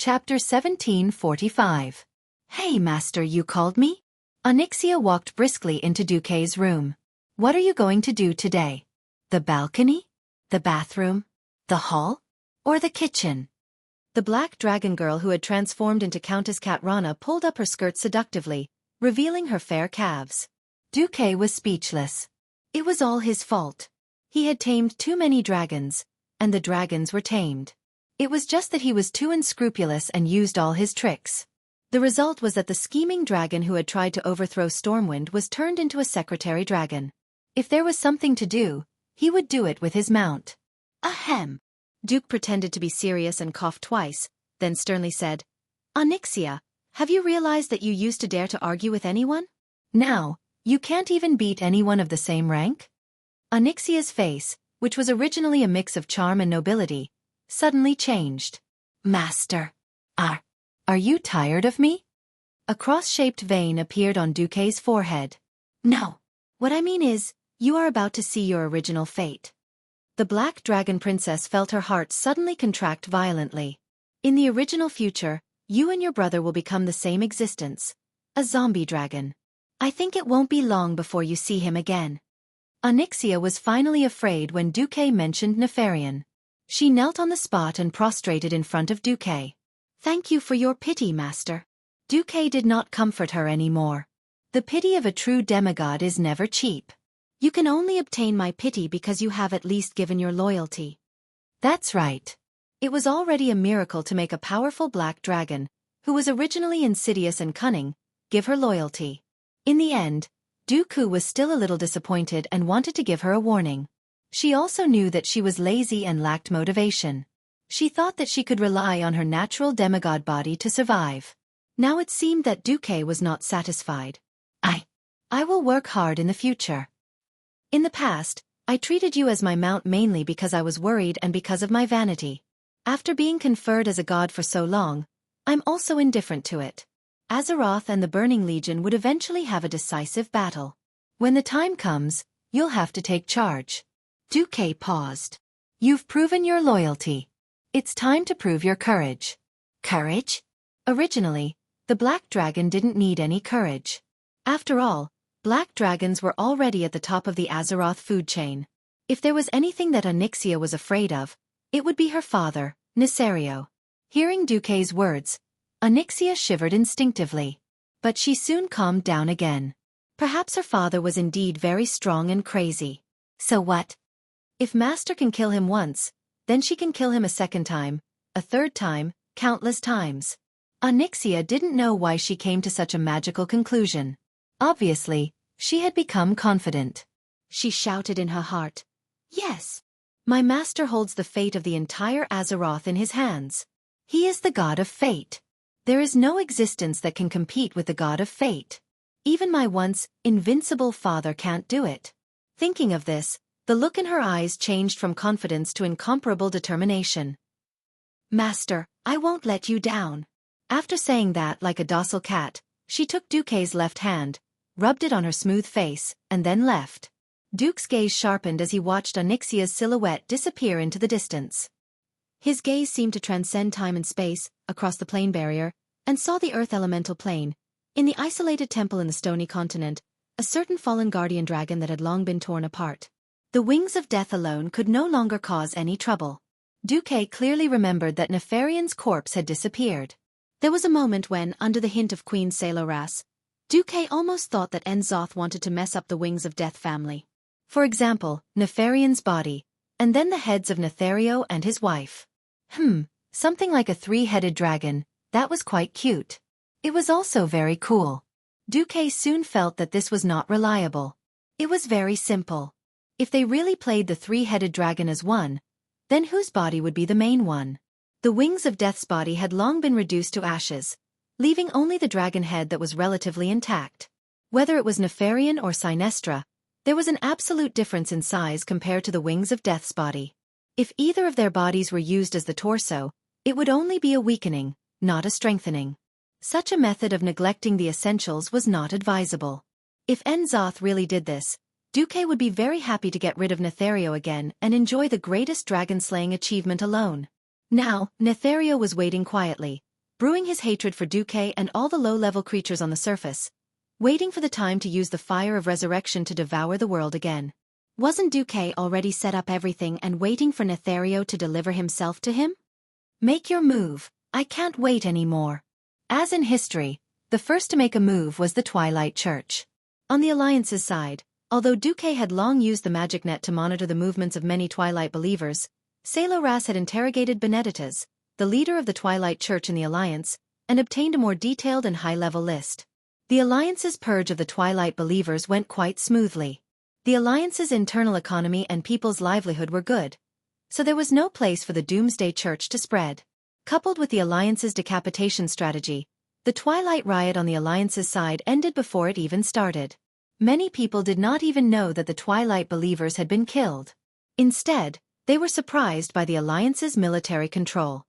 Chapter 1745. Hey master, you called me? Onyxia walked briskly into Xueqi's room. What are you going to do today? The balcony? The bathroom? The hall? Or the kitchen? The black dragon girl who had transformed into Countess Katrana pulled up her skirt seductively, revealing her fair calves. Xueqi was speechless. It was all his fault. He had tamed too many dragons, and the dragons were tamed. It was just that he was too unscrupulous and used all his tricks. The result was that the scheming dragon who had tried to overthrow Stormwind was turned into a secretary dragon. If there was something to do, he would do it with his mount. Ahem. Duke pretended to be serious and coughed twice, then sternly said, Onyxia, have you realized that you used to dare to argue with anyone? Now, you can't even beat anyone of the same rank? Onyxia's face, which was originally a mix of charm and nobility, suddenly changed. Master. Are you tired of me? A cross-shaped vein appeared on Xueqi's forehead. No. What I mean is, you are about to see your original fate. The black dragon princess felt her heart suddenly contract violently. In the original future, you and your brother will become the same existence. A zombie dragon. I think it won't be long before you see him again. Onyxia was finally afraid when Xueqi mentioned Nefarian. She knelt on the spot and prostrated in front of Xueqi. Thank you for your pity, master. Xueqi did not comfort her anymore. The pity of a true demigod is never cheap. You can only obtain my pity because you have at least given your loyalty. That's right. It was already a miracle to make a powerful black dragon, who was originally insidious and cunning, give her loyalty. In the end, Xueqi was still a little disappointed and wanted to give her a warning. She also knew that she was lazy and lacked motivation. She thought that she could rely on her natural demigod body to survive. Now it seemed that Xueqi was not satisfied. I will work hard in the future. In the past, I treated you as my mount mainly because I was worried and because of my vanity. After being conferred as a god for so long, I'm also indifferent to it. Azeroth and the Burning Legion would eventually have a decisive battle. When the time comes, you'll have to take charge. Xueqi paused. You've proven your loyalty. It's time to prove your courage. Courage? Originally, the black dragon didn't need any courage. After all, black dragons were already at the top of the Azeroth food chain. If there was anything that Onyxia was afraid of, it would be her father, Nesario. Hearing Xueqi's words, Onyxia shivered instinctively. But she soon calmed down again. Perhaps her father was indeed very strong and crazy. So what? If Master can kill him once, then she can kill him a second time, a third time, countless times. Onyxia didn't know why she came to such a magical conclusion. Obviously, she had become confident. She shouted in her heart, Yes! My master holds the fate of the entire Azeroth in his hands. He is the god of fate. There is no existence that can compete with the god of fate. Even my once invincible father can't do it. Thinking of this, the look in her eyes changed from confidence to incomparable determination. Master, I won't let you down. After saying that like a docile cat, she took Xueqi's left hand, rubbed it on her smooth face, and then left. Duke's gaze sharpened as he watched Onyxia's silhouette disappear into the distance. His gaze seemed to transcend time and space, across the plane barrier, and saw the earth elemental plane. In the isolated temple in the stony continent, a certain fallen guardian dragon that had long been torn apart. The wings of death alone could no longer cause any trouble. Xueqi clearly remembered that Nefarian's corpse had disappeared. There was a moment when, under the hint of Queen Saloras, Xueqi almost thought that N'Zoth wanted to mess up the Wings of Death family. For example, Nefarian's body, and then the heads of Nethario and his wife. Something like a three-headed dragon, that was quite cute. It was also very cool. Xueqi soon felt that this was not reliable. It was very simple. If they really played the three-headed dragon as one, then whose body would be the main one? The Wings of Death's body had long been reduced to ashes, leaving only the dragon head that was relatively intact. Whether it was Nefarian or Sinestra, there was an absolute difference in size compared to the Wings of Death's body. If either of their bodies were used as the torso, it would only be a weakening, not a strengthening. Such a method of neglecting the essentials was not advisable. If N'Zoth really did this, Xueqi would be very happy to get rid of Nethario again and enjoy the greatest dragon-slaying achievement alone. Now, Nethario was waiting quietly, brewing his hatred for Xueqi and all the low-level creatures on the surface, waiting for the time to use the fire of resurrection to devour the world again. Wasn't Xueqi already set up everything and waiting for Nethario to deliver himself to him? Make your move, I can't wait anymore. As in history, the first to make a move was the Twilight Church. On the Alliance's side, although Xueqi had long used the magic net to monitor the movements of many Twilight believers, Sailor had interrogated Benedictus, the leader of the Twilight Church in the Alliance, and obtained a more detailed and high-level list. The Alliance's purge of the Twilight believers went quite smoothly. The Alliance's internal economy and people's livelihood were good, so there was no place for the Doomsday Church to spread. Coupled with the Alliance's decapitation strategy, the Twilight riot on the Alliance's side ended before it even started. Many people did not even know that the Twilight believers had been killed. Instead, they were surprised by the Alliance's military control.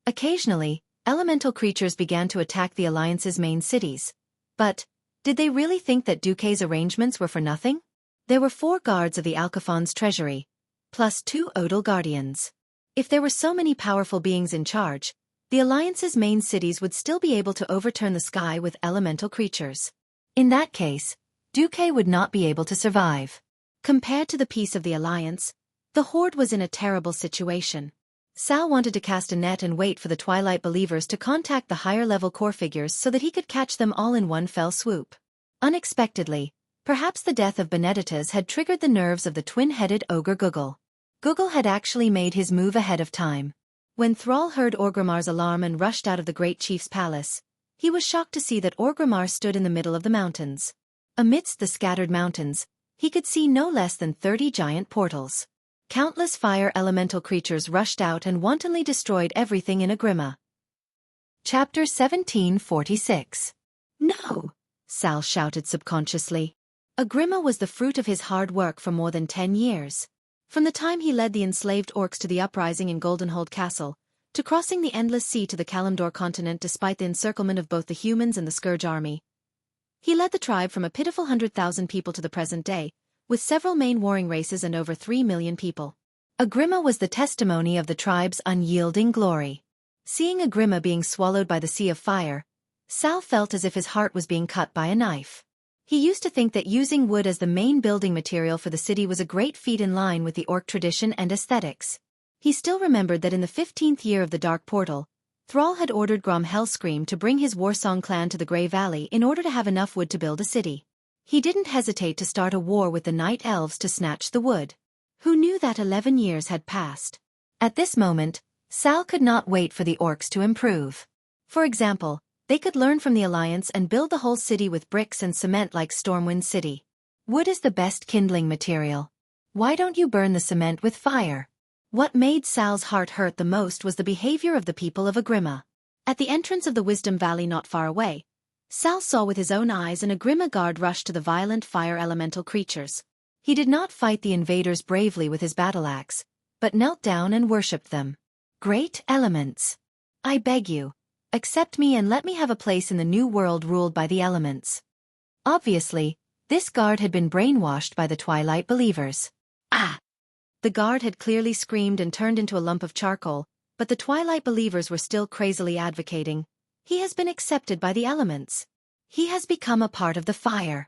Occasionally, elemental creatures began to attack the Alliance's main cities. But, did they really think that Xueqi's arrangements were for nothing? There were 4 guards of the Alcafon's treasury, plus 2 Odal guardians. If there were so many powerful beings in charge, the Alliance's main cities would still be able to overturn the sky with elemental creatures. In that case, Xueqi would not be able to survive. Compared to the peace of the Alliance, the Horde was in a terrible situation. Sal wanted to cast a net and wait for the Twilight believers to contact the higher-level core figures so that he could catch them all in one fell swoop. Unexpectedly, perhaps the death of Benedictus had triggered the nerves of the twin-headed ogre Google. Google had actually made his move ahead of time. When Thrall heard Orgrimmar's alarm and rushed out of the Great Chief's palace, he was shocked to see that Orgrimmar stood in the middle of the mountains. Amidst the scattered mountains, he could see no less than 30 giant portals. Countless fire elemental creatures rushed out and wantonly destroyed everything in Agrima. Chapter 1746. No! Sal shouted subconsciously. Agrima was the fruit of his hard work for more than 10 years. From the time he led the enslaved orcs to the uprising in Goldenhold Castle, to crossing the endless sea to the Kalimdor continent despite the encirclement of both the humans and the Scourge army. He led the tribe from a pitiful 100,000 people to the present day, with several main warring races and over 3 million people. Agrima was the testimony of the tribe's unyielding glory. Seeing Agrima being swallowed by the sea of fire, Sal felt as if his heart was being cut by a knife. He used to think that using wood as the main building material for the city was a great feat in line with the orc tradition and aesthetics. He still remembered that in the 15th year of the Dark Portal, Thrall had ordered Grom Hellscream to bring his Warsong clan to the Grey Valley in order to have enough wood to build a city. He didn't hesitate to start a war with the Night Elves to snatch the wood. Who knew that 11 years had passed? At this moment, Sal could not wait for the orcs to improve. For example, they could learn from the Alliance and build the whole city with bricks and cement like Stormwind City. Wood is the best kindling material. Why don't you burn the cement with fire? What made Sal's heart hurt the most was the behavior of the people of Agrima. At the entrance of the Wisdom Valley not far away, Sal saw with his own eyes an Agrima guard rush to the violent fire elemental creatures. He did not fight the invaders bravely with his battle axe, but knelt down and worshipped them. Great elements! I beg you, accept me and let me have a place in the new world ruled by the elements. Obviously, this guard had been brainwashed by the Twilight believers. Ah! The guard had clearly screamed and turned into a lump of charcoal, but the Twilight believers were still crazily advocating. He has been accepted by the elements. He has become a part of the fire.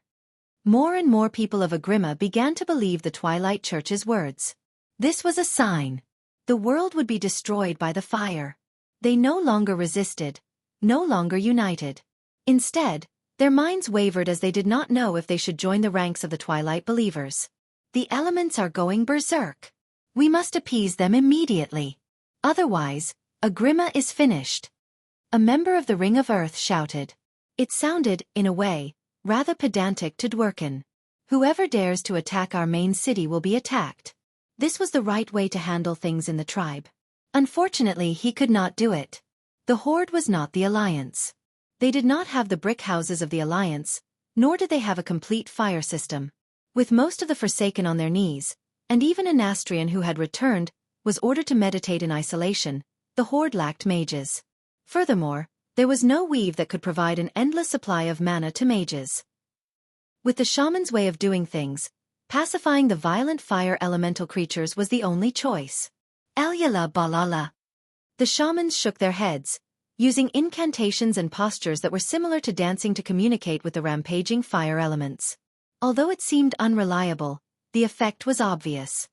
More and more people of Agrima began to believe the Twilight Church's words. This was a sign. The world would be destroyed by the fire. They no longer resisted, no longer united. Instead, their minds wavered as they did not know if they should join the ranks of the Twilight believers. The elements are going berserk. We must appease them immediately. Otherwise, Agrima is finished. A member of the Ring of Earth shouted. It sounded, in a way, rather pedantic to Dwerken. Whoever dares to attack our main city will be attacked. This was the right way to handle things in the tribe. Unfortunately, he could not do it. The Horde was not the Alliance. They did not have the brick houses of the Alliance, nor did they have a complete fire system. With most of the Forsaken on their knees, and even a Nastrian who had returned, was ordered to meditate in isolation, the Horde lacked mages. Furthermore, there was no weave that could provide an endless supply of mana to mages. With the shaman's way of doing things, pacifying the violent fire elemental creatures was the only choice. Elyala balala. The shamans shook their heads, using incantations and postures that were similar to dancing to communicate with the rampaging fire elements. Although it seemed unreliable, the effect was obvious.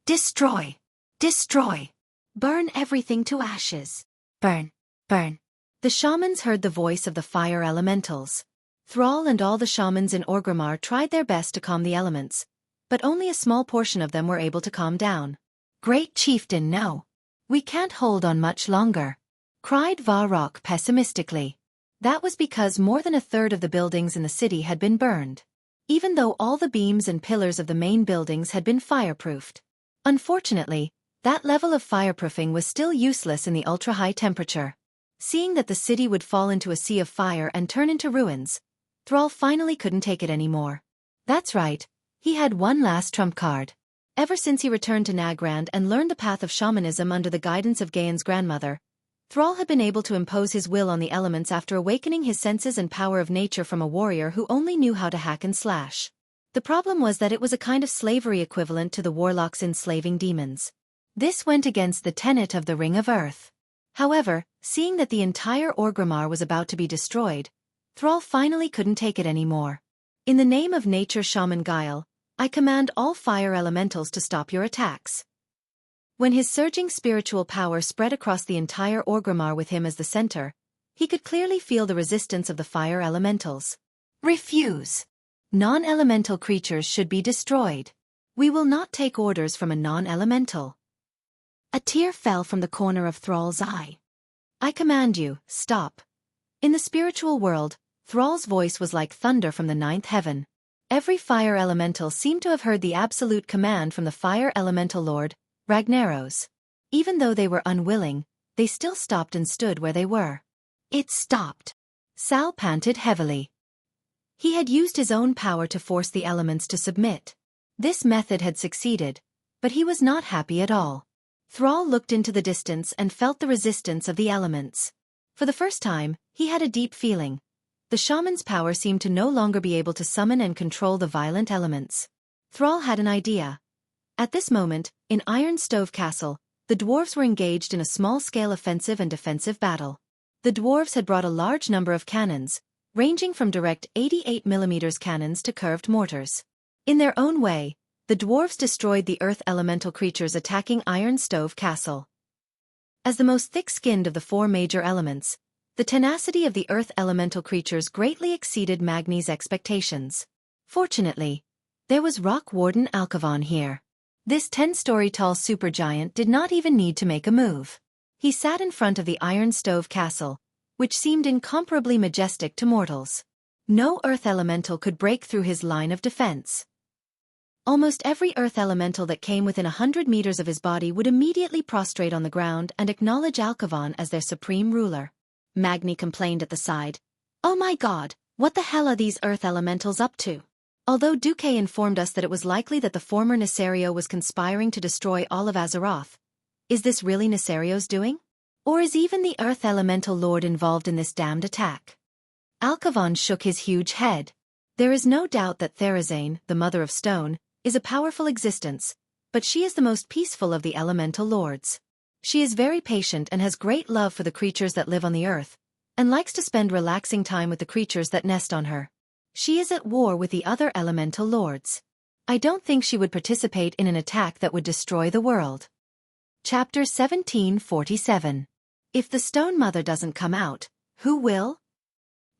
Destroy! Destroy! Burn everything to ashes! Burn! Burn! The shamans heard the voice of the fire elementals. Thrall and all the shamans in Orgrimmar tried their best to calm the elements, but only a small portion of them were able to calm down. Great Chieftain, no! We can't hold on much longer, cried Varrock pessimistically. That was because more than a third of the buildings in the city had been burned, even though all the beams and pillars of the main buildings had been fireproofed. Unfortunately, that level of fireproofing was still useless in the ultra-high temperature. Seeing that the city would fall into a sea of fire and turn into ruins, Thrall finally couldn't take it anymore. That's right, he had one last trump card. Ever since he returned to Nagrand and learned the path of shamanism under the guidance of Gaen's grandmother, Thrall had been able to impose his will on the elements after awakening his senses and power of nature from a warrior who only knew how to hack and slash. The problem was that it was a kind of slavery equivalent to the warlocks enslaving demons. This went against the tenet of the Ring of Earth. However, seeing that the entire Orgrimmar was about to be destroyed, Thrall finally couldn't take it anymore. In the name of nature shaman Guile, I command all fire elementals to stop your attacks. When his surging spiritual power spread across the entire Orgrimmar with him as the center, he could clearly feel the resistance of the fire elementals. Refuse! Non-elemental creatures should be destroyed. We will not take orders from a non-elemental. A tear fell from the corner of Thrall's eye. I command you, stop. In the spiritual world, Thrall's voice was like thunder from the ninth heaven. Every fire elemental seemed to have heard the absolute command from the fire elemental lord, Ragnaros. Even though they were unwilling, they still stopped and stood where they were. It stopped. Sal panted heavily. He had used his own power to force the elements to submit. This method had succeeded, but he was not happy at all. Thrall looked into the distance and felt the resistance of the elements. For the first time, he had a deep feeling. The shaman's power seemed to no longer be able to summon and control the violent elements. Thrall had an idea. At this moment, in Iron Stove Castle, the dwarves were engaged in a small-scale offensive and defensive battle. The dwarves had brought a large number of cannons, ranging from direct 88mm cannons to curved mortars. In their own way, the dwarves destroyed the earth elemental creatures attacking Iron Stove Castle. As the most thick-skinned of the four major elements, the tenacity of the earth elemental creatures greatly exceeded Magni's expectations. Fortunately, there was Rock Warden Alcavan here. This 10-story-tall supergiant did not even need to make a move. He sat in front of the Iron Stove Castle, which seemed incomparably majestic to mortals. No earth elemental could break through his line of defense. Almost every earth elemental that came within 100 meters of his body would immediately prostrate on the ground and acknowledge Alcavan as their supreme ruler. Magni complained at the side. Oh my god, what the hell are these earth elementals up to? Although Duque informed us that it was likely that the former Nesario was conspiring to destroy all of Azeroth, is this really Nesario's doing? Or is even the earth elemental lord involved in this damned attack? Alcavan shook his huge head. There is no doubt that Therazane, the Mother of Stone, is a powerful existence, but she is the most peaceful of the elemental lords. She is very patient and has great love for the creatures that live on the earth, and likes to spend relaxing time with the creatures that nest on her. She is at war with the other elemental lords. I don't think she would participate in an attack that would destroy the world. Chapter 1747. If the Stone Mother doesn't come out, who will?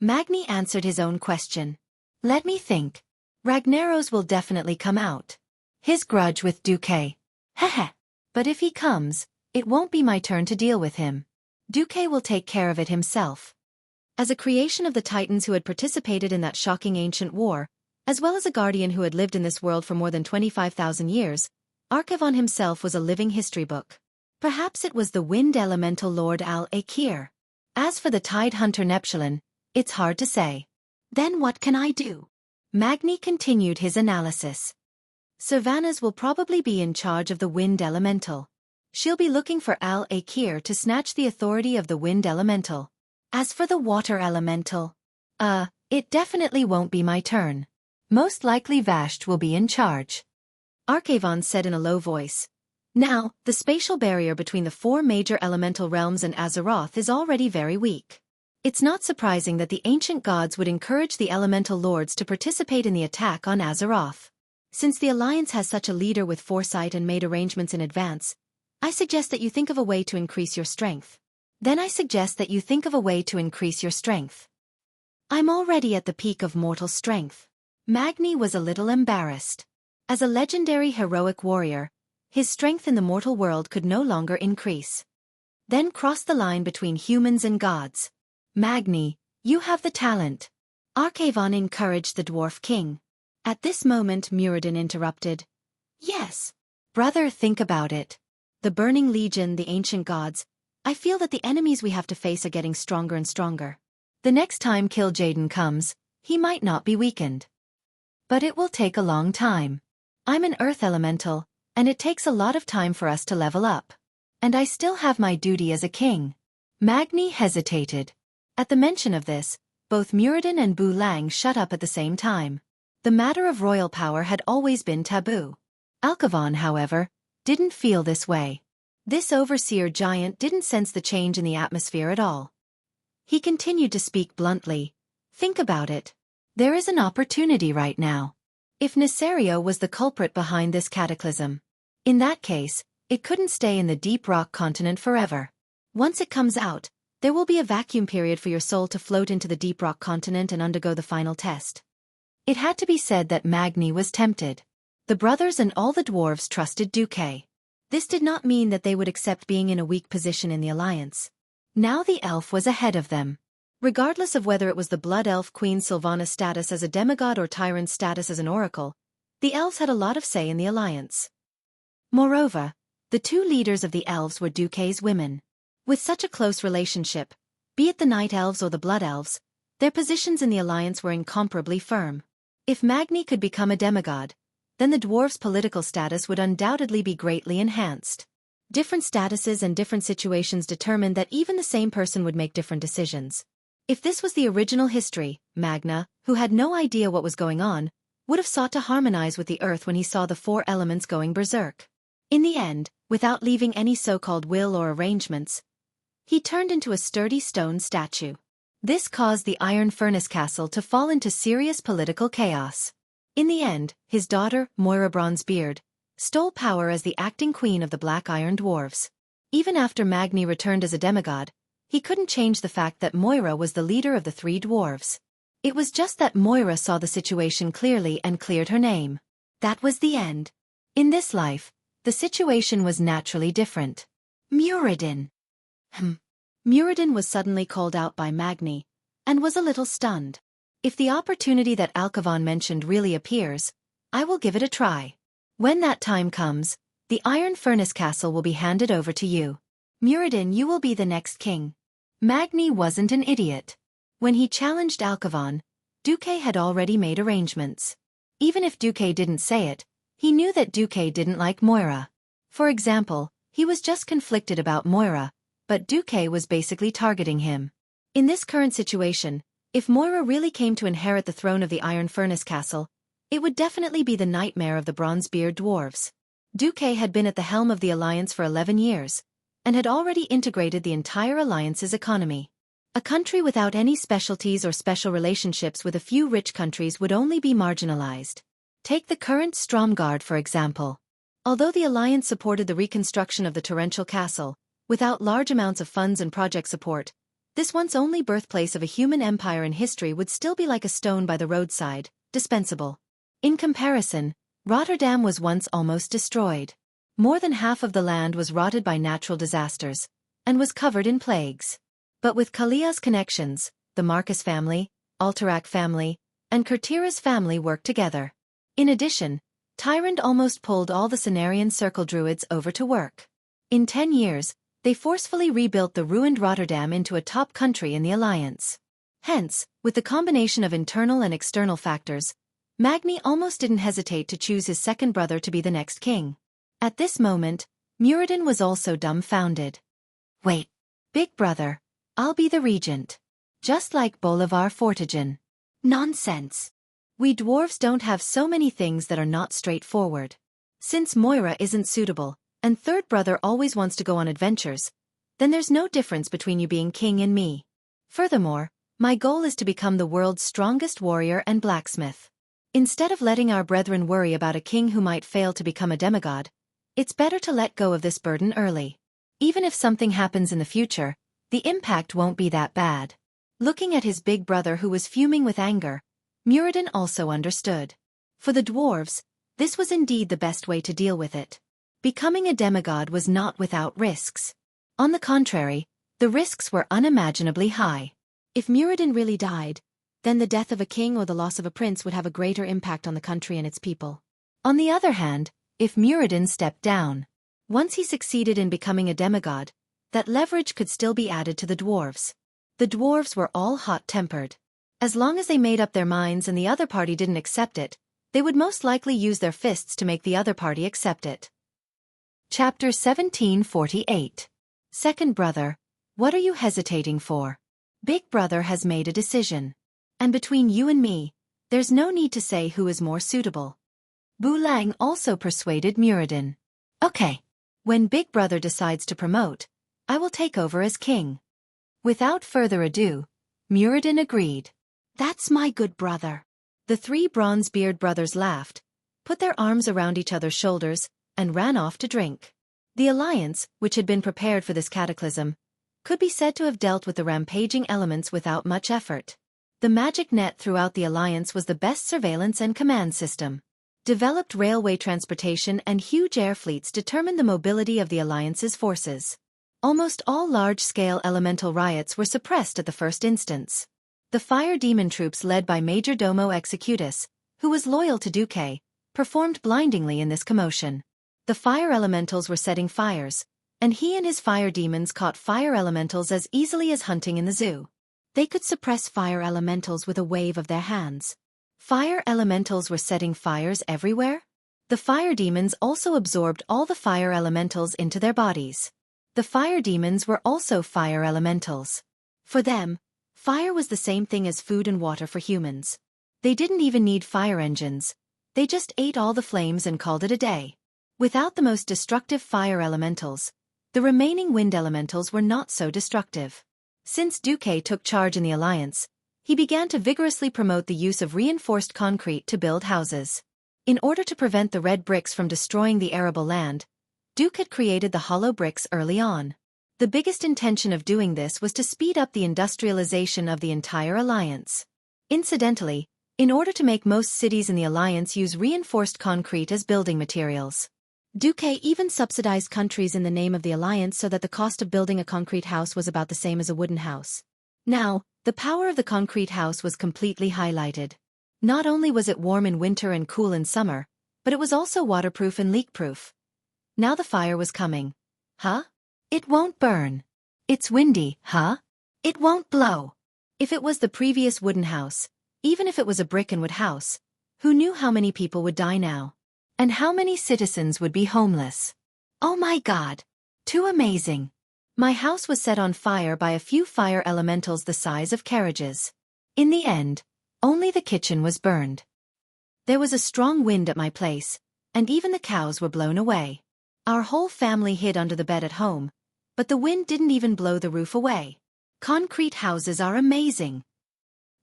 Magni answered his own question. Let me think. Ragnaros will definitely come out. His grudge with Duque. Heh. But if he comes, it won't be my turn to deal with him. Duque will take care of it himself. As a creation of the Titans who had participated in that shocking ancient war, as well as a guardian who had lived in this world for more than 25,000 years, Archivon himself was a living history book. Perhaps it was the Wind Elemental Lord Al-Akir. As for the Tide Hunter Neptulin, it's hard to say. Then what can I do? Magni continued his analysis. Sylvanas will probably be in charge of the Wind Elemental. She'll be looking for Al-Akir to snatch the authority of the Wind Elemental. As for the Water Elemental, it definitely won't be my turn. Most likely Vashti will be in charge. Archivon said in a low voice. Now, the spatial barrier between the four major elemental realms and Azeroth is already very weak. It's not surprising that the ancient gods would encourage the elemental lords to participate in the attack on Azeroth. Since the Alliance has such a leader with foresight and made arrangements in advance, I suggest that you think of a way to increase your strength. I'm already at the peak of mortal strength. Magni was a little embarrassed. As a legendary heroic warrior, his strength in the mortal world could no longer increase. Then crossed the line between humans and gods. Magni, you have the talent. Archavon encouraged the Dwarf King. At this moment Muradin interrupted. Yes. Brother, think about it. The Burning Legion, the ancient gods, I feel that the enemies we have to face are getting stronger and stronger. The next time Kil'jaeden comes, he might not be weakened. But it will take a long time. I'm an earth elemental, and it takes a lot of time for us to level up. And I still have my duty as a king. Magni hesitated. At the mention of this, both Muradin and Bu Lang shut up at the same time. The matter of royal power had always been taboo. Alcavon, however, didn't feel this way. This overseer giant didn't sense the change in the atmosphere at all. He continued to speak bluntly. Think about it. There is an opportunity right now. If Nesario was the culprit behind this cataclysm, in that case, it couldn't stay in the deep rock continent forever. Once it comes out, there will be a vacuum period for your soul to float into the deep rock continent and undergo the final test. It had to be said that Magni was tempted. The brothers and all the dwarves trusted Xueqi. This did not mean that they would accept being in a weak position in the Alliance. Now the elf was ahead of them. Regardless of whether it was the Blood Elf Queen Sylvana's status as a demigod or Tyrant's status as an oracle, the elves had a lot of say in the Alliance. Moreover, the two leaders of the elves were Xueqi's women. With such a close relationship, be it the Night Elves or the Blood Elves, their positions in the Alliance were incomparably firm. If Magni could become a demigod, then the dwarves' political status would undoubtedly be greatly enhanced. Different statuses and different situations determined that even the same person would make different decisions. If this was the original history, Magna, who had no idea what was going on, would have sought to harmonize with the earth when he saw the four elements going berserk. In the end, without leaving any so-called will or arrangements, he turned into a sturdy stone statue. This caused the Iron Furnace Castle to fall into serious political chaos. In the end, his daughter, Moira Bronzebeard, stole power as the acting queen of the Black Iron Dwarves. Even after Magni returned as a demigod, he couldn't change the fact that Moira was the leader of the three dwarves. It was just that Moira saw the situation clearly and cleared her name. That was the end. In this life, the situation was naturally different. Muradin. Muradin was suddenly called out by Magni, and was a little stunned. If the opportunity that Alcavon mentioned really appears, I will give it a try. When that time comes, the Iron Furnace Castle will be handed over to you. Muradin, you will be the next king. Magni wasn't an idiot. When he challenged Alcavon, Xueqi had already made arrangements. Even if Xueqi didn't say it, he knew that Xueqi didn't like Moira. For example, he was just conflicted about Moira, but Xueqi was basically targeting him. In this current situation, if Moira really came to inherit the throne of the Iron Furnace Castle, it would definitely be the nightmare of the Bronzebeard dwarves. Xueqi had been at the helm of the Alliance for 11 years, and had already integrated the entire Alliance's economy. A country without any specialties or special relationships with a few rich countries would only be marginalized. Take the current Stromgarde for example. Although the Alliance supported the reconstruction of the torrential castle, without large amounts of funds and project support, this once only birthplace of a human empire in history would still be like a stone by the roadside, dispensable. In comparison, Rotterdam was once almost destroyed. More than half of the land was rotted by natural disasters, and was covered in plagues. But with Kalia's connections, the Marcus family, Alterac family, and Kurtira's family worked together. In addition, Tyrant almost pulled all the Cenarian Circle Druids over to work. In 10 years, they forcefully rebuilt the ruined Rotterdam into a top country in the Alliance. Hence, with the combination of internal and external factors, Magni almost didn't hesitate to choose his second brother to be the next king. At this moment, Muradin was also dumbfounded. Wait, big brother, I'll be the regent. Just like Bolivar Fortigen. Nonsense. We dwarves don't have so many things that are not straightforward. Since Moira isn't suitable, and third brother always wants to go on adventures, then there's no difference between you being king and me. Furthermore, my goal is to become the world's strongest warrior and blacksmith. Instead of letting our brethren worry about a king who might fail to become a demigod, it's better to let go of this burden early. Even if something happens in the future, the impact won't be that bad. Looking at his big brother who was fuming with anger, Muradin also understood. For the dwarves, this was indeed the best way to deal with it. Becoming a demigod was not without risks. On the contrary, the risks were unimaginably high. If Muradin really died, then the death of a king or the loss of a prince would have a greater impact on the country and its people. On the other hand, if Muradin stepped down, once he succeeded in becoming a demigod, that leverage could still be added to the dwarves. The dwarves were all hot-tempered. As long as they made up their minds and the other party didn't accept it, they would most likely use their fists to make the other party accept it. Chapter 1748. Second brother, what are you hesitating for? Big brother has made a decision. And between you and me, there's no need to say who is more suitable. Bulang also persuaded Muradin. Okay. When big brother decides to promote, I will take over as king. Without further ado, Muradin agreed. That's my good brother. The three Bronzebeard brothers laughed, put their arms around each other's shoulders, and ran off to drink. The alliance, which had been prepared for this cataclysm, could be said to have dealt with the rampaging elements without much effort. The magic net throughout the alliance was the best surveillance and command system. Developed railway transportation and huge air fleets determined the mobility of the alliance's forces. Almost all large-scale elemental riots were suppressed at the first instance. The fire demon troops led by Major Domo Executus, who was loyal to Duque, performed blindingly in this commotion. The fire elementals were setting fires, and he and his fire demons caught fire elementals as easily as hunting in the zoo. They could suppress fire elementals with a wave of their hands. Fire elementals were setting fires everywhere? The fire demons also absorbed all the fire elementals into their bodies. The fire demons were also fire elementals. For them, fire was the same thing as food and water for humans. They didn't even need fire engines. They just ate all the flames and called it a day. Without the most destructive fire elementals, the remaining wind elementals were not so destructive. Since Duque took charge in the alliance, he began to vigorously promote the use of reinforced concrete to build houses. In order to prevent the red bricks from destroying the arable land, Duke had created the hollow bricks early on. The biggest intention of doing this was to speed up the industrialization of the entire alliance. Incidentally, in order to make most cities in the alliance use reinforced concrete as building materials, Duque even subsidized countries in the name of the alliance so that the cost of building a concrete house was about the same as a wooden house. Now, the power of the concrete house was completely highlighted. Not only was it warm in winter and cool in summer, but it was also waterproof and leak-proof. Now the fire was coming. Huh? It won't burn. It's windy, huh? It won't blow. If it was the previous wooden house, even if it was a brick and wood house, who knew how many people would die now? And how many citizens would be homeless? Oh my God! Too amazing! My house was set on fire by a few fire elementals the size of carriages. In the end, only the kitchen was burned. There was a strong wind at my place, and even the cows were blown away. Our whole family hid under the bed at home, but the wind didn't even blow the roof away. Concrete houses are amazing.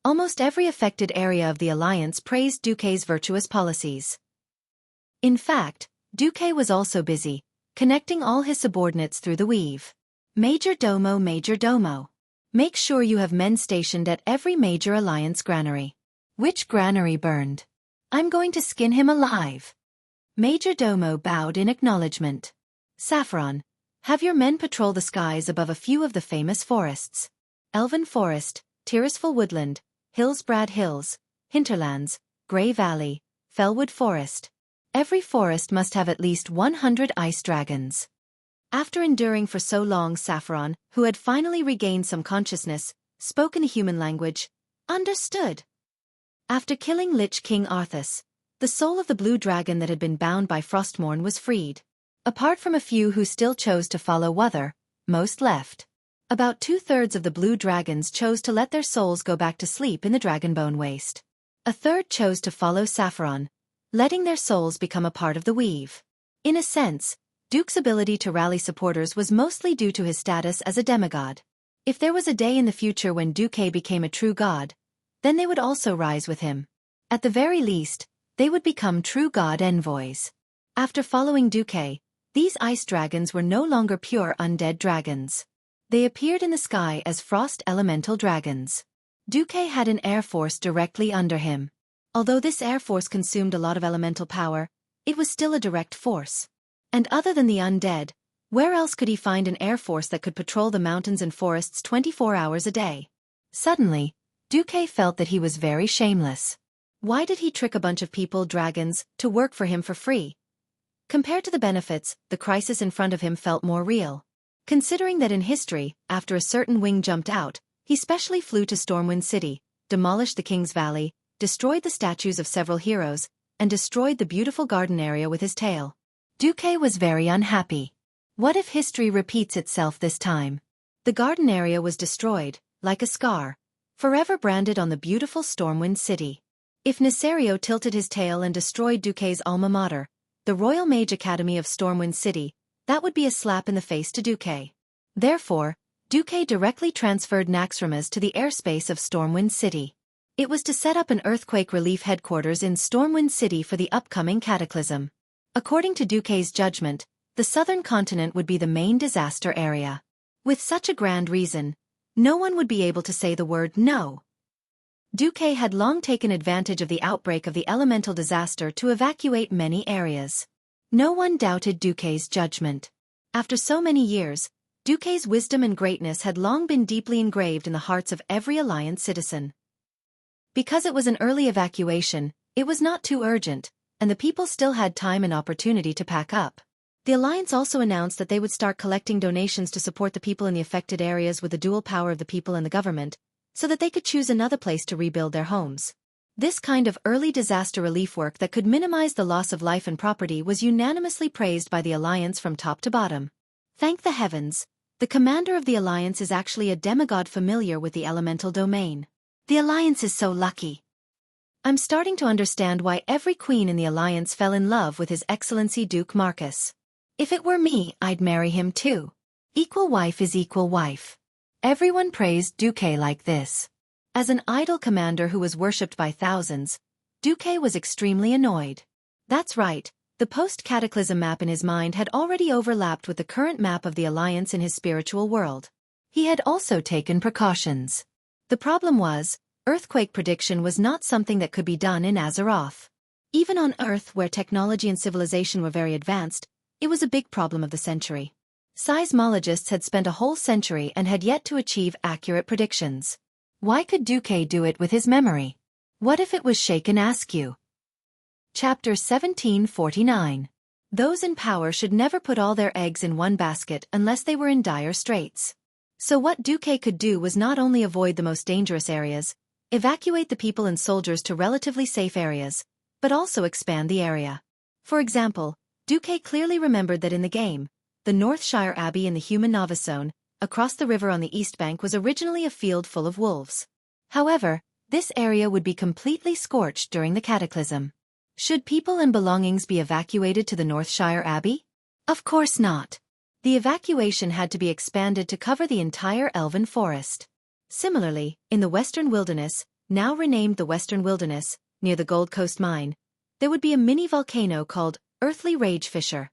Almost every affected area of the alliance praised Duque's virtuous policies. In fact, Duque was also busy, connecting all his subordinates through the weave. Major Domo, make sure you have men stationed at every major alliance granary. Which granary burned? I'm going to skin him alive. Major Domo bowed in acknowledgement. Saffron, have your men patrol the skies above a few of the famous forests. Elven Forest, Tirisful Woodland, Hillsbrad Hills, Hinterlands, Grey Valley, Fellwood Forest. Every forest must have at least 100 ice dragons. After enduring for so long, Saffron, who had finally regained some consciousness, spoke in a human language. Understood. After killing Lich King Arthas, the soul of the blue dragon that had been bound by Frostmourne was freed. Apart from a few who still chose to follow Wuther, most left. About 2/3 of the blue dragons chose to let their souls go back to sleep in the Dragonbone Waste. A third chose to follow Saffron, letting their souls become a part of the weave. In a sense, Duke's ability to rally supporters was mostly due to his status as a demigod. If there was a day in the future when Xueqi became a true god, then they would also rise with him. At the very least, they would become true god envoys. After following Xueqi, these ice dragons were no longer pure undead dragons. They appeared in the sky as frost elemental dragons. Xueqi had an air force directly under him. Although this air force consumed a lot of elemental power, it was still a direct force. And other than the undead, where else could he find an air force that could patrol the mountains and forests 24 hours a day? Suddenly, Xueqi felt that he was very shameless. Why did he trick a bunch of people, dragons, to work for him for free? Compared to the benefits, the crisis in front of him felt more real. Considering that in history, after a certain wing jumped out, he specially flew to Stormwind City, demolished the King's Valley, destroyed the statues of several heroes, and destroyed the beautiful garden area with his tail. Xueqi was very unhappy. What if history repeats itself this time? The garden area was destroyed, like a scar, forever branded on the beautiful Stormwind City. If Nesario tilted his tail and destroyed Xueqi's alma mater, the Royal Mage Academy of Stormwind City, that would be a slap in the face to Xueqi. Therefore, Xueqi directly transferred Naxxramas to the airspace of Stormwind City. It was to set up an earthquake relief headquarters in Stormwind City for the upcoming cataclysm. According to Xueqi's judgment, the southern continent would be the main disaster area. With such a grand reason, no one would be able to say the word no. Xueqi had long taken advantage of the outbreak of the elemental disaster to evacuate many areas. No one doubted Xueqi's judgment. After so many years, Xueqi's wisdom and greatness had long been deeply engraved in the hearts of every Alliance citizen. Because it was an early evacuation, it was not too urgent, and the people still had time and opportunity to pack up. The Alliance also announced that they would start collecting donations to support the people in the affected areas with the dual power of the people and the government, so that they could choose another place to rebuild their homes. This kind of early disaster relief work that could minimize the loss of life and property was unanimously praised by the Alliance from top to bottom. Thank the heavens, the commander of the Alliance is actually a demigod familiar with the elemental domain. The Alliance is so lucky. I'm starting to understand why every queen in the Alliance fell in love with His Excellency Duke Marcus. If it were me, I'd marry him too. Equal wife is equal wife. Everyone praised Xueqi like this. As an idol commander who was worshipped by thousands, Xueqi was extremely annoyed. That's right, the post-cataclysm map in his mind had already overlapped with the current map of the Alliance in his spiritual world. He had also taken precautions. The problem was, earthquake prediction was not something that could be done in Azeroth. Even on Earth, where technology and civilization were very advanced, it was a big problem of the century. Seismologists had spent a whole century and had yet to achieve accurate predictions. Why could Xueqi do it with his memory? What if it was Shaken Askew? Chapter 1749. Those in power should never put all their eggs in one basket unless they were in dire straits. So what Xueqi could do was not only avoid the most dangerous areas, evacuate the people and soldiers to relatively safe areas, but also expand the area. For example, Xueqi clearly remembered that in the game, the Northshire Abbey in the human novice zone, across the river on the east bank, was originally a field full of wolves. However, this area would be completely scorched during the cataclysm. Should people and belongings be evacuated to the Northshire Abbey? Of course not. The evacuation had to be expanded to cover the entire elven forest. Similarly, in the Western Wilderness, now renamed the Western Wilderness, near the Gold Coast mine, there would be a mini volcano called Earthly Rage Fissure.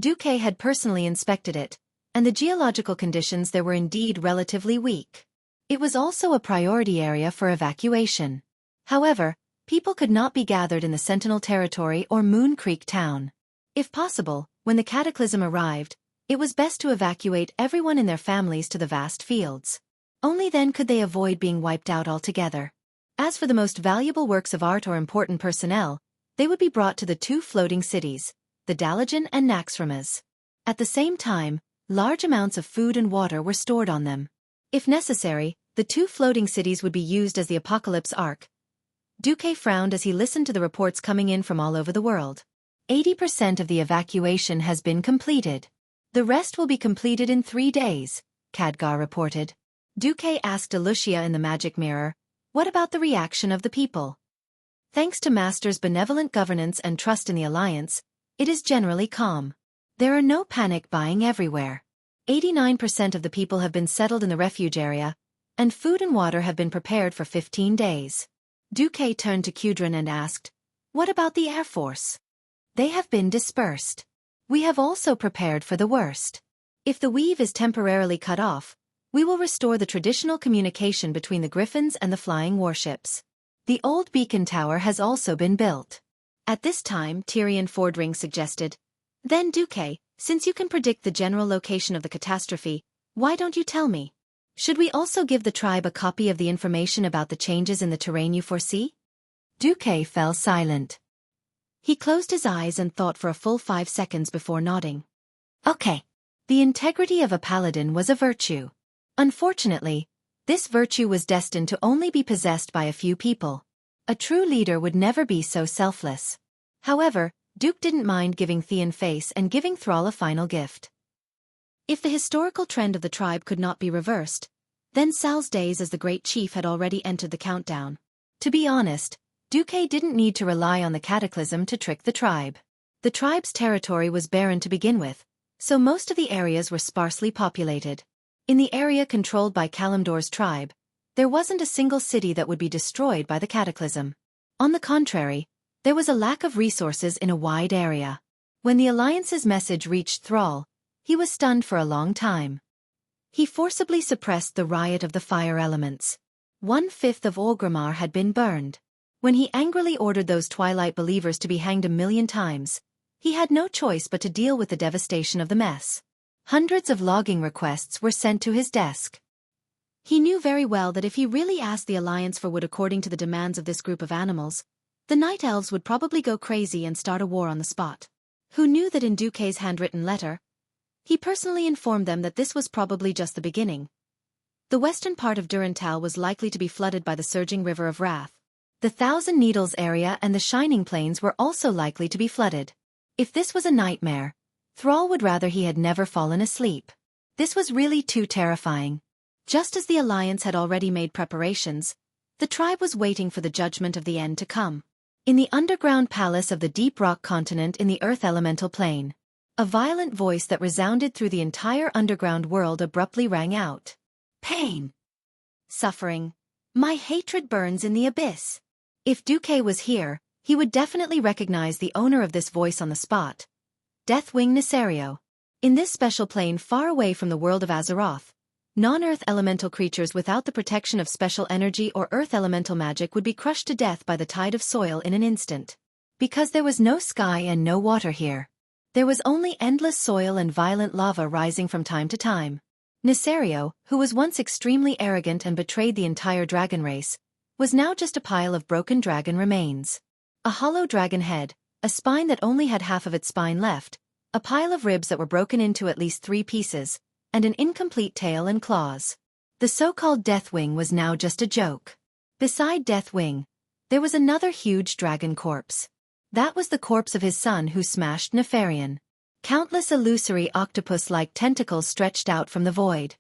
Xueqi had personally inspected it, and the geological conditions there were indeed relatively weak. It was also a priority area for evacuation. However, people could not be gathered in the Sentinel Territory or Moon Creek Town. If possible, when the cataclysm arrived, it was best to evacuate everyone and their families to the vast fields. Only then could they avoid being wiped out altogether. As for the most valuable works of art or important personnel, they would be brought to the two floating cities, the Dalajan and Naxxramas. At the same time, large amounts of food and water were stored on them. If necessary, the two floating cities would be used as the Apocalypse Ark. Xueqi frowned as he listened to the reports coming in from all over the world. 80% of the evacuation has been completed. The rest will be completed in 3 days, Khadgar reported. Xueqi asked Alucia in the magic mirror, what about the reaction of the people? Thanks to Master's benevolent governance and trust in the Alliance, it is generally calm. There are no panic buying everywhere. 89% of the people have been settled in the refuge area, and food and water have been prepared for 15 days. Xueqi turned to Qudran and asked, "What about the Air Force?" "They have been dispersed. We have also prepared for the worst. If the weave is temporarily cut off, we will restore the traditional communication between the griffins and the flying warships. The old beacon tower has also been built." At this time, Tyrion Fordring suggested, "Then Xueqi, since you can predict the general location of the catastrophe, why don't you tell me? Should we also give the tribe a copy of the information about the changes in the terrain you foresee?" Xueqi fell silent. He closed his eyes and thought for a full 5 seconds before nodding. Okay. The integrity of a paladin was a virtue. Unfortunately, this virtue was destined to only be possessed by a few people. A true leader would never be so selfless. However, Duke didn't mind giving Theon face and giving Thrall a final gift. If the historical trend of the tribe could not be reversed, then Sal's days as the great chief had already entered the countdown. To be honest, Xueqi didn't need to rely on the cataclysm to trick the tribe. The tribe's territory was barren to begin with, so most of the areas were sparsely populated. In the area controlled by Kalimdor's tribe, there wasn't a single city that would be destroyed by the cataclysm. On the contrary, there was a lack of resources in a wide area. When the Alliance's message reached Thrall, he was stunned for a long time. He forcibly suppressed the riot of the fire elements. 1/5 of Orgrimmar had been burned. When he angrily ordered those Twilight believers to be hanged 1,000,000 times, he had no choice but to deal with the devastation of the mess. Hundreds of logging requests were sent to his desk. He knew very well that if he really asked the Alliance for wood according to the demands of this group of animals, the Night Elves would probably go crazy and start a war on the spot. Who knew that in Xueqi's handwritten letter, he personally informed them that this was probably just the beginning. The western part of Durantal was likely to be flooded by the surging River of Wrath. The Thousand Needles area and the Shining Plains were also likely to be flooded. If this was a nightmare, Thrall would rather he had never fallen asleep. This was really too terrifying. Just as the Alliance had already made preparations, the tribe was waiting for the judgment of the end to come. In the underground palace of the Deep Rock continent in the Earth Elemental Plane, a violent voice that resounded through the entire underground world abruptly rang out. "Pain. Suffering. My hatred burns in the abyss." If Xueqi was here, he would definitely recognize the owner of this voice on the spot. Deathwing Nesario. In this special plane far away from the world of Azeroth, non-Earth elemental creatures without the protection of special energy or Earth elemental magic would be crushed to death by the tide of soil in an instant. Because there was no sky and no water here, there was only endless soil and violent lava rising from time to time. Nesario, who was once extremely arrogant and betrayed the entire dragon race, was now just a pile of broken dragon remains. A hollow dragon head, a spine that only had half of its spine left, a pile of ribs that were broken into at least 3 pieces, and an incomplete tail and claws. The so-called Deathwing was now just a joke. Beside Deathwing, there was another huge dragon corpse. That was the corpse of his son who smashed Nefarian. Countless illusory octopus-like tentacles stretched out from the void.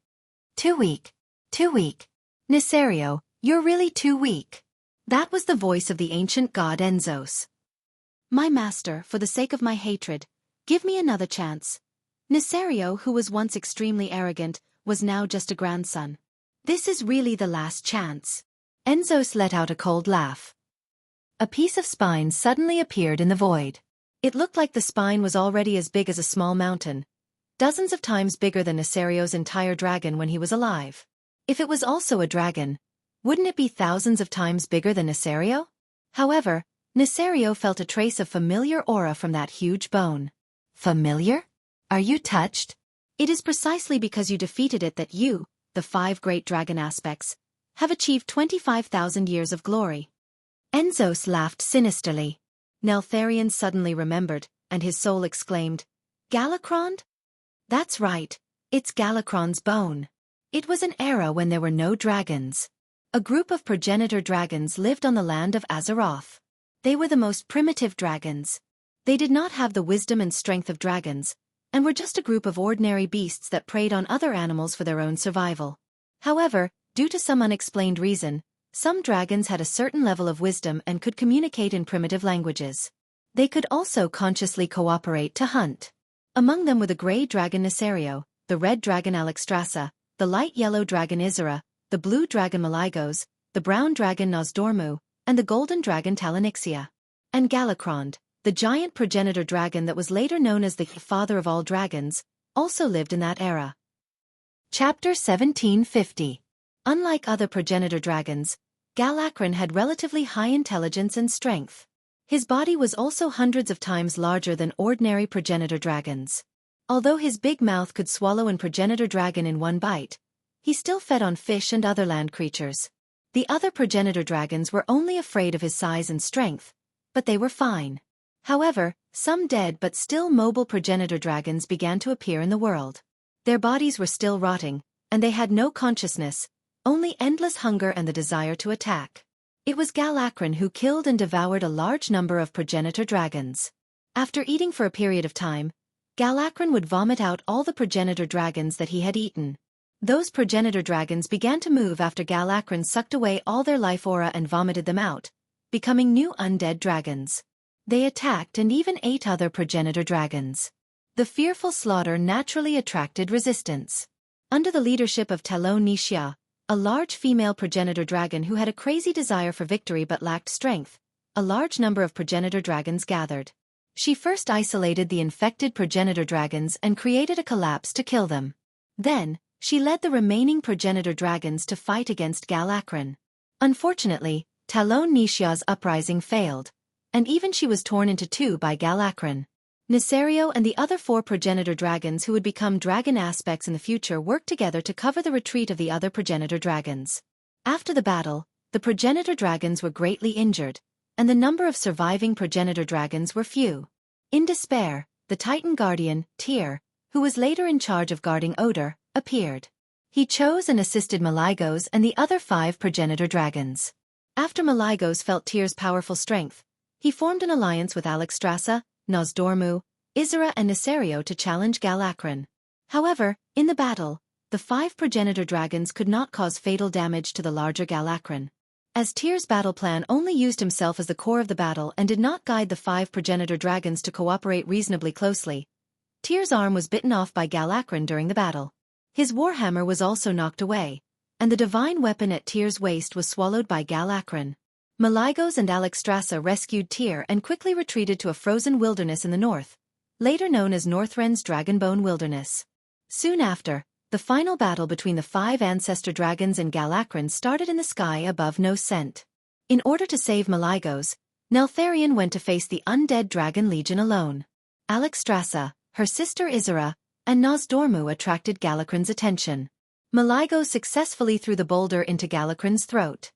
"Too weak. Too weak. Nesario, you're really too weak." That was the voice of the ancient god Enzos. "My master, for the sake of my hatred, give me another chance." Nesario, who was once extremely arrogant, was now just a grandson. "This is really the last chance." Enzos let out a cold laugh. A piece of spine suddenly appeared in the void. It looked like the spine was already as big as a small mountain, dozens of times bigger than Nesario's entire dragon when he was alive. If it was also a dragon, wouldn't it be thousands of times bigger than Nesario? However, Nesario felt a trace of familiar aura from that huge bone. Familiar? Are you touched? It is precisely because you defeated it that you, the 5 great dragon aspects, have achieved 25,000 years of glory. Enzos laughed sinisterly. Neltharion suddenly remembered, and his soul exclaimed, "Galakrond? That's right, it's Galakron's bone." It was an era when there were no dragons. A group of progenitor dragons lived on the land of Azeroth. They were the most primitive dragons. They did not have the wisdom and strength of dragons, and were just a group of ordinary beasts that preyed on other animals for their own survival. However, due to some unexplained reason, some dragons had a certain level of wisdom and could communicate in primitive languages. They could also consciously cooperate to hunt. Among them were the gray dragon Nesario, the red dragon Alexstrasza, the light yellow dragon Isera, the blue dragon Malygos, the brown dragon Nosdormu, and the golden dragon Talonixia. And Galakrond, the giant progenitor dragon that was later known as the father of all dragons, also lived in that era. Chapter 1750. Unlike other progenitor dragons, Galakron had relatively high intelligence and strength. His body was also hundreds of times larger than ordinary progenitor dragons. Although his big mouth could swallow a progenitor dragon in one bite, he still fed on fish and other land creatures. The other progenitor dragons were only afraid of his size and strength, but they were fine. However, some dead but still mobile progenitor dragons began to appear in the world. Their bodies were still rotting, and they had no consciousness, only endless hunger and the desire to attack. It was Galakron who killed and devoured a large number of progenitor dragons. After eating for a period of time, Galakron would vomit out all the progenitor dragons that he had eaten. Those progenitor dragons began to move after Galakron sucked away all their life aura and vomited them out, becoming new undead dragons. They attacked and even ate other progenitor dragons. The fearful slaughter naturally attracted resistance. Under the leadership of Talon-Nishia, a large female progenitor dragon who had a crazy desire for victory but lacked strength, a large number of progenitor dragons gathered. She first isolated the infected progenitor dragons and created a collapse to kill them. Then, she led the remaining progenitor dragons to fight against Galakron. Unfortunately, Talon-Nishia's uprising failed, and even she was torn into two by Galakron. Nesario and the other 4 progenitor dragons who would become dragon aspects in the future worked together to cover the retreat of the other progenitor dragons. After the battle, the progenitor dragons were greatly injured, and the number of surviving progenitor dragons were few. In despair, the Titan guardian, Tyr, who was later in charge of guarding Oder, appeared. He chose and assisted Malygos and the other 5 progenitor dragons. After Malygos felt Tyr's powerful strength, he formed an alliance with Alexstrasza, Nosdormu, Isera and Nesario to challenge Galakron. However, in the battle, the 5 progenitor dragons could not cause fatal damage to the larger Galakron. As Tyr's battle plan only used himself as the core of the battle and did not guide the 5 progenitor dragons to cooperate reasonably closely, Tyr's arm was bitten off by Galakron during the battle. His warhammer was also knocked away, and the divine weapon at Tyr's waist was swallowed by Galakron. Malygos and Alexstrasza rescued Tyr and quickly retreated to a frozen wilderness in the north, later known as Northren's Dragonbone Wilderness. Soon after, the final battle between the 5 ancestor dragons and Galakron started in the sky above No Scent. In order to save Malygos, Neltharion went to face the undead dragon legion alone. Alexstrasza, her sister Isera, and Nosdormu attracted Galakron's attention. Malygos successfully threw the boulder into Galakron's throat.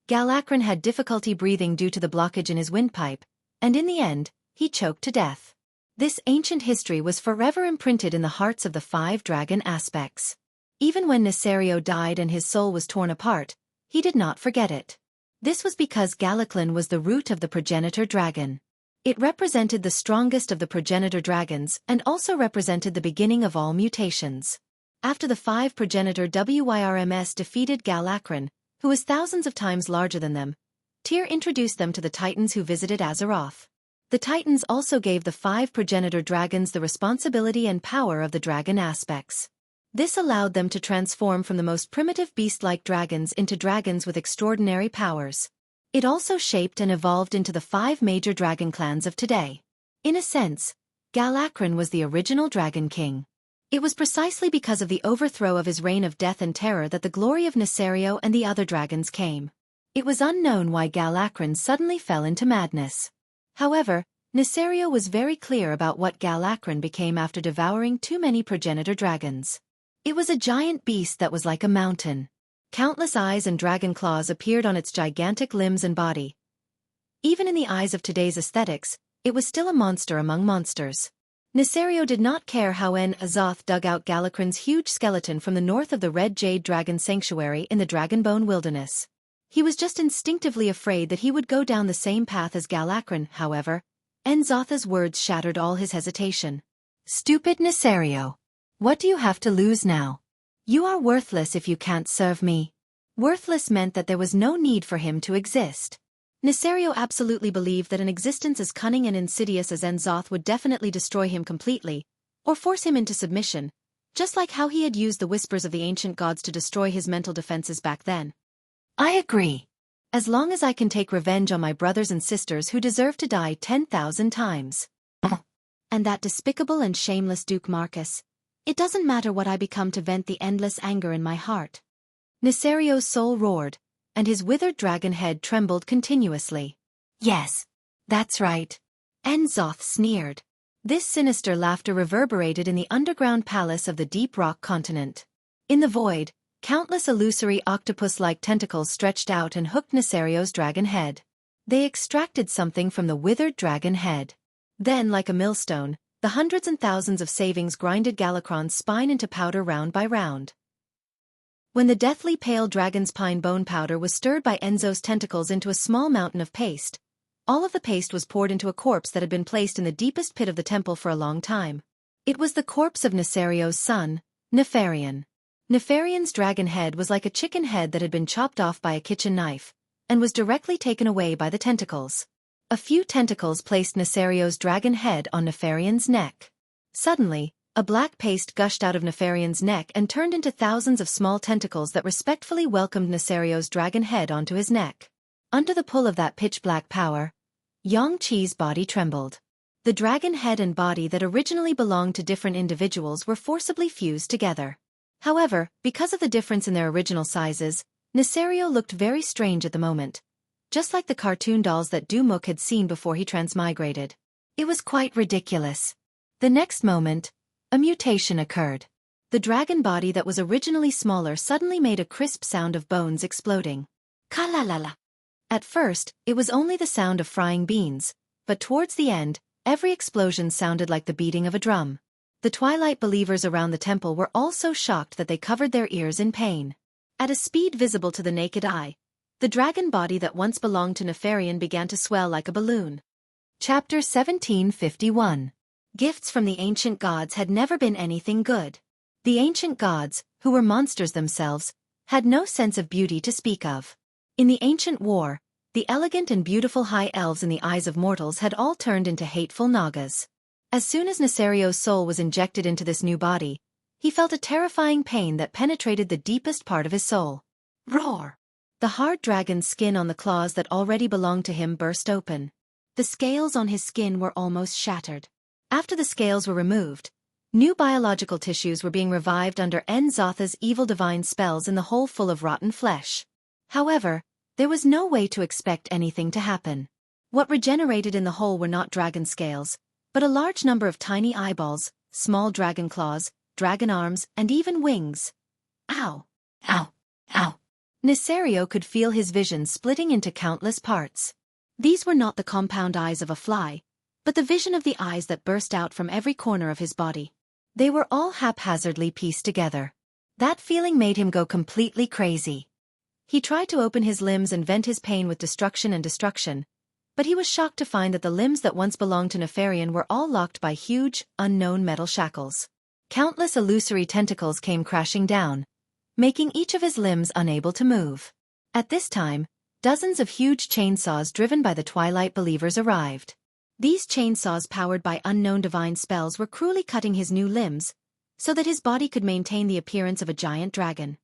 Galakron had difficulty breathing due to the blockage in his windpipe, and in the end, he choked to death. This ancient history was forever imprinted in the hearts of the 5 dragon aspects. Even when Nesario died and his soul was torn apart, he did not forget it. This was because Galakron was the root of the progenitor dragon. It represented the strongest of the progenitor dragons and also represented the beginning of all mutations. After the 5 progenitor Wyrms defeated Galakron, who was thousands of times larger than them, Tyr introduced them to the Titans who visited Azeroth. The Titans also gave the 5 progenitor dragons the responsibility and power of the dragon aspects. This allowed them to transform from the most primitive beast-like dragons into dragons with extraordinary powers. It also shaped and evolved into the 5 major dragon clans of today. In a sense, Galakron was the original Dragon King. It was precisely because of the overthrow of his reign of death and terror that the glory of Nesario and the other dragons came. It was unknown why Galakron suddenly fell into madness. However, Nesario was very clear about what Galakron became after devouring too many progenitor dragons. It was a giant beast that was like a mountain. Countless eyes and dragon claws appeared on its gigantic limbs and body. Even in the eyes of today's aesthetics, it was still a monster among monsters. Nesario did not care how Azoth dug out Galakron's huge skeleton from the north of the Red Jade Dragon Sanctuary in the Dragonbone Wilderness. He was just instinctively afraid that he would go down the same path as Galakron. However, Enzotha's words shattered all his hesitation. "Stupid Nesario! What do you have to lose now? You are worthless if you can't serve me." Worthless meant that there was no need for him to exist. Nesario absolutely believed that an existence as cunning and insidious as Enzoth would definitely destroy him completely, or force him into submission, just like how he had used the whispers of the ancient gods to destroy his mental defenses back then. I agree. As long as I can take revenge on my brothers and sisters who deserve to die 10,000 times. And that despicable and shameless Duke Marcus. It doesn't matter what I become to vent the endless anger in my heart. Nesario's soul roared, and his withered dragon head trembled continuously. Yes, that's right. Enzoth sneered. This sinister laughter reverberated in the underground palace of the deep rock continent. In the void, countless illusory octopus-like tentacles stretched out and hooked Nesario's dragon head. They extracted something from the withered dragon head. Then, like a millstone, the hundreds and thousands of savings grinded Galakron's spine into powder round by round. When the deathly pale dragon's pine bone powder was stirred by Enzo's tentacles into a small mountain of paste, all of the paste was poured into a corpse that had been placed in the deepest pit of the temple for a long time. It was the corpse of Nesario's son, Nefarian. Nefarian's dragon head was like a chicken head that had been chopped off by a kitchen knife, and was directly taken away by the tentacles. A few tentacles placed Nesario's dragon head on Nefarian's neck. Suddenly, a black paste gushed out of Nefarian's neck and turned into thousands of small tentacles that respectfully welcomed Nesario's dragon head onto his neck. Under the pull of that pitch-black power, Yangqi's body trembled. The dragon head and body that originally belonged to different individuals were forcibly fused together. However, because of the difference in their original sizes, Nesario looked very strange at the moment, just like the cartoon dolls that Dumuk had seen before he transmigrated. It was quite ridiculous. The next moment, a mutation occurred. The dragon body that was originally smaller suddenly made a crisp sound of bones exploding. Ka-la-la-la. At first, it was only the sound of frying beans, but towards the end, every explosion sounded like the beating of a drum. The Twilight believers around the temple were all so shocked that they covered their ears in pain. At a speed visible to the naked eye, the dragon body that once belonged to Nefarian began to swell like a balloon. Chapter 1751. Gifts from the ancient gods had never been anything good. The ancient gods, who were monsters themselves, had no sense of beauty to speak of. In the ancient war, the elegant and beautiful high elves in the eyes of mortals had all turned into hateful Nagas. As soon as Nesario's soul was injected into this new body, he felt a terrifying pain that penetrated the deepest part of his soul. Roar! The hard dragon's skin on the claws that already belonged to him burst open. The scales on his skin were almost shattered. After the scales were removed, new biological tissues were being revived under Nzotha's evil divine spells in the hole full of rotten flesh. However, there was no way to expect anything to happen. What regenerated in the hole were not dragon scales, but a large number of tiny eyeballs, small dragon claws, dragon arms, and even wings. Ow! Ow! Ow! Nesario could feel his vision splitting into countless parts. These were not the compound eyes of a fly, but the vision of the eyes that burst out from every corner of his body. They were all haphazardly pieced together. That feeling made him go completely crazy. He tried to open his limbs and vent his pain with destruction, but he was shocked to find that the limbs that once belonged to Nefarian were all locked by huge, unknown metal shackles. Countless illusory tentacles came crashing down, making each of his limbs unable to move. At this time, dozens of huge chainsaws driven by the Twilight believers arrived. These chainsaws powered by unknown divine spells were cruelly cutting his new limbs, so that his body could maintain the appearance of a giant dragon.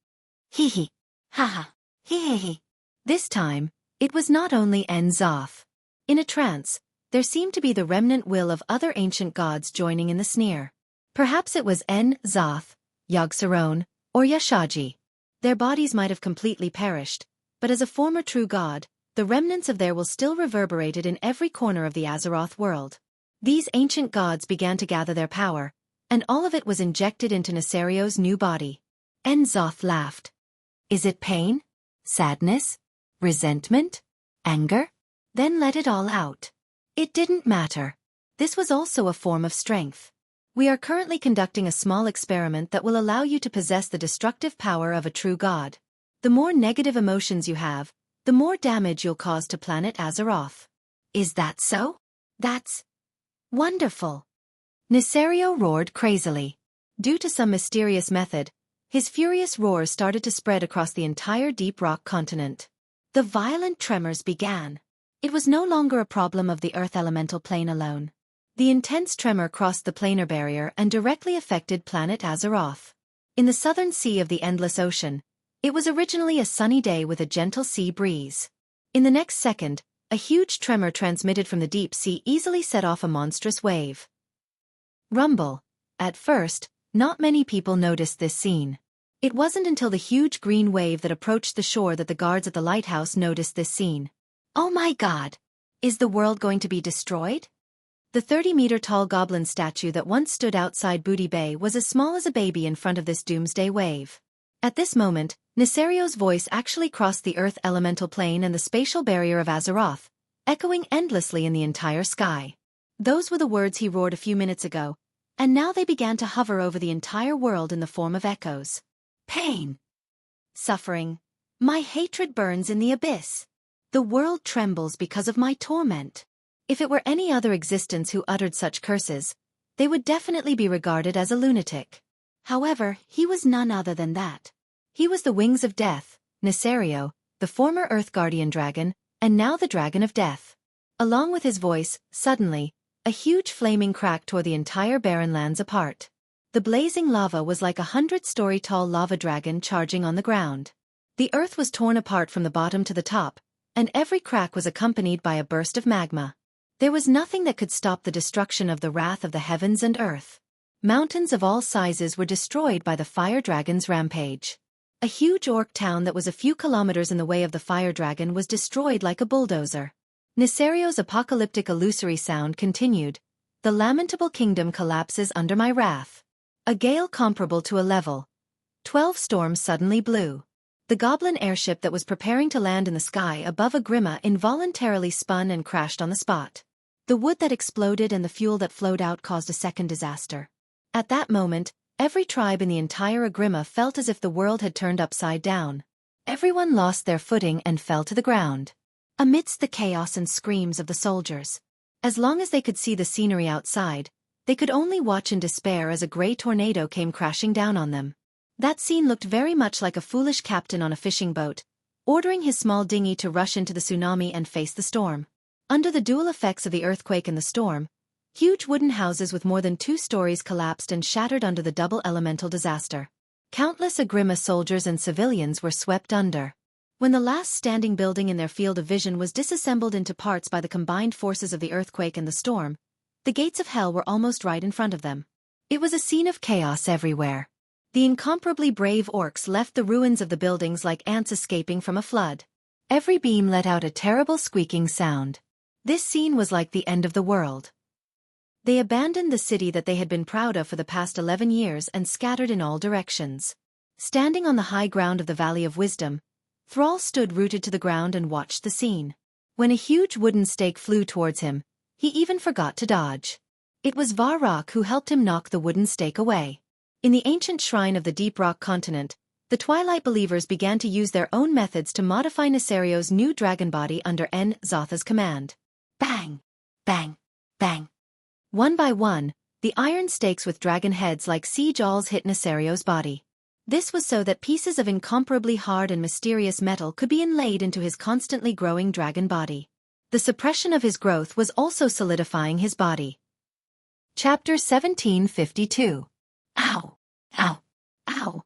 Hee hee. Ha ha. Hee hee hee. This time, it was not only Nzoth. In a trance, there seemed to be the remnant will of other ancient gods joining in the sneer. Perhaps it was Nzoth, Yogg-Saron, or Yashaji. Their bodies might have completely perished, but as a former true god, the remnants of their will still reverberated in every corner of the Azeroth world. These ancient gods began to gather their power, and all of it was injected into Nesario's new body. Nzoth laughed. Is it pain? Sadness? Resentment? Anger? Then let it all out. It didn't matter. This was also a form of strength. We are currently conducting a small experiment that will allow you to possess the destructive power of a true god. The more negative emotions you have, the more damage you'll cause to planet Azeroth. Is that so? That's wonderful. Nesario roared crazily. Due to some mysterious method, his furious roars started to spread across the entire deep rock continent. The violent tremors began. It was no longer a problem of the Earth elemental plane alone. The intense tremor crossed the planar barrier and directly affected planet Azeroth. In the southern sea of the Endless Ocean, it was originally a sunny day with a gentle sea breeze. In the next second, a huge tremor transmitted from the deep sea easily set off a monstrous wave. Rumble. At first, not many people noticed this scene. It wasn't until the huge green wave that approached the shore that the guards at the lighthouse noticed this scene. Oh my God! Is the world going to be destroyed? The 30-meter-tall goblin statue that once stood outside Booty Bay was as small as a baby in front of this doomsday wave. At this moment, Nesario's voice actually crossed the Earth elemental plane and the spatial barrier of Azeroth, echoing endlessly in the entire sky. Those were the words he roared a few minutes ago, and now they began to hover over the entire world in the form of echoes. Pain. Suffering. My hatred burns in the abyss. The world trembles because of my torment. If it were any other existence who uttered such curses, they would definitely be regarded as a lunatic. However, he was none other than that. He was the Wings of Death, Nesario, the former Earth Guardian Dragon, and now the Dragon of Death. Along with his voice, suddenly, a huge flaming crack tore the entire barren lands apart. The blazing lava was like a 100-story-tall lava dragon charging on the ground. The earth was torn apart from the bottom to the top, and every crack was accompanied by a burst of magma. There was nothing that could stop the destruction of the wrath of the heavens and earth. Mountains of all sizes were destroyed by the fire dragon's rampage. A huge orc town that was a few kilometers in the way of the fire dragon was destroyed like a bulldozer. Nesario's apocalyptic illusory sound continued. The lamentable kingdom collapses under my wrath. A gale comparable to a level 12 storm suddenly blew. The goblin airship that was preparing to land in the sky above Agrima involuntarily spun and crashed on the spot. The wood that exploded and the fuel that flowed out caused a second disaster. At that moment, every tribe in the entire Agrima felt as if the world had turned upside down. Everyone lost their footing and fell to the ground. Amidst the chaos and screams of the soldiers, as long as they could see the scenery outside, they could only watch in despair as a grey tornado came crashing down on them. That scene looked very much like a foolish captain on a fishing boat, ordering his small dinghy to rush into the tsunami and face the storm. Under the dual effects of the earthquake and the storm, huge wooden houses with more than 2 stories collapsed and shattered under the double elemental disaster. Countless Agrima soldiers and civilians were swept under. When the last standing building in their field of vision was disassembled into parts by the combined forces of the earthquake and the storm, the gates of hell were almost right in front of them. It was a scene of chaos everywhere. The incomparably brave orcs left the ruins of the buildings like ants escaping from a flood. Every beam let out a terrible squeaking sound. This scene was like the end of the world. They abandoned the city that they had been proud of for the past 11 years and scattered in all directions. Standing on the high ground of the Valley of Wisdom, Thrall stood rooted to the ground and watched the scene. When a huge wooden stake flew towards him, he even forgot to dodge. It was Varrock who helped him knock the wooden stake away. In the ancient shrine of the Deep Rock continent, the Twilight Believers began to use their own methods to modify Nesario's new dragon body under Zotha's command. Bang! Bang! Bang! One by one, the iron stakes with dragon heads like siege awls hit Nesario's body. This was so that pieces of incomparably hard and mysterious metal could be inlaid into his constantly growing dragon body. The suppression of his growth was also solidifying his body. Chapter 1752. Ow! Ow! Ow!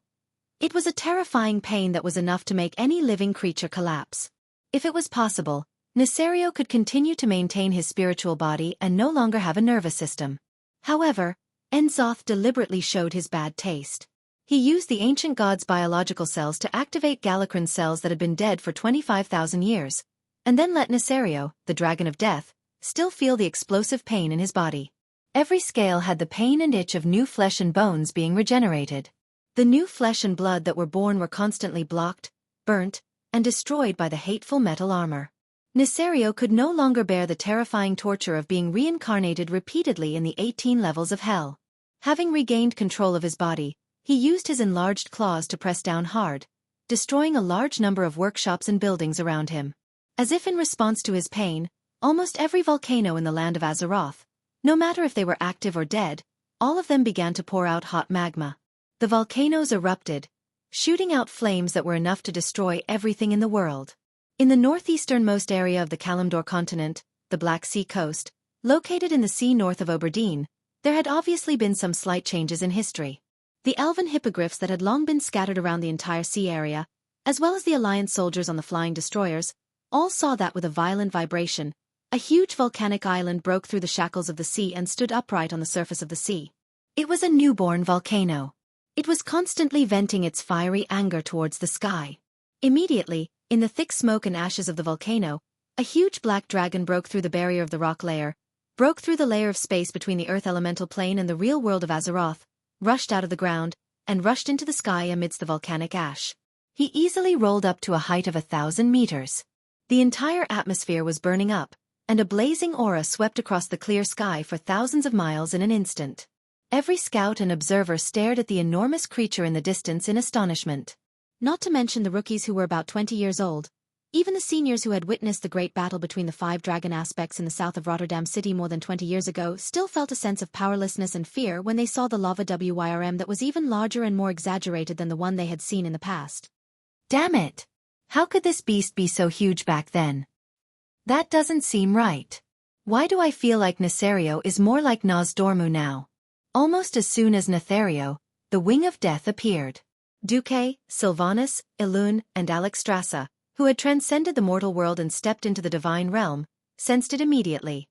It was a terrifying pain that was enough to make any living creature collapse. If it was possible, Nesario could continue to maintain his spiritual body and no longer have a nervous system. However, N'Zoth deliberately showed his bad taste. He used the ancient god's biological cells to activate Galakrond cells that had been dead for 25,000 years, and then let Nesario, the Dragon of Death, still feel the explosive pain in his body. Every scale had the pain and itch of new flesh and bones being regenerated. The new flesh and blood that were born were constantly blocked, burnt, and destroyed by the hateful metal armor. Nesario could no longer bear the terrifying torture of being reincarnated repeatedly in the 18 levels of hell. Having regained control of his body, he used his enlarged claws to press down hard, destroying a large number of workshops and buildings around him. As if in response to his pain, almost every volcano in the land of Azeroth, no matter if they were active or dead, all of them began to pour out hot magma. The volcanoes erupted, shooting out flames that were enough to destroy everything in the world. In the northeasternmost area of the Kalimdor continent, the Black Sea coast, located in the sea north of Aberdeen, there had obviously been some slight changes in history. The elven hippogriffs that had long been scattered around the entire sea area, as well as the Alliance soldiers on the flying destroyers, all saw that with a violent vibration, a huge volcanic island broke through the shackles of the sea and stood upright on the surface of the sea. It was a newborn volcano. It was constantly venting its fiery anger towards the sky. Immediately, in the thick smoke and ashes of the volcano, a huge black dragon broke through the barrier of the rock layer, broke through the layer of space between the earth elemental plane and the real world of Azeroth, rushed out of the ground, and rushed into the sky amidst the volcanic ash. He easily rolled up to a height of 1,000 meters. The entire atmosphere was burning up, and a blazing aura swept across the clear sky for thousands of miles in an instant. Every scout and observer stared at the enormous creature in the distance in astonishment. Not to mention the rookies who were about 20 years old. Even the seniors who had witnessed the great battle between the 5 dragon aspects in the south of Rotterdam City more than 20 years ago still felt a sense of powerlessness and fear when they saw the lava WYRM that was even larger and more exaggerated than the one they had seen in the past. Damn it! How could this beast be so huge back then? That doesn't seem right. Why do I feel like Nesario is more like Nosdormu now? Almost as soon as Nethario, the Wing of Death appeared. Duque, Sylvanas, Ilun, and Alexstrasza, who had transcended the mortal world and stepped into the divine realm, sensed it immediately.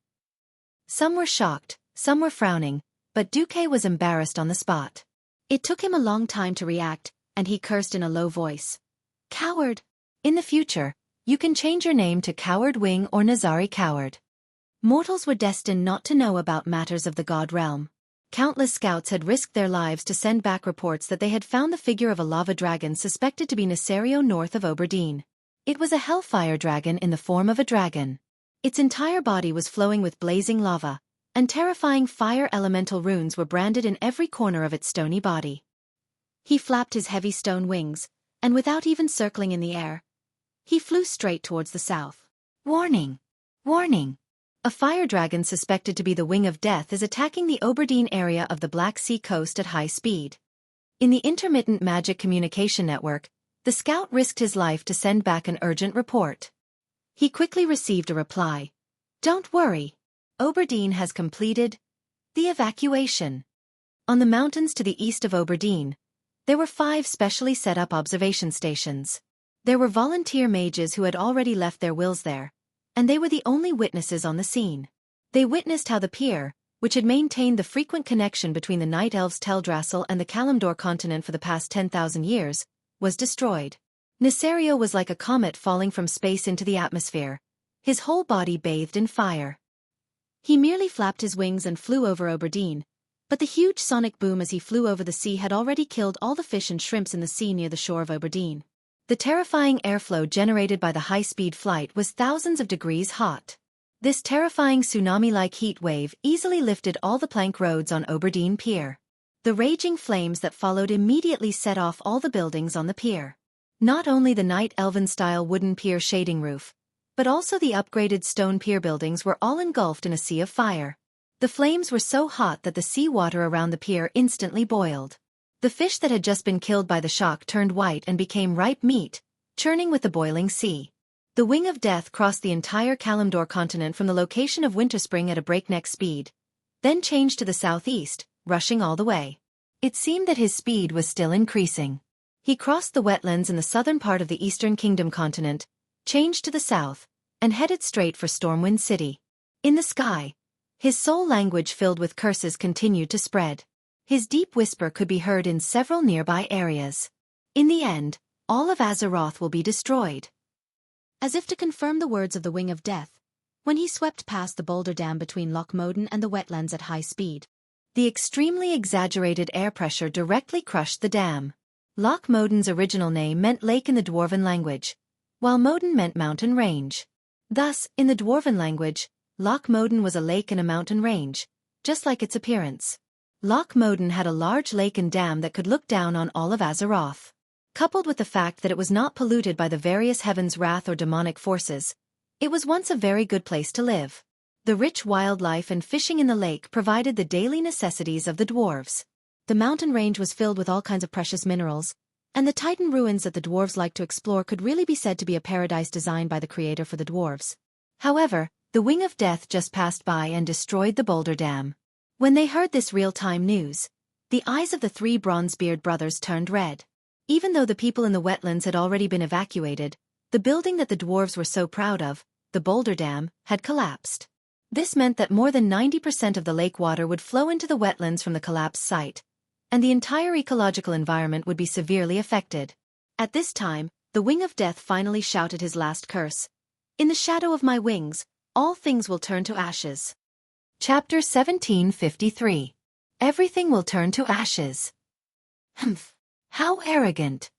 Some were shocked, some were frowning, but Duque was embarrassed on the spot. It took him a long time to react, and he cursed in a low voice. Coward! In the future, you can change your name to Coward Wing or Nazari Coward. Mortals were destined not to know about matters of the god realm. Countless scouts had risked their lives to send back reports that they had found the figure of a lava dragon suspected to be Nesario north of Aberdeen. It was a hellfire dragon in the form of a dragon. Its entire body was flowing with blazing lava, and terrifying fire elemental runes were branded in every corner of its stony body. He flapped his heavy stone wings, and without even circling in the air, he flew straight towards the south. Warning! Warning! A fire dragon suspected to be the Wing of Death is attacking the Aberdeen area of the Black Sea coast at high speed. In the intermittent magic communication network, the scout risked his life to send back an urgent report. He quickly received a reply. Don't worry. Aberdeen has completed the evacuation. On the mountains to the east of Aberdeen, there were 5 specially set up observation stations. There were volunteer mages who had already left their wills there, and they were the only witnesses on the scene. They witnessed how the pier, which had maintained the frequent connection between the Night Elves Teldrassil and the Kalimdor continent for the past 10,000 years, was destroyed. Nesario was like a comet falling from space into the atmosphere, his whole body bathed in fire. He merely flapped his wings and flew over Aberdeen, but the huge sonic boom as he flew over the sea had already killed all the fish and shrimps in the sea near the shore of Aberdeen. The terrifying airflow generated by the high-speed flight was thousands of degrees hot. This terrifying tsunami-like heat wave easily lifted all the plank roads on Aberdeen Pier. The raging flames that followed immediately set off all the buildings on the pier. Not only the Night Elven-style wooden pier shading roof, but also the upgraded stone pier buildings were all engulfed in a sea of fire. The flames were so hot that the sea water around the pier instantly boiled. The fish that had just been killed by the shock turned white and became ripe meat, churning with the boiling sea. The Wing of Death crossed the entire Kalimdor continent from the location of Winterspring at a breakneck speed, then changed to the southeast, rushing all the way. It seemed that his speed was still increasing. He crossed the wetlands in the southern part of the Eastern Kingdom continent, changed to the south, and headed straight for Stormwind City. In the sky, his soul language filled with curses continued to spread. His deep whisper could be heard in several nearby areas. In the end, all of Azeroth will be destroyed. As if to confirm the words of the Wing of Death, when he swept past the boulder dam between Loch Moden and the wetlands at high speed, the extremely exaggerated air pressure directly crushed the dam. Loch Moden's original name meant lake in the Dwarven language, while Moden meant mountain range. Thus, in the Dwarven language, Loch Moden was a lake and a mountain range, just like its appearance. Loch Moden had a large lake and dam that could look down on all of Azeroth. Coupled with the fact that it was not polluted by the various heavens' wrath or demonic forces, it was once a very good place to live. The rich wildlife and fishing in the lake provided the daily necessities of the dwarves. The mountain range was filled with all kinds of precious minerals, And the Titan ruins that the dwarves like to explore could really be said to be a paradise designed by the creator for the dwarves. However, the Wing of Death just passed by and destroyed the boulder dam. When they heard this real-time news, the eyes of the three Bronzebeard brothers turned red. Even though the people in the wetlands had already been evacuated, the building that the dwarves were so proud of, the boulder dam, had collapsed. This meant that more than 90% of the lake water would flow into the wetlands from the collapsed site, and the entire ecological environment would be severely affected. At this time, the Wing of Death finally shouted his last curse. "In the shadow of my wings, all things will turn to ashes." Chapter 1753. Everything will turn to ashes. Humph. How arrogant.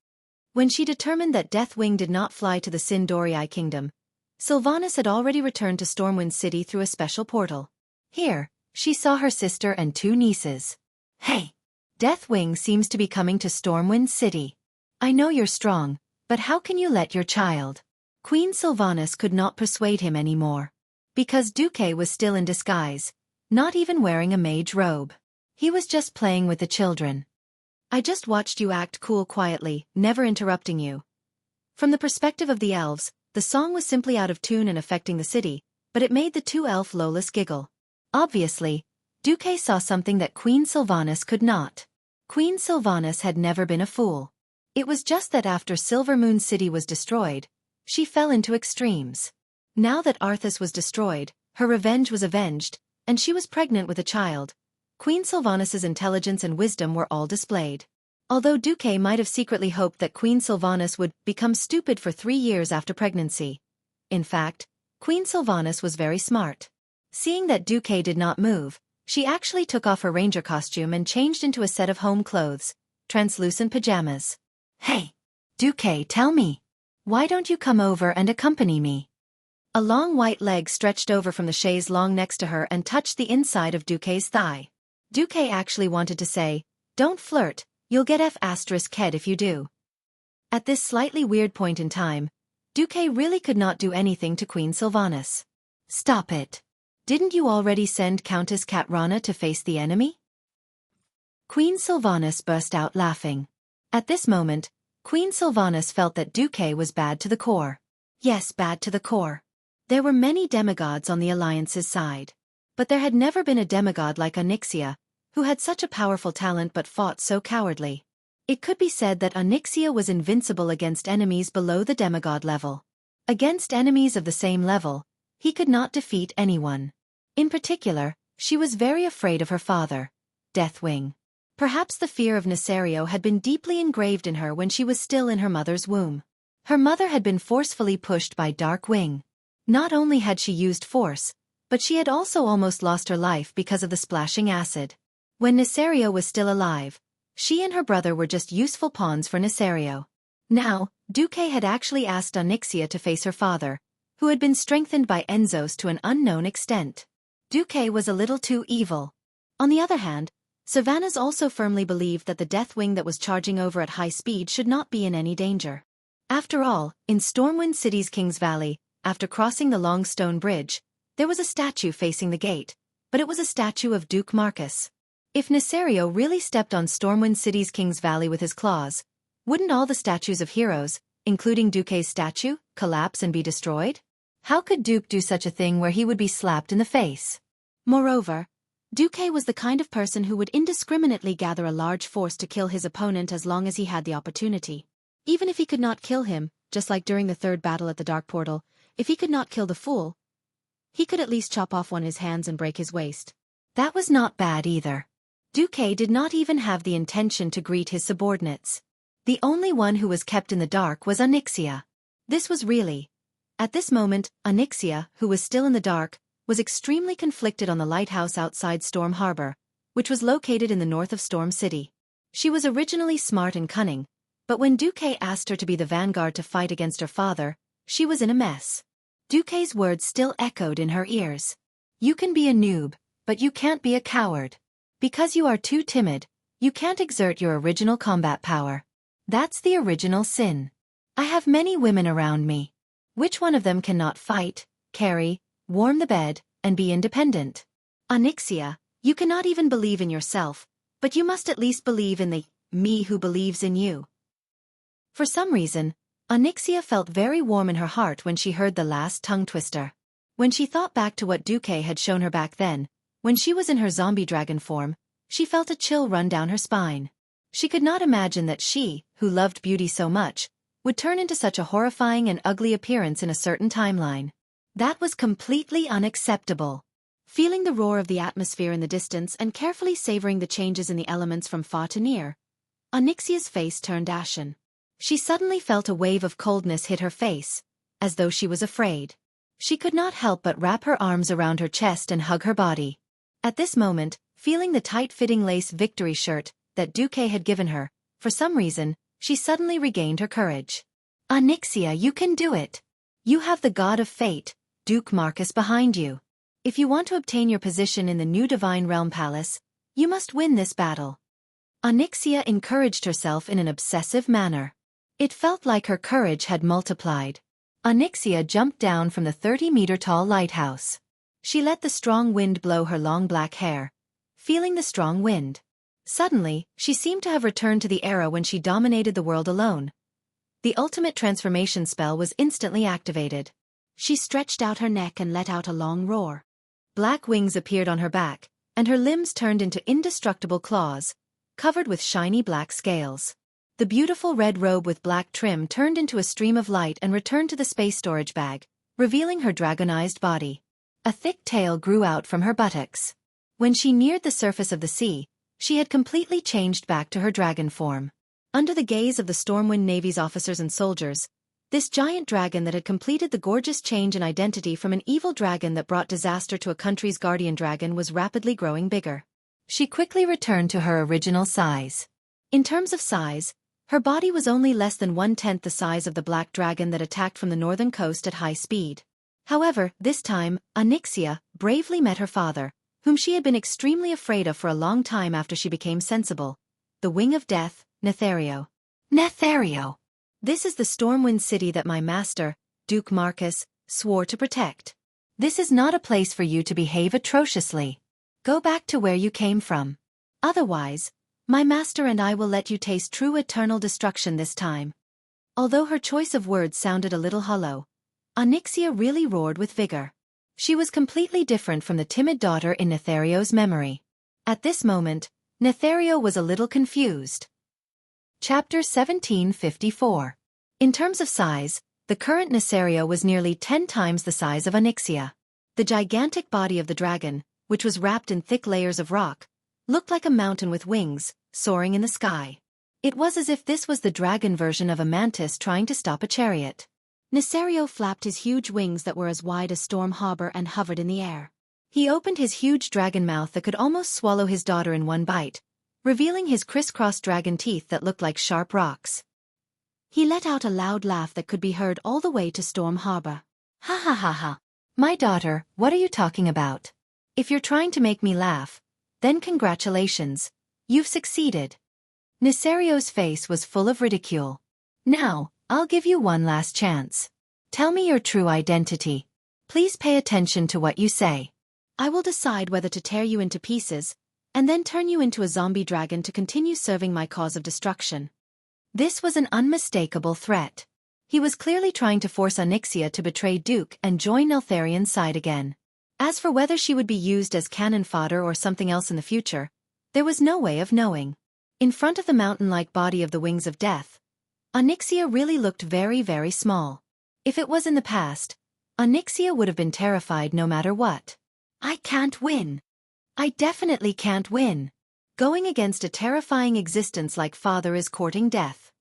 When she determined that Deathwing did not fly to the Sindorii kingdom, Sylvanas had already returned to Stormwind City through a special portal. Here, she saw her sister and two nieces. "Hey! Deathwing seems to be coming to Stormwind City. I know you're strong, but how can you let your child?" Queen Sylvanas could not persuade him anymore. Because Xueqi was still in disguise, not even wearing a mage robe. He was just playing with the children. "I just watched you act cool quietly, never interrupting you." From the perspective of the elves, the song was simply out of tune and affecting the city, but it made the two elf Lolas giggle. Obviously, Xueqi saw something that Queen Sylvanas could not. Queen Sylvanas had never been a fool. It was just that after Silvermoon City was destroyed, she fell into extremes. Now that Arthas was destroyed, her revenge was avenged, and she was pregnant with a child. Queen Sylvanas's intelligence and wisdom were all displayed. Although Xueqi might have secretly hoped that Queen Sylvanas would become stupid for 3 years after pregnancy. In fact, Queen Sylvanas was very smart. Seeing that Xueqi did not move, she actually took off her ranger costume and changed into a set of home clothes, translucent pajamas. "Hey! Xueqi, tell me. Why don't you come over and accompany me?" A long white leg stretched over from the chaise longue next to her and touched the inside of Xueqi's thigh. Xueqi actually wanted to say, "Don't flirt, you'll get F***head if you do." At this slightly weird point in time, Xueqi really could not do anything to Queen Sylvanas. "Stop it. Didn't you already send Countess Katrana to face the enemy?" Queen Sylvanas burst out laughing. At this moment, Queen Sylvanas felt that Xueqi was bad to the core. Yes, bad to the core. There were many demigods on the Alliance's side. But there had never been a demigod like Onyxia, who had such a powerful talent but fought so cowardly. It could be said that Onyxia was invincible against enemies below the demigod level. Against enemies of the same level, he could not defeat anyone. In particular, she was very afraid of her father, Deathwing. Perhaps the fear of Nesario had been deeply engraved in her when she was still in her mother's womb. Her mother had been forcefully pushed by Darkwing. Not only had she used force, but she had also almost lost her life because of the splashing acid. When Nesario was still alive, she and her brother were just useful pawns for Nesario. Now, Xueqi had actually asked Onyxia to face her father, who had been strengthened by Enzos to an unknown extent. Xueqi was a little too evil. On the other hand, Sylvanas also firmly believed that the Deathwing that was charging over at high speed should not be in any danger. After all, in Stormwind City's King's Valley, after crossing the long stone bridge, there was a statue facing the gate, but it was a statue of Duke Marcus. If Nesario really stepped on Stormwind City's King's Valley with his claws, wouldn't all the statues of heroes, including Xueqi's statue, collapse and be destroyed? How could Duke do such a thing where he would be slapped in the face? Moreover, Xueqi was the kind of person who would indiscriminately gather a large force to kill his opponent as long as he had the opportunity. Even if he could not kill him, just like during the third battle at the Dark Portal, if he could not kill the fool, he could at least chop off one of his hands and break his waist. That was not bad either. Xueqi did not even have the intention to greet his subordinates. The only one who was kept in the dark was Onyxia. This was really. At this moment, Onyxia, who was still in the dark, was extremely conflicted on the lighthouse outside Storm Harbor, which was located in the north of Storm City. She was originally smart and cunning, but when Xueqi asked her to be the vanguard to fight against her father, she was in a mess. Xueqi's words still echoed in her ears. "You can be a noob, but you can't be a coward. Because you are too timid, you can't exert your original combat power. That's the original sin. I have many women around me. Which one of them cannot fight, carry, warm the bed, and be independent? Onyxia, you cannot even believe in yourself, but you must at least believe in the me who believes in you." For some reason, Onyxia felt very warm in her heart when she heard the last tongue twister. When she thought back to what Xueqi had shown her back then, when she was in her zombie dragon form, she felt a chill run down her spine. She could not imagine that she, who loved beauty so much, would turn into such a horrifying and ugly appearance in a certain timeline. That was completely unacceptable. Feeling the roar of the atmosphere in the distance and carefully savoring the changes in the elements from far to near, Onyxia's face turned ashen. She suddenly felt a wave of coldness hit her face, as though she was afraid. She could not help but wrap her arms around her chest and hug her body. At this moment, feeling the tight-fitting lace victory shirt that Xueqi had given her, for some reason, she suddenly regained her courage. Onyxia, you can do it. You have the god of fate, Duke Marcus, behind you. If you want to obtain your position in the new Divine Realm Palace, you must win this battle. Onyxia encouraged herself in an obsessive manner. It felt like her courage had multiplied. Onyxia jumped down from the 30-meter-tall lighthouse. She let the strong wind blow her long black hair, feeling the strong wind. Suddenly, she seemed to have returned to the era when she dominated the world alone. The ultimate transformation spell was instantly activated. She stretched out her neck and let out a long roar. Black wings appeared on her back, and her limbs turned into indestructible claws, covered with shiny black scales. The beautiful red robe with black trim turned into a stream of light and returned to the space storage bag, revealing her dragonized body. A thick tail grew out from her buttocks. When she neared the surface of the sea, she had completely changed back to her dragon form. Under the gaze of the Stormwind Navy's officers and soldiers, this giant dragon that had completed the gorgeous change in identity from an evil dragon that brought disaster to a country's guardian dragon was rapidly growing bigger. She quickly returned to her original size. In terms of size, her body was only less than 1/10 the size of the black dragon that attacked from the northern coast at high speed. However, this time, Onyxia bravely met her father, whom she had been extremely afraid of for a long time after she became sensible. The Wing of Death, Nethario. Nethario! This is the Stormwind city that my master, Duke Marcus, swore to protect. This is not a place for you to behave atrociously. Go back to where you came from. Otherwise, my master and I will let you taste true eternal destruction this time. Although her choice of words sounded a little hollow, Onyxia really roared with vigor. She was completely different from the timid daughter in Nethario's memory. At this moment, Nethario was a little confused. Chapter 1754. In terms of size, the current Nethario was nearly 10 times the size of Onyxia. The gigantic body of the dragon, which was wrapped in thick layers of rock, looked like a mountain with wings, soaring in the sky. It was as if this was the dragon version of a mantis trying to stop a chariot. Nethario flapped his huge wings that were as wide as Storm Harbor and hovered in the air. He opened his huge dragon mouth that could almost swallow his daughter in one bite, revealing his crisscrossed dragon teeth that looked like sharp rocks. He let out a loud laugh that could be heard all the way to Storm Harbor. Ha ha ha ha. My daughter, what are you talking about? If you're trying to make me laugh, then congratulations, you've succeeded. Nethario's face was full of ridicule. Now, I'll give you one last chance. Tell me your true identity. Please pay attention to what you say. I will decide whether to tear you into pieces, and then turn you into a zombie dragon to continue serving my cause of destruction. This was an unmistakable threat. He was clearly trying to force Onyxia to betray Duke and join Neltharion's side again. As for whether she would be used as cannon fodder or something else in the future, there was no way of knowing. In front of the mountain-like body of the Wings of Death, Onyxia really looked very, very small. If it was in the past, Onyxia would have been terrified no matter what. I can't win. I definitely can't win. Going against a terrifying existence like father is courting death.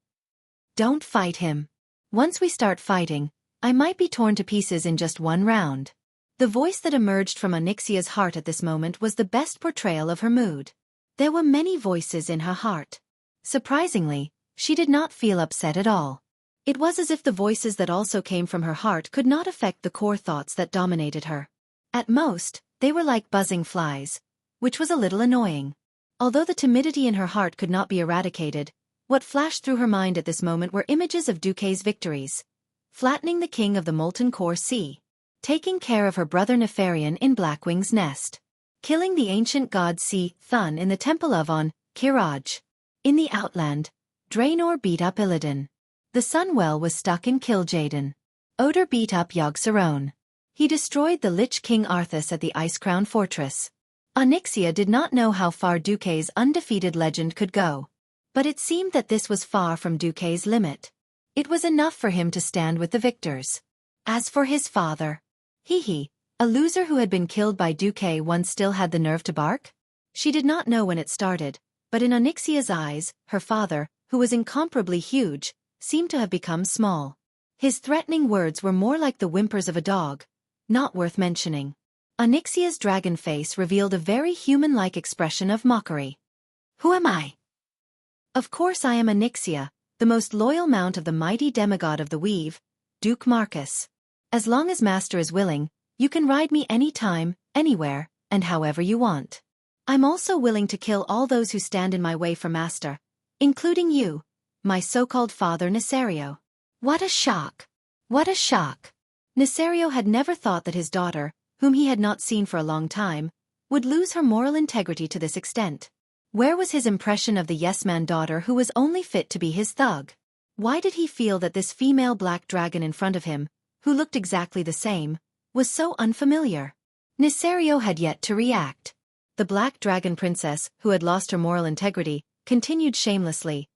Don't fight him. Once we start fighting, I might be torn to pieces in just one round. The voice that emerged from Onyxia's heart at this moment was the best portrayal of her mood. There were many voices in her heart. Surprisingly, she did not feel upset at all. It was as if the voices that also came from her heart could not affect the core thoughts that dominated her. At most, they were like buzzing flies, which was a little annoying. Although the timidity in her heart could not be eradicated, what flashed through her mind at this moment were images of Xueqi's victories. Flattening the king of the molten core sea. Taking care of her brother Nefarian in Blackwing's nest. Killing the ancient god Sea Thun in the temple of On Kiraj. In the Outland, Draenor beat up Illidan. The Sunwell was stuck in Kil'jaeden. Oder beat up Yogg-Saron. He destroyed the Lich King Arthas at the Icecrown Fortress. Onyxia did not know how far Duque's undefeated legend could go. But it seemed that this was far from Duque's limit. It was enough for him to stand with the victors. As for his father, a loser who had been killed by Duque once still had the nerve to bark? She did not know when it started, but in Onyxia's eyes, her father, who was incomparably huge, seemed to have become small. His threatening words were more like the whimpers of a dog, not worth mentioning. Onyxia's dragon face revealed a very human-like expression of mockery. Who am I? Of course I am Onyxia, the most loyal mount of the mighty demigod of the Weave, Duke Marcus. As long as Master is willing, you can ride me anytime, anywhere, and however you want. I'm also willing to kill all those who stand in my way for Master, including you, my so-called father Nesario. What a shock! What a shock! Nesario had never thought that his daughter, whom he had not seen for a long time, would lose her moral integrity to this extent. Where was his impression of the yes-man daughter who was only fit to be his thug? Why did he feel that this female black dragon in front of him, who looked exactly the same, was so unfamiliar? Nesario had yet to react. The black dragon princess, who had lost her moral integrity, continued shamelessly.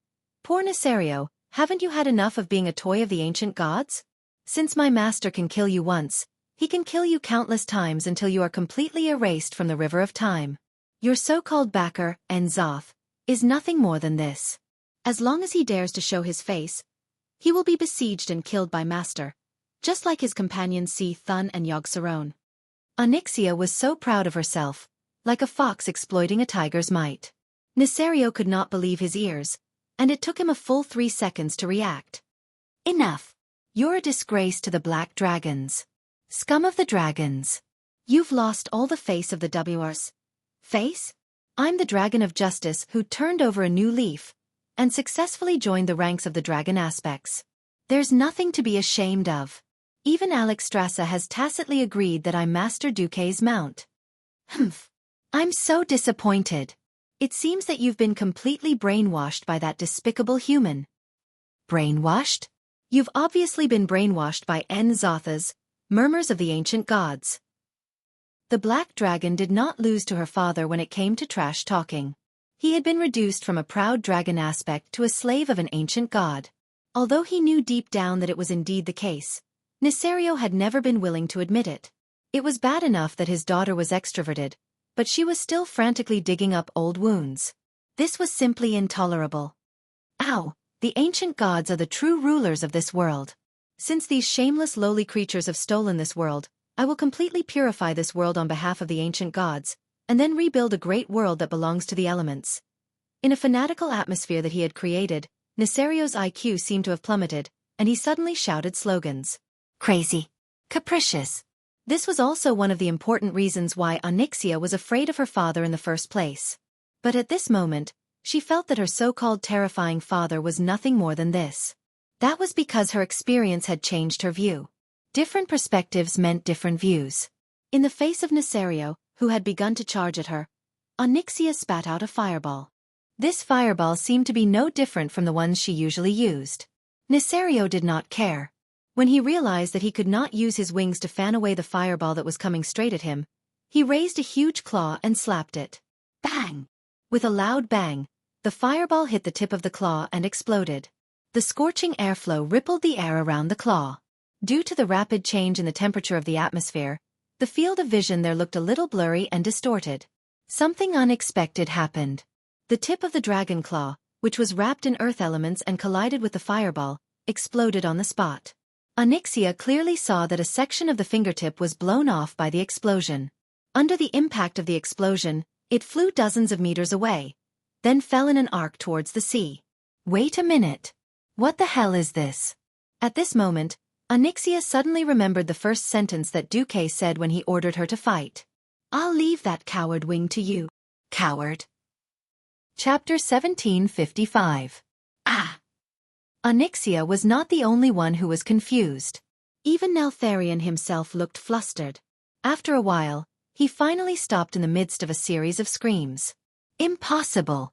Poor Nesario, haven't you had enough of being a toy of the ancient gods? Since my master can kill you once, he can kill you countless times until you are completely erased from the river of time. Your so-called backer, En-Zoth, is nothing more than this. As long as he dares to show his face, he will be besieged and killed by Master, just like his companions Si-Thun and Yogg-Saron. Onyxia was so proud of herself, like a fox exploiting a tiger's might. Nesario could not believe his ears, and it took him a full 3 seconds to react. Enough! You're a disgrace to the Black Dragons. Scum of the Dragons. You've lost all the face of the WR's. Face? I'm the Dragon of Justice who turned over a new leaf, and successfully joined the ranks of the Dragon Aspects. There's nothing to be ashamed of. Even Alexstrasza has tacitly agreed that I'm Master Duque's mount. Humph. I'm so disappointed. It seems that you've been completely brainwashed by that despicable human. Brainwashed? You've obviously been brainwashed by En-Zotha's murmurs of the ancient gods. The black dragon did not lose to her father when it came to trash talking. He had been reduced from a proud dragon aspect to a slave of an ancient god. Although he knew deep down that it was indeed the case, Nesario had never been willing to admit it. It was bad enough that his daughter was extroverted, but she was still frantically digging up old wounds. This was simply intolerable. Ow! The ancient gods are the true rulers of this world. Since these shameless lowly creatures have stolen this world, I will completely purify this world on behalf of the ancient gods, and then rebuild a great world that belongs to the elements. In a fanatical atmosphere that he had created, Nesario's IQ seemed to have plummeted, and he suddenly shouted slogans. Crazy. Capricious. This was also one of the important reasons why Onyxia was afraid of her father in the first place. But at this moment, she felt that her so-called terrifying father was nothing more than this. That was because her experience had changed her view. Different perspectives meant different views. In the face of Nesario, who had begun to charge at her, Onyxia spat out a fireball. This fireball seemed to be no different from the ones she usually used. Nesario did not care. When he realized that he could not use his wings to fan away the fireball that was coming straight at him, he raised a huge claw and slapped it. Bang! With a loud bang, the fireball hit the tip of the claw and exploded. The scorching airflow rippled the air around the claw. Due to the rapid change in the temperature of the atmosphere, the field of vision there looked a little blurry and distorted. Something unexpected happened. The tip of the dragon claw, which was wrapped in earth elements and collided with the fireball, exploded on the spot. Onyxia clearly saw that a section of the fingertip was blown off by the explosion. Under the impact of the explosion, it flew dozens of meters away, then fell in an arc towards the sea. Wait a minute. What the hell is this? At this moment, Onyxia suddenly remembered the first sentence that Duque said when he ordered her to fight. I'll leave that coward wing to you. Coward. Chapter 1755. Ah! Onyxia was not the only one who was confused. Even Neltharion himself looked flustered. After a while, he finally stopped in the midst of a series of screams. Impossible!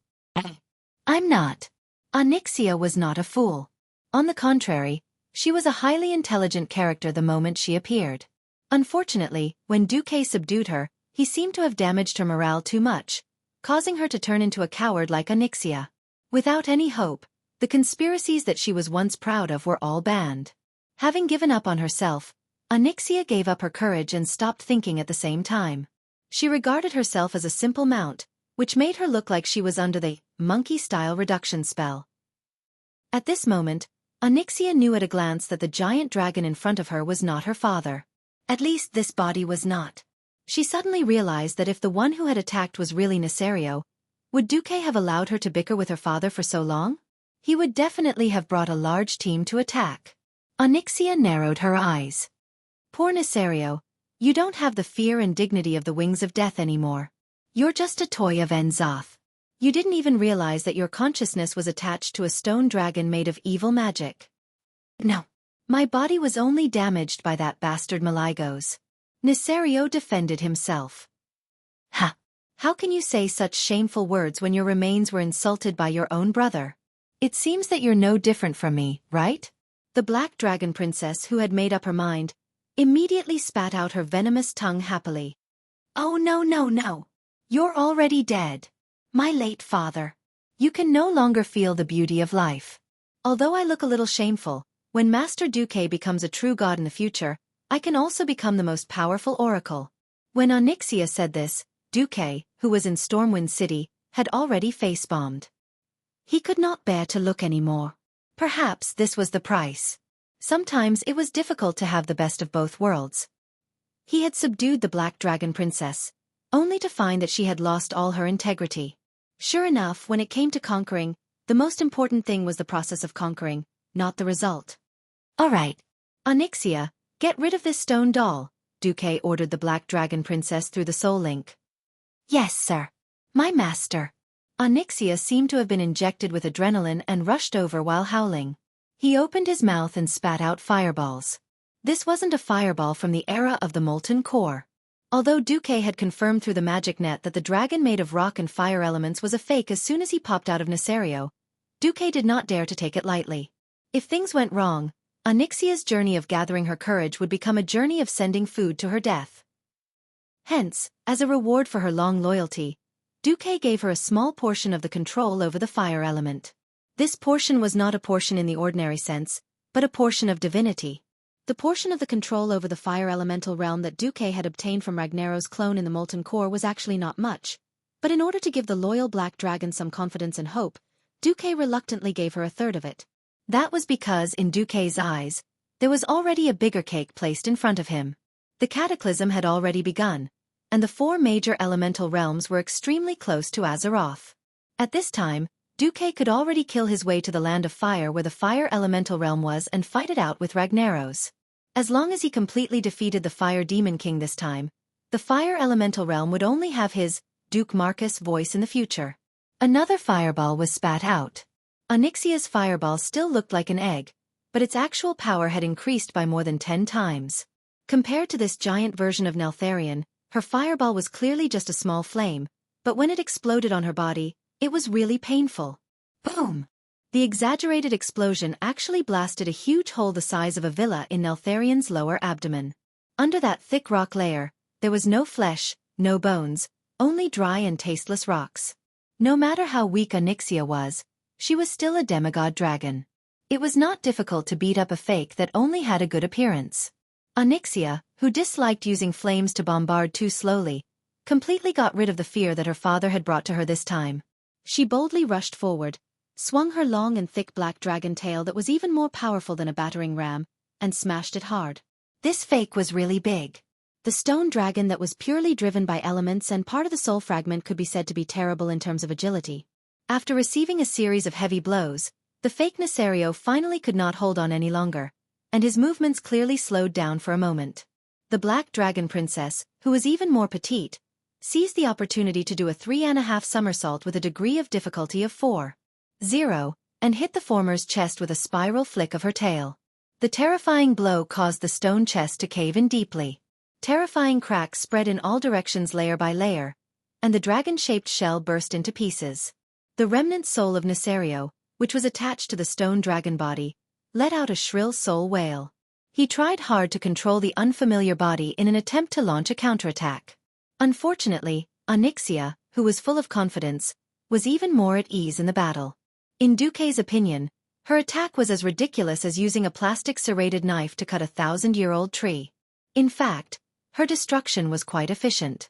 I'm not. Onyxia was not a fool. On the contrary, she was a highly intelligent character the moment she appeared. Unfortunately, when Xueqi subdued her, he seemed to have damaged her morale too much, causing her to turn into a coward like Onyxia. Without any hope, the conspiracies that she was once proud of were all banned. Having given up on herself, Onyxia gave up her courage and stopped thinking at the same time. She regarded herself as a simple mount, which made her look like she was under the monkey-style reduction spell. At this moment, Onyxia knew at a glance that the giant dragon in front of her was not her father. At least this body was not. She suddenly realized that if the one who had attacked was really Nesario, would Xueqi have allowed her to bicker with her father for so long? He would definitely have brought a large team to attack. Onyxia narrowed her eyes. Poor Nesario, you don't have the fear and dignity of the wings of death anymore. You're just a toy of Enzoth. You didn't even realize that your consciousness was attached to a stone dragon made of evil magic. No. My body was only damaged by that bastard Maligos. Nesario defended himself. Ha! How can you say such shameful words when your remains were insulted by your own brother? It seems that you're no different from me, right? The Black Dragon Princess, who had made up her mind, immediately spat out her venomous tongue happily. Oh no. You're already dead. My late father. You can no longer feel the beauty of life. Although I look a little shameful, when Master Xueqi becomes a true god in the future, I can also become the most powerful oracle. When Onyxia said this, Xueqi, who was in Stormwind City, had already face-bombed. He could not bear to look anymore. Perhaps this was the price. Sometimes it was difficult to have the best of both worlds. He had subdued the Black Dragon Princess, only to find that she had lost all her integrity. Sure enough, when it came to conquering, the most important thing was the process of conquering, not the result. All right. Onyxia, get rid of this stone doll, Xueqi ordered the Black Dragon Princess through the soul link. Yes, sir. My master. Onyxia seemed to have been injected with adrenaline and rushed over while howling. He opened his mouth and spat out fireballs. This wasn't a fireball from the era of the molten core. Although Xueqi had confirmed through the magic net that the dragon made of rock and fire elements was a fake as soon as he popped out of Nesario, Xueqi did not dare to take it lightly. If things went wrong, Onyxia's journey of gathering her courage would become a journey of sending food to her death. Hence, as a reward for her long loyalty, Xueqi gave her a small portion of the control over the fire element. This portion was not a portion in the ordinary sense, but a portion of divinity. The portion of the control over the fire elemental realm that Xueqi had obtained from Ragnaro's clone in the molten core was actually not much, but in order to give the loyal black dragon some confidence and hope, Xueqi reluctantly gave her a third of it. That was because, in Xueqi's eyes, there was already a bigger cake placed in front of him. The cataclysm had already begun, and the 4 major elemental realms were extremely close to Azeroth. At this time, Xueqi could already kill his way to the land of fire where the fire elemental realm was and fight it out with Ragnaros. As long as he completely defeated the Fire Demon King this time, the fire elemental realm would only have his, Duke Marcus, voice in the future. Another fireball was spat out. Onyxia's fireball still looked like an egg, but its actual power had increased by more than 10 times. Compared to this giant version of Neltharion, her fireball was clearly just a small flame, but when it exploded on her body, it was really painful. Boom! The exaggerated explosion actually blasted a huge hole the size of a villa in Neltharion's lower abdomen. Under that thick rock layer, there was no flesh, no bones, only dry and tasteless rocks. No matter how weak Onyxia was, she was still a demigod dragon. It was not difficult to beat up a fake that only had a good appearance. Onyxia, who disliked using flames to bombard too slowly, completely got rid of the fear that her father had brought to her this time. She boldly rushed forward, swung her long and thick black dragon tail that was even more powerful than a battering ram, and smashed it hard. This fake was really big. The stone dragon that was purely driven by elements and part of the soul fragment could be said to be terrible in terms of agility. After receiving a series of heavy blows, the fake Nesario finally could not hold on any longer, and his movements clearly slowed down for a moment. The Black Dragon Princess, who was even more petite, seized the opportunity to do a 3.5 somersault with a degree of difficulty of 4.0, and hit the former's chest with a spiral flick of her tail. The terrifying blow caused the stone chest to cave in deeply. Terrifying cracks spread in all directions layer by layer, and the dragon-shaped shell burst into pieces. The remnant soul of Nesario, which was attached to the stone dragon body, let out a shrill soul wail. He tried hard to control the unfamiliar body in an attempt to launch a counterattack. Unfortunately, Onyxia, who was full of confidence, was even more at ease in the battle. In Xueqi's opinion, her attack was as ridiculous as using a plastic serrated knife to cut a 1,000-year-old tree. In fact, her destruction was quite efficient.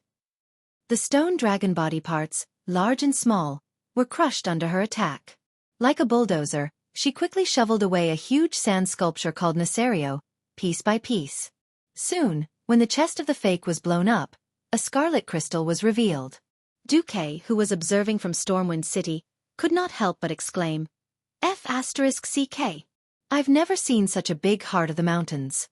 The stone dragon body parts, large and small, were crushed under her attack. Like a bulldozer, she quickly shoveled away a huge sand sculpture called Nesario, piece by piece. Soon, when the chest of the fake was blown up, a scarlet crystal was revealed. Xueqi, who was observing from Stormwind City, could not help but exclaim, F***CK. I've never seen such a big heart of the mountains.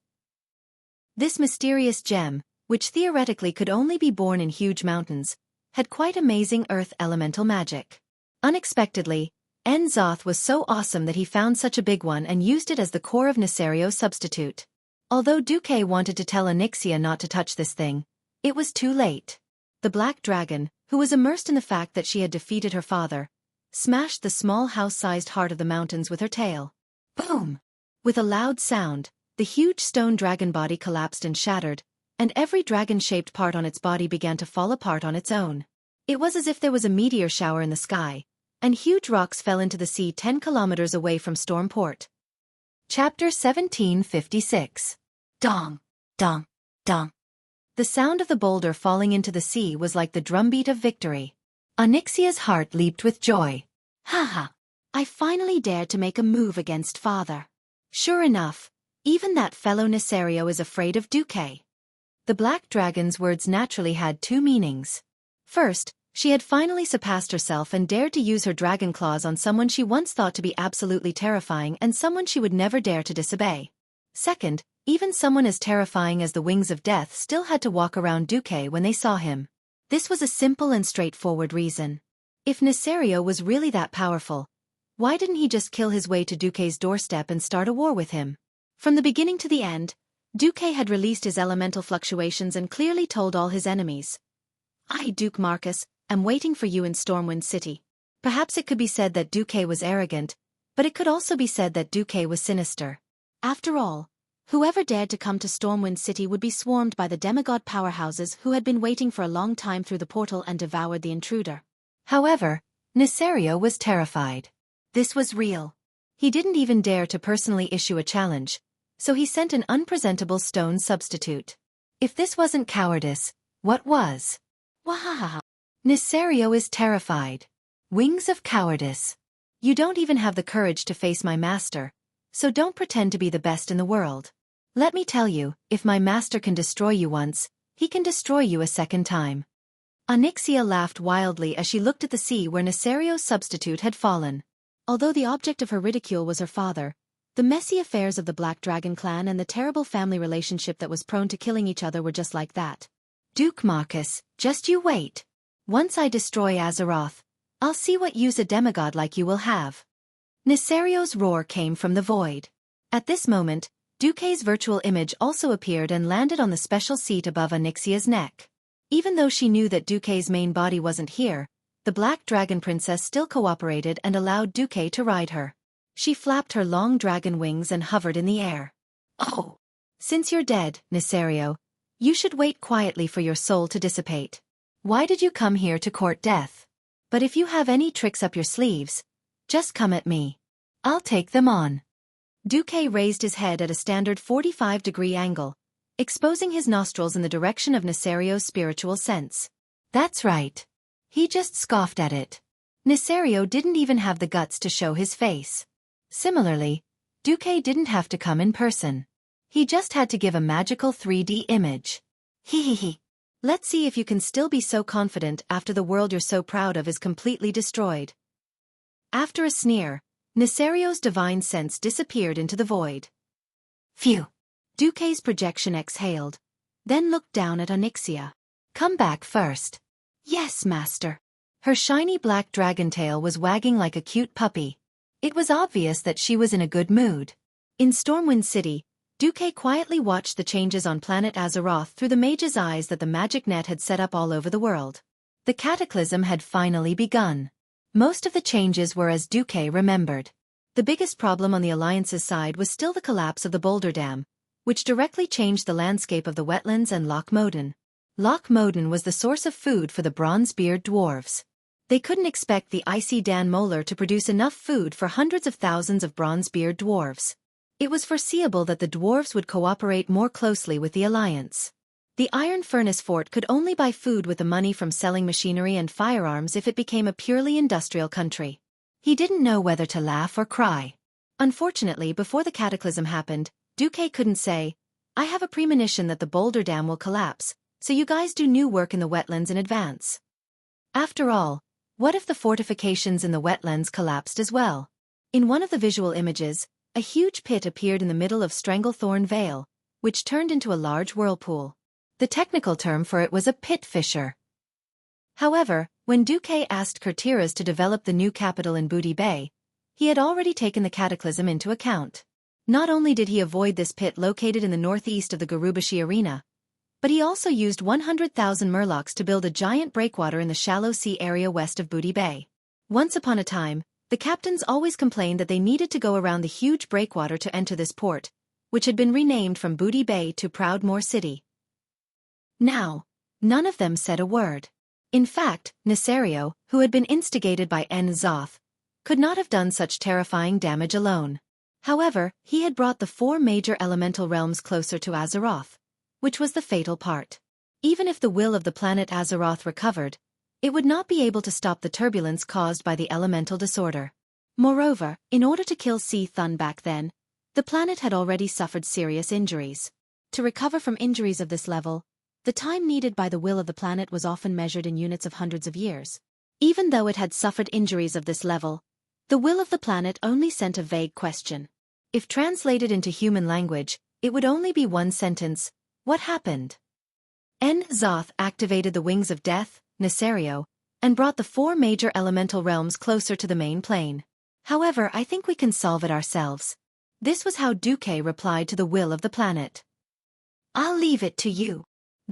This mysterious gem, which theoretically could only be born in huge mountains, had quite amazing earth elemental magic. Unexpectedly, N'Zoth was so awesome that he found such a big one and used it as the core of Nesario's substitute. Although Xueqi wanted to tell Onyxia not to touch this thing, it was too late. The black dragon, who was immersed in the fact that she had defeated her father, smashed the small house-sized heart of the mountains with her tail. Boom! With a loud sound, the huge stone dragon body collapsed and shattered, and every dragon-shaped part on its body began to fall apart on its own. It was as if there was a meteor shower in the sky, and huge rocks fell into the sea 10 kilometers away from Stormport. Chapter 1756. Dong, dong, dong. The sound of the boulder falling into the sea was like the drumbeat of victory. Onyxia's heart leaped with joy. Ha! I finally dared to make a move against father. Sure enough, even that fellow Nesario is afraid of Xueqi. The black dragon's words naturally had two meanings. First, she had finally surpassed herself and dared to use her dragon claws on someone she once thought to be absolutely terrifying and someone she would never dare to disobey. Second, even someone as terrifying as the wings of death still had to walk around Xueqi when they saw him. This was a simple and straightforward reason. If Nesario was really that powerful, why didn't he just kill his way to Xueqi's doorstep and start a war with him? From the beginning to the end, Xueqi had released his elemental fluctuations and clearly told all his enemies, I, Duke Marcus, am waiting for you in Stormwind City. Perhaps it could be said that Xueqi was arrogant, but it could also be said that Xueqi was sinister. After all, whoever dared to come to Stormwind City would be swarmed by the demigod powerhouses who had been waiting for a long time through the portal and devoured the intruder. However, Nesario was terrified. This was real. He didn't even dare to personally issue a challenge, so he sent an unpresentable stone substitute. If this wasn't cowardice, what was? Wahahaha. Nesario is terrified. Wings of cowardice. You don't even have the courage to face my master, so don't pretend to be the best in the world. Let me tell you, if my master can destroy you once, he can destroy you a second time. Onyxia laughed wildly as she looked at the sea where Nesario's substitute had fallen. Although the object of her ridicule was her father, the messy affairs of the Black Dragon clan and the terrible family relationship that was prone to killing each other were just like that. Duke Marcus, just you wait. Once I destroy Azeroth, I'll see what use a demigod like you will have. Nesario's roar came from the void. At this moment, Xueqi's virtual image also appeared and landed on the special seat above Onyxia's neck. Even though she knew that Xueqi's main body wasn't here, the Black Dragon Princess still cooperated and allowed Xueqi to ride her. She flapped her long dragon wings and hovered in the air. Oh! Since you're dead, Nesario, you should wait quietly for your soul to dissipate. Why did you come here to court death? But if you have any tricks up your sleeves, just come at me. I'll take them on. Xueqi raised his head at a standard 45-degree angle, exposing his nostrils in the direction of Nesario's spiritual sense. That's right. He just scoffed at it. Nesario didn't even have the guts to show his face. Similarly, Xueqi didn't have to come in person. He just had to give a magical 3D image. Hehehe. Let's see if you can still be so confident after the world you're so proud of is completely destroyed. After a sneer, Nesario's divine sense disappeared into the void. Phew. Xueqi's projection exhaled, then looked down at Onyxia. Come back first. Yes, master. Her shiny black dragon tail was wagging like a cute puppy. It was obvious that she was in a good mood. In Stormwind City, Xueqi quietly watched the changes on planet Azeroth through the mage's eyes that the magic net had set up all over the world. The cataclysm had finally begun. Most of the changes were as Xueqi remembered. The biggest problem on the Alliance's side was still the collapse of the Boulder Dam, which directly changed the landscape of the wetlands and Loch Moden. Loch Moden was the source of food for the Bronzebeard dwarves. They couldn't expect the icy Dan Molar to produce enough food for hundreds of thousands of Bronzebeard dwarves. It was foreseeable that the dwarves would cooperate more closely with the Alliance. The Iron Furnace Fort could only buy food with the money from selling machinery and firearms if it became a purely industrial country. He didn't know whether to laugh or cry. Unfortunately, before the cataclysm happened, Xueqi couldn't say, "I have a premonition that the Boulder Dam will collapse, so you guys do new work in the wetlands in advance." After all, what if the fortifications in the wetlands collapsed as well? In one of the visual images, a huge pit appeared in the middle of Stranglethorn Vale, which turned into a large whirlpool. The technical term for it was a pit fissure. However, when Xueqi asked Kurtiras to develop the new capital in Booty Bay, he had already taken the cataclysm into account. Not only did he avoid this pit located in the northeast of the Garubashi Arena, but he also used 100,000 murlocs to build a giant breakwater in the shallow sea area west of Booty Bay. Once upon a time, the captains always complained that they needed to go around the huge breakwater to enter this port, which had been renamed from Booty Bay to Proudmoore City. Now, none of them said a word. In fact, Nesario, who had been instigated by Zoth, could not have done such terrifying damage alone. However, he had brought the 4 major elemental realms closer to Azeroth, which was the fatal part. Even if the will of the planet Azeroth recovered, it would not be able to stop the turbulence caused by the elemental disorder. Moreover, in order to kill Thun back then, the planet had already suffered serious injuries. To recover from injuries of this level, the time needed by the will of the planet was often measured in units of hundreds of years. Even though it had suffered injuries of this level, the will of the planet only sent a vague question. If translated into human language, it would only be one sentence: what happened? Zoth activated the Wings of Death, Nesario, and brought the 4 major elemental realms closer to the main plane. However, I think we can solve it ourselves. This was how Xueqi replied to the will of the planet. "I'll leave it to you."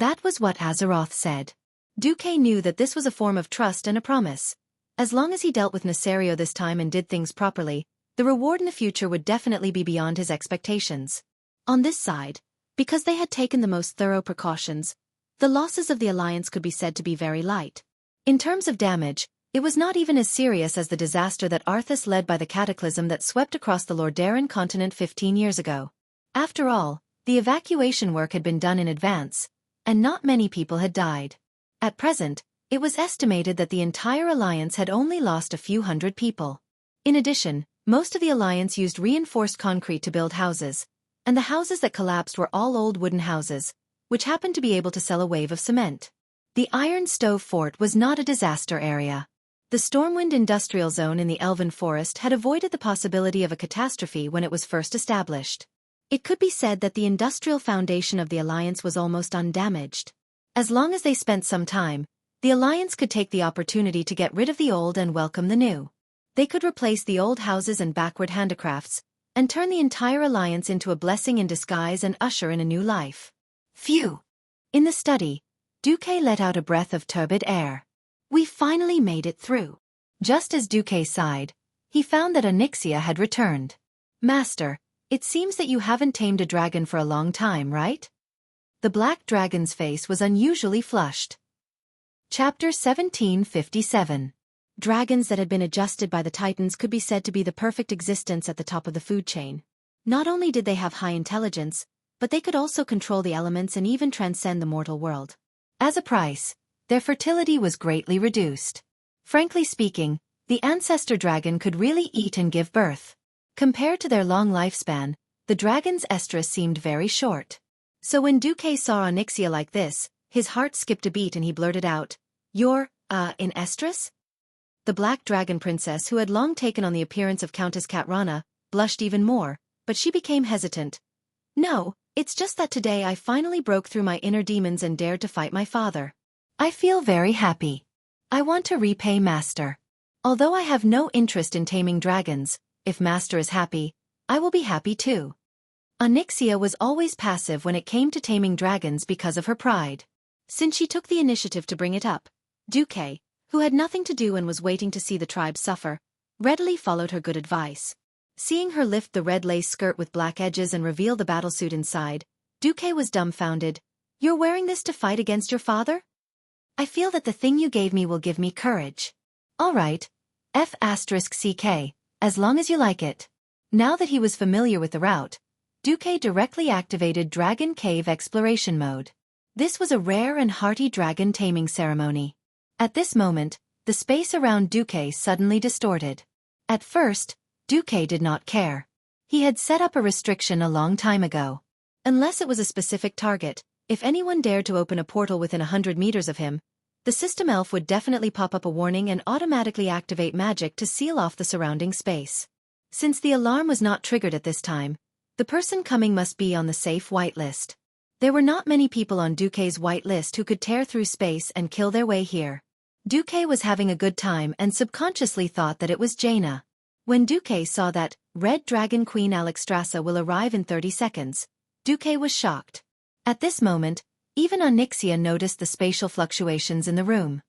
That was what Azeroth said. Xueqi knew that this was a form of trust and a promise. As long as he dealt with Nesario this time and did things properly, the reward in the future would definitely be beyond his expectations. On this side, because they had taken the most thorough precautions, the losses of the Alliance could be said to be very light. In terms of damage, it was not even as serious as the disaster that Arthas led by the cataclysm that swept across the Lordaeron continent 15 years ago. After all, the evacuation work had been done in advance, and not many people had died. At present, it was estimated that the entire Alliance had only lost a few hundred people. In addition, most of the Alliance used reinforced concrete to build houses, and the houses that collapsed were all old wooden houses, which happened to be able to sell a wave of cement. The Iron Stove Fort was not a disaster area. The Stormwind industrial zone in the Elven Forest had avoided the possibility of a catastrophe when it was first established. It could be said that the industrial foundation of the Alliance was almost undamaged. As long as they spent some time, the Alliance could take the opportunity to get rid of the old and welcome the new. They could replace the old houses and backward handicrafts, and turn the entire Alliance into a blessing in disguise and usher in a new life. Phew! In the study, Xueqi let out a breath of turbid air. We finally made it through. Just as Xueqi sighed, he found that Onyxia had returned. Master, it seems that you haven't tamed a dragon for a long time, right? The black dragon's face was unusually flushed. Chapter 1757. Dragons that had been adjusted by the Titans could be said to be the perfect existence at the top of the food chain. Not only did they have high intelligence, but they could also control the elements and even transcend the mortal world. As a price, their fertility was greatly reduced. Frankly speaking, the ancestor dragon could really eat and give birth. Compared to their long lifespan, the dragon's estrus seemed very short. So when Xueqi saw Onyxia like this, his heart skipped a beat and he blurted out, "You're, in estrus?" The black dragon princess, who had long taken on the appearance of Countess Katrana, blushed even more, but she became hesitant. "No, it's just that today I finally broke through my inner demons and dared to fight my father. I feel very happy. I want to repay Master. Although I have no interest in taming dragons, if Master is happy, I will be happy too." Onyxia was always passive when it came to taming dragons because of her pride. Since she took the initiative to bring it up, Xueqi, who had nothing to do and was waiting to see the tribe suffer, readily followed her good advice. Seeing her lift the red lace skirt with black edges and reveal the battlesuit inside, Xueqi was dumbfounded. "You're wearing this to fight against your father?" "I feel that the thing you gave me will give me courage." "All right. F***CK, as long as you like it." Now that he was familiar with the route, Xueqi directly activated Dragon Cave Exploration Mode. This was a rare and hearty dragon taming ceremony. At this moment, the space around Xueqi suddenly distorted. At first, Xueqi did not care. He had set up a restriction a long time ago. Unless it was a specific target, if anyone dared to open a portal within 100 meters of him, the system elf would definitely pop up a warning and automatically activate magic to seal off the surrounding space. Since the alarm was not triggered at this time, the person coming must be on the safe whitelist. There were not many people on Xueqi's whitelist who could tear through space and kill their way here. Xueqi was having a good time and subconsciously thought that it was Jaina. When Xueqi saw that Red Dragon Queen Alexstrasza will arrive in 30 seconds, Xueqi was shocked. At this moment, even Onyxia noticed the spatial fluctuations in the room.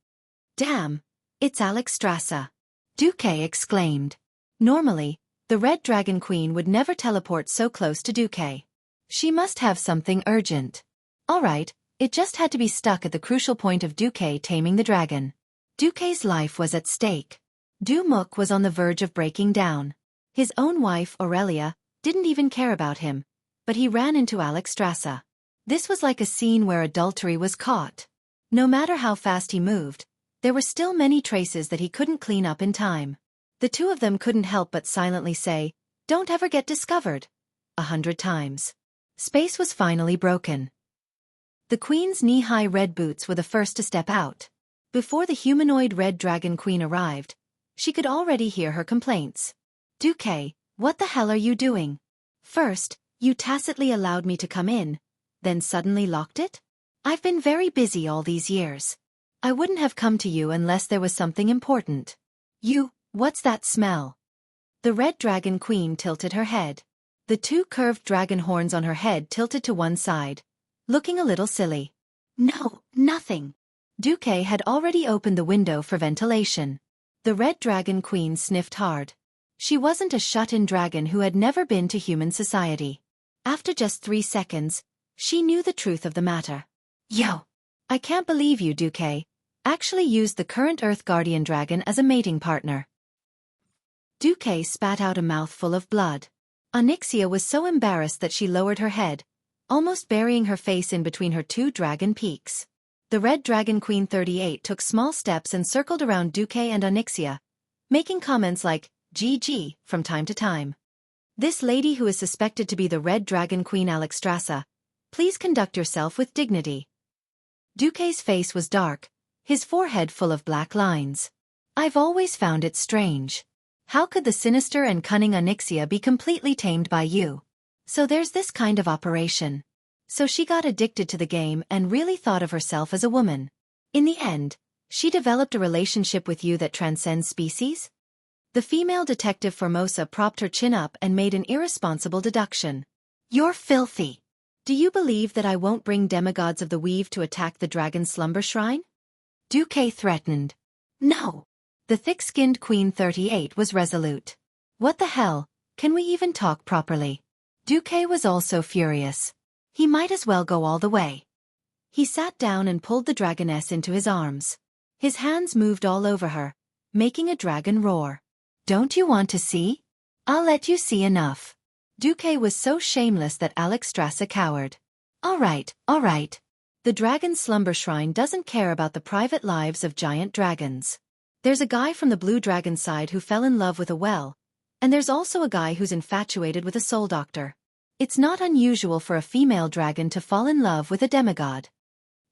"Damn, it's Alexstrasza!" Xueqi exclaimed. Normally, the Red Dragon Queen would never teleport so close to Xueqi. She must have something urgent. Alright, it just had to be stuck at the crucial point of Xueqi taming the dragon. Xueqi's life was at stake. Mook was on the verge of breaking down. His own wife, Aurelia, didn't even care about him, but he ran into Alexstrasza. This was like a scene where adultery was caught. No matter how fast he moved, there were still many traces that he couldn't clean up in time. The two of them couldn't help but silently say, "Don't ever get discovered," 100 times. Space was finally broken. The Queen's knee-high red boots were the first to step out. Before the humanoid Red Dragon Queen arrived, she could already hear her complaints. "Xueqi, what the hell are you doing? First, you tacitly allowed me to come in, then suddenly locked it? I've been very busy all these years. I wouldn't have come to you unless there was something important." What's that smell?" The Red Dragon Queen tilted her head. The two curved dragon horns on her head tilted to one side, looking a little silly. "No, nothing." Xueqi had already opened the window for ventilation. The Red Dragon Queen sniffed hard. She wasn't a shut-in dragon who had never been to human society. After just 3 seconds, she knew the truth of the matter. "Yo! I can't believe you, Xueqi. Actually used the current Earth Guardian dragon as a mating partner." Xueqi spat out a mouthful of blood. Onyxia was so embarrassed that she lowered her head, almost burying her face in between her two dragon peaks. The Red Dragon Queen 38 took small steps and circled around Xueqi and Onyxia, making comments like, "GG," from time to time. "This lady who is suspected to be the Red Dragon Queen Alexstrasza, please conduct yourself with dignity." Xueqi's face was dark, his forehead full of black lines. "I've always found it strange. How could the sinister and cunning Onyxia be completely tamed by you? So there's this kind of operation. So she got addicted to the game and really thought of herself as a woman. In the end, she developed a relationship with you that transcends species?" The female detective Formosa propped her chin up and made an irresponsible deduction. "You're filthy. Do you believe that I won't bring demigods of the weave to attack the dragon's slumber shrine?" Xueqi threatened. "No." The thick-skinned Queen 38 was resolute. "What the hell, can we even talk properly?" Xueqi was also furious. He might as well go all the way. He sat down and pulled the dragoness into his arms. His hands moved all over her, making a dragon roar. "Don't you want to see? I'll let you see enough." Xueqi was so shameless that Alexstrasza cowered. All right. The dragon's slumber shrine doesn't care about the private lives of giant dragons. There's a guy from the blue dragon side who fell in love with a well, and there's also a guy who's infatuated with a soul doctor. It's not unusual for a female dragon to fall in love with a demigod.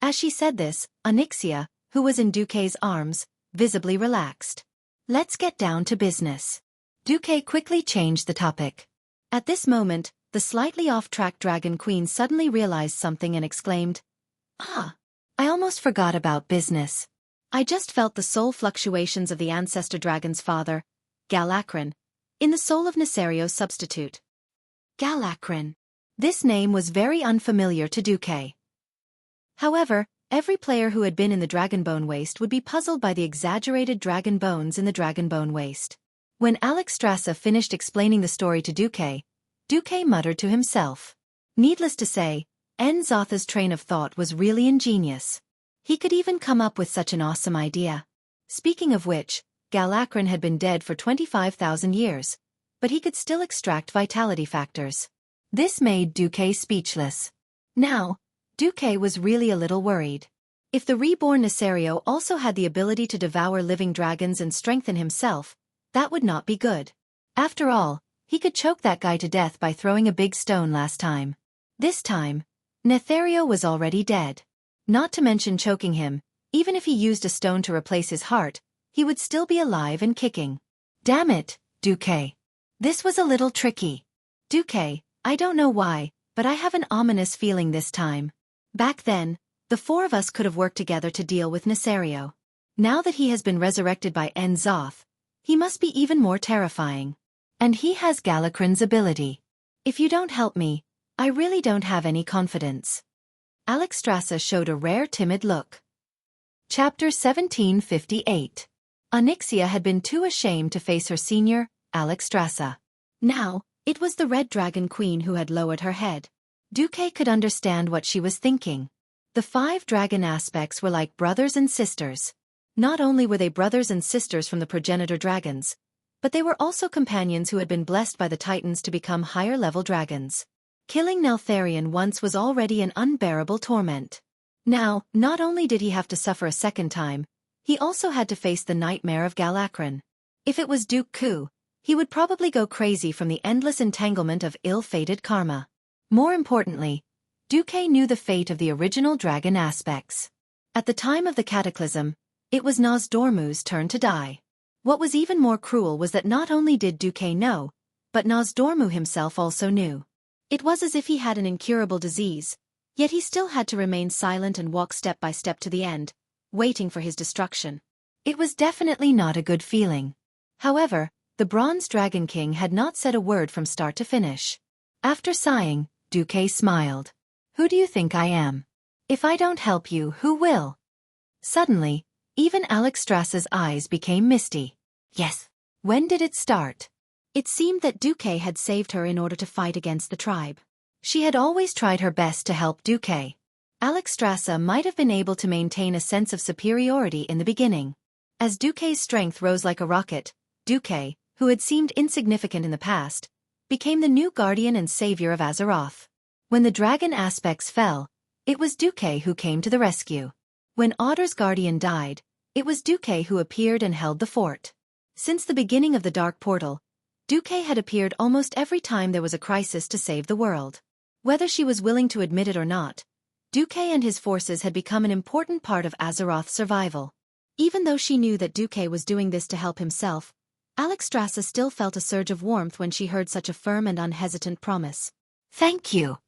As she said this, Onyxia, who was in Xueqi's arms, visibly relaxed. "Let's get down to business." Xueqi quickly changed the topic. At this moment, the slightly off-track dragon queen suddenly realized something and exclaimed, "Ah, I almost forgot about business. I just felt the soul fluctuations of the ancestor dragon's father, Galakran, in the soul of Neserio's substitute." Galakran. This name was very unfamiliar to Xueqi. However, every player who had been in the Dragonbone Waste would be puzzled by the exaggerated dragon bones in the Dragonbone Waste. When Alexstrasza finished explaining the story to Xueqi, Xueqi muttered to himself. Needless to say, Nzotha's train of thought was really ingenious. He could even come up with such an awesome idea. Speaking of which, Galakrin had been dead for 25,000 years, but he could still extract vitality factors. This made Xueqi speechless. Now, Xueqi was really a little worried. If the reborn Nesario also had the ability to devour living dragons and strengthen himself, that would not be good. After all, he could choke that guy to death by throwing a big stone last time. This time, Nesario was already dead. Not to mention choking him, even if he used a stone to replace his heart, he would still be alive and kicking. Damn it, Xueqi. This was a little tricky. Xueqi, I don't know why, but I have an ominous feeling this time. Back then, the four of us could have worked together to deal with Nesario. Now that he has been resurrected by Nzoth, he must be even more terrifying. And he has Galakrin's ability. If you don't help me, I really don't have any confidence. Alexstrasza showed a rare timid look. Chapter 1758. Onyxia had been too ashamed to face her senior, Alexstrasza. Now, it was the Red Dragon Queen who had lowered her head. Xueqi could understand what she was thinking. The 5 dragon aspects were like brothers and sisters. Not only were they brothers and sisters from the progenitor dragons, but they were also companions who had been blessed by the Titans to become higher-level dragons. Killing Neltharion once was already an unbearable torment. Now, not only did he have to suffer a second time, he also had to face the nightmare of Galakrin. If it was Duke Ku, he would probably go crazy from the endless entanglement of ill-fated karma. More importantly, Xueqi knew the fate of the original dragon aspects. At the time of the cataclysm, it was Nozdormu's turn to die. What was even more cruel was that not only did Xueqi know, but Nozdormu himself also knew. It was as if he had an incurable disease, yet he still had to remain silent and walk step by step to the end, waiting for his destruction. It was definitely not a good feeling. However, the Bronze Dragon King had not said a word from start to finish. After sighing, Xueqi smiled. Who do you think I am? If I don't help you, who will? Suddenly, even Alexstrasza's eyes became misty. Yes. When did it start? It seemed that Xueqi had saved her in order to fight against the tribe. She had always tried her best to help Xueqi. Alexstrasza might have been able to maintain a sense of superiority in the beginning. As Xueqi's strength rose like a rocket, Xueqi, who had seemed insignificant in the past, became the new guardian and savior of Azeroth. When the dragon aspects fell, it was Xueqi who came to the rescue. When Otter's guardian died, it was Xueqi who appeared and held the fort. Since the beginning of the Dark Portal, Xueqi had appeared almost every time there was a crisis to save the world. Whether she was willing to admit it or not, Xueqi and his forces had become an important part of Azeroth's survival. Even though she knew that Xueqi was doing this to help himself, Alexstrasza still felt a surge of warmth when she heard such a firm and unhesitant promise. Thank you.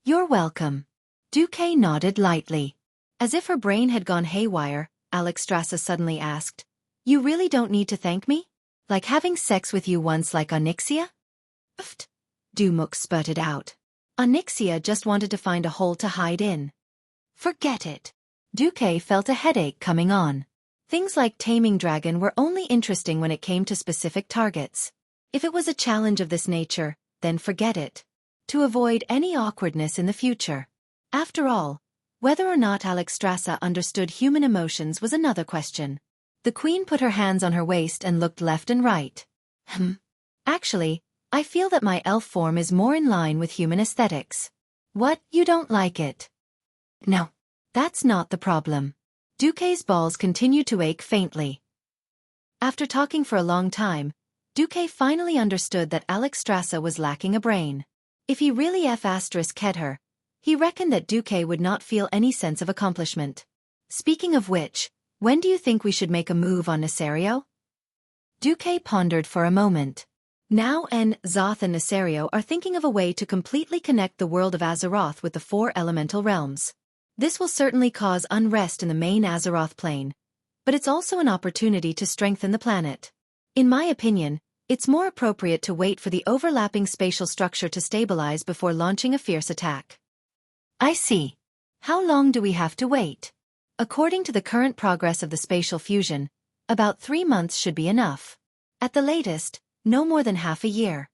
You're welcome. Xueqi nodded lightly. As if her brain had gone haywire, Alexstrasza suddenly asked, You really don't need to thank me? Like having sex with you once like Onyxia? Pfft. Dumuk sputtered out. Onyxia just wanted to find a hole to hide in. Forget it. Xueqi felt a headache coming on. Things like taming dragon were only interesting when it came to specific targets. If it was a challenge of this nature, then forget it. To avoid any awkwardness in the future. After all, whether or not Alexstrasza understood human emotions was another question. The queen put her hands on her waist and looked left and right. Actually, I feel that my elf form is more in line with human aesthetics. What, you don't like it? No. That's not the problem. Xueqi's balls continued to ache faintly. After talking for a long time, Xueqi finally understood that Alexstrasza was lacking a brain. If he really ****ed her, he reckoned that Xueqi would not feel any sense of accomplishment. Speaking of which, when do you think we should make a move on Nesario? Xueqi pondered for a moment. Now Nzoth and Nesario are thinking of a way to completely connect the world of Azeroth with the 4 elemental realms. This will certainly cause unrest in the main Azeroth plane, but it's also an opportunity to strengthen the planet. In my opinion, it's more appropriate to wait for the overlapping spatial structure to stabilize before launching a fierce attack. I see. How long do we have to wait? According to the current progress of the spatial fusion, about 3 months should be enough. At the latest, no more than half a year.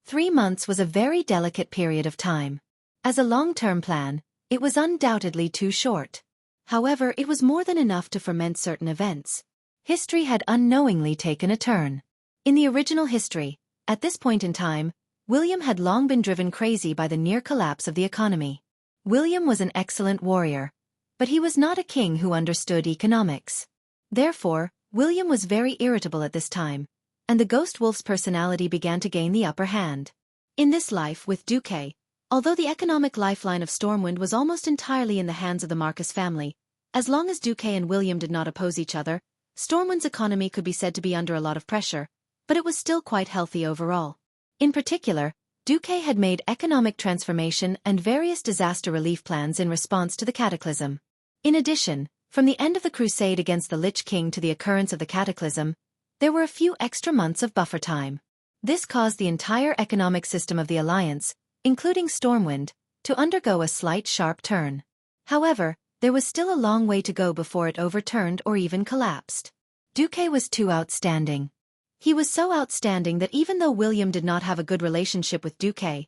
3 months was a very delicate period of time. As a long-term plan, it was undoubtedly too short. However, it was more than enough to ferment certain events. History had unknowingly taken a turn. In the original history, at this point in time, William had long been driven crazy by the near collapse of the economy. William was an excellent warrior, but he was not a king who understood economics. Therefore, William was very irritable at this time, and the ghost wolf's personality began to gain the upper hand. In this life with Xueqi, although the economic lifeline of Stormwind was almost entirely in the hands of the Marcus family, as long as Xueqi and William did not oppose each other, Stormwind's economy could be said to be under a lot of pressure, but it was still quite healthy overall. In particular, Xueqi had made economic transformation and various disaster relief plans in response to the cataclysm. In addition, from the end of the crusade against the Lich King to the occurrence of the cataclysm, there were a few extra months of buffer time. This caused the entire economic system of the Alliance, including Stormwind, to undergo a slight sharp turn. However, there was still a long way to go before it overturned or even collapsed. Xueqi was too outstanding. He was so outstanding that even though William did not have a good relationship with Xueqi,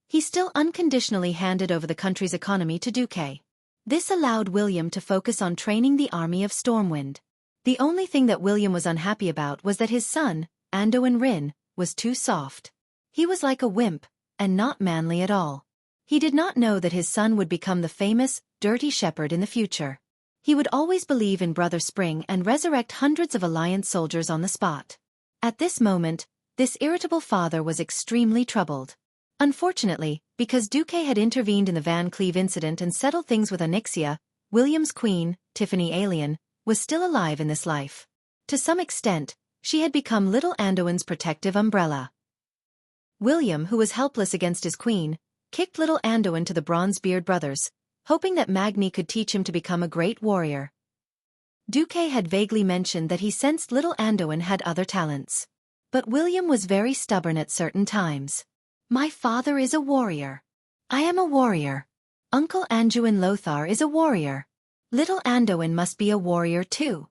he still unconditionally handed over the country's economy to Xueqi. This allowed William to focus on training the army of Stormwind. The only thing that William was unhappy about was that his son, Anduin Rin, was too soft. He was like a wimp, and not manly at all. He did not know that his son would become the famous, dirty shepherd in the future. He would always believe in Brother Spring and resurrect hundreds of Alliance soldiers on the spot. At this moment, this irritable father was extremely troubled. Unfortunately, because Xueqi had intervened in the Van Cleve incident and settled things with Onyxia, William's queen, Tiffany Alien, was still alive in this life. To some extent, she had become little Anduin's protective umbrella. William, who was helpless against his queen, kicked little Anduin to the Bronzebeard brothers, hoping that Magni could teach him to become a great warrior. Xueqi had vaguely mentioned that he sensed little Anduin had other talents. But William was very stubborn at certain times. My father is a warrior. I am a warrior. Uncle Anduin Lothar is a warrior. Little Anduin must be a warrior too.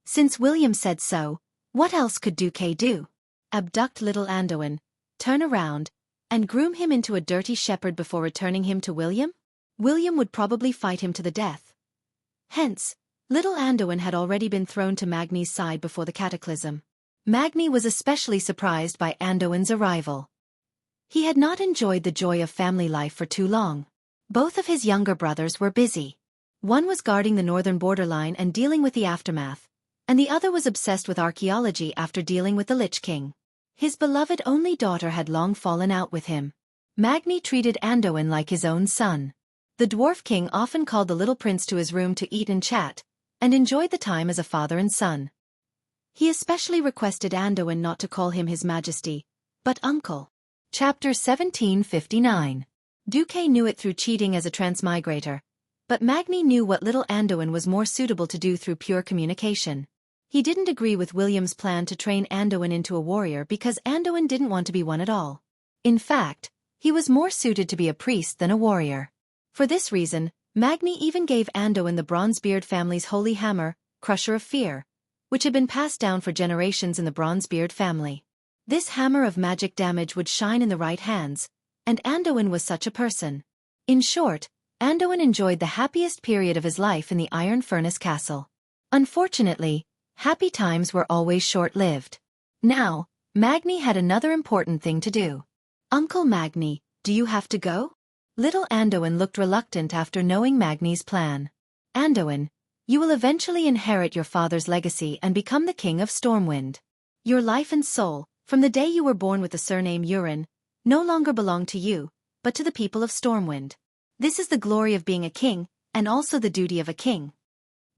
Since William said so, what else could Xueqi do? Abduct little Anduin, turn around, and groom him into a dirty shepherd before returning him to William? William would probably fight him to the death. Hence, little Anduin had already been thrown to Magni's side before the cataclysm. Magni was especially surprised by Anduin's arrival. He had not enjoyed the joy of family life for too long. Both of his younger brothers were busy. One was guarding the northern borderline and dealing with the aftermath, and the other was obsessed with archaeology after dealing with the Lich King. His beloved only daughter had long fallen out with him. Magni treated Anduin like his own son. The Dwarf King often called the little prince to his room to eat and chat, and enjoyed the time as a father and son. He especially requested Anduin not to call him His Majesty, but Uncle. Chapter 1759. Xueqi knew it through cheating as a transmigrator, but Magni knew what little Anduin was more suitable to do through pure communication. He didn't agree with William's plan to train Anduin into a warrior because Anduin didn't want to be one at all. In fact, he was more suited to be a priest than a warrior. For this reason, Magni even gave Anduin the Bronzebeard family's holy hammer, Crusher of Fear, which had been passed down for generations in the Bronzebeard family. This hammer of magic damage would shine in the right hands, and Anduin was such a person. In short, Anduin enjoyed the happiest period of his life in the Iron Furnace Castle. Unfortunately, happy times were always short-lived. Now, Magni had another important thing to do. Uncle Magni, do you have to go? Little Anduin looked reluctant after knowing Magni's plan. Anduin, you will eventually inherit your father's legacy and become the king of Stormwind. Your life and soul, from the day you were born with the surname Urin, no longer belong to you, but to the people of Stormwind. This is the glory of being a king, and also the duty of a king.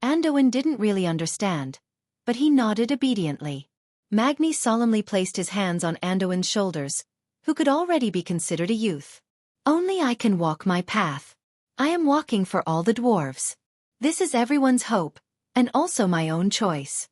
Anduin didn't really understand, but he nodded obediently. Magni solemnly placed his hands on Anduin's shoulders, who could already be considered a youth. Only I can walk my path. I am walking for all the dwarves. This is everyone's hope, and also my own choice.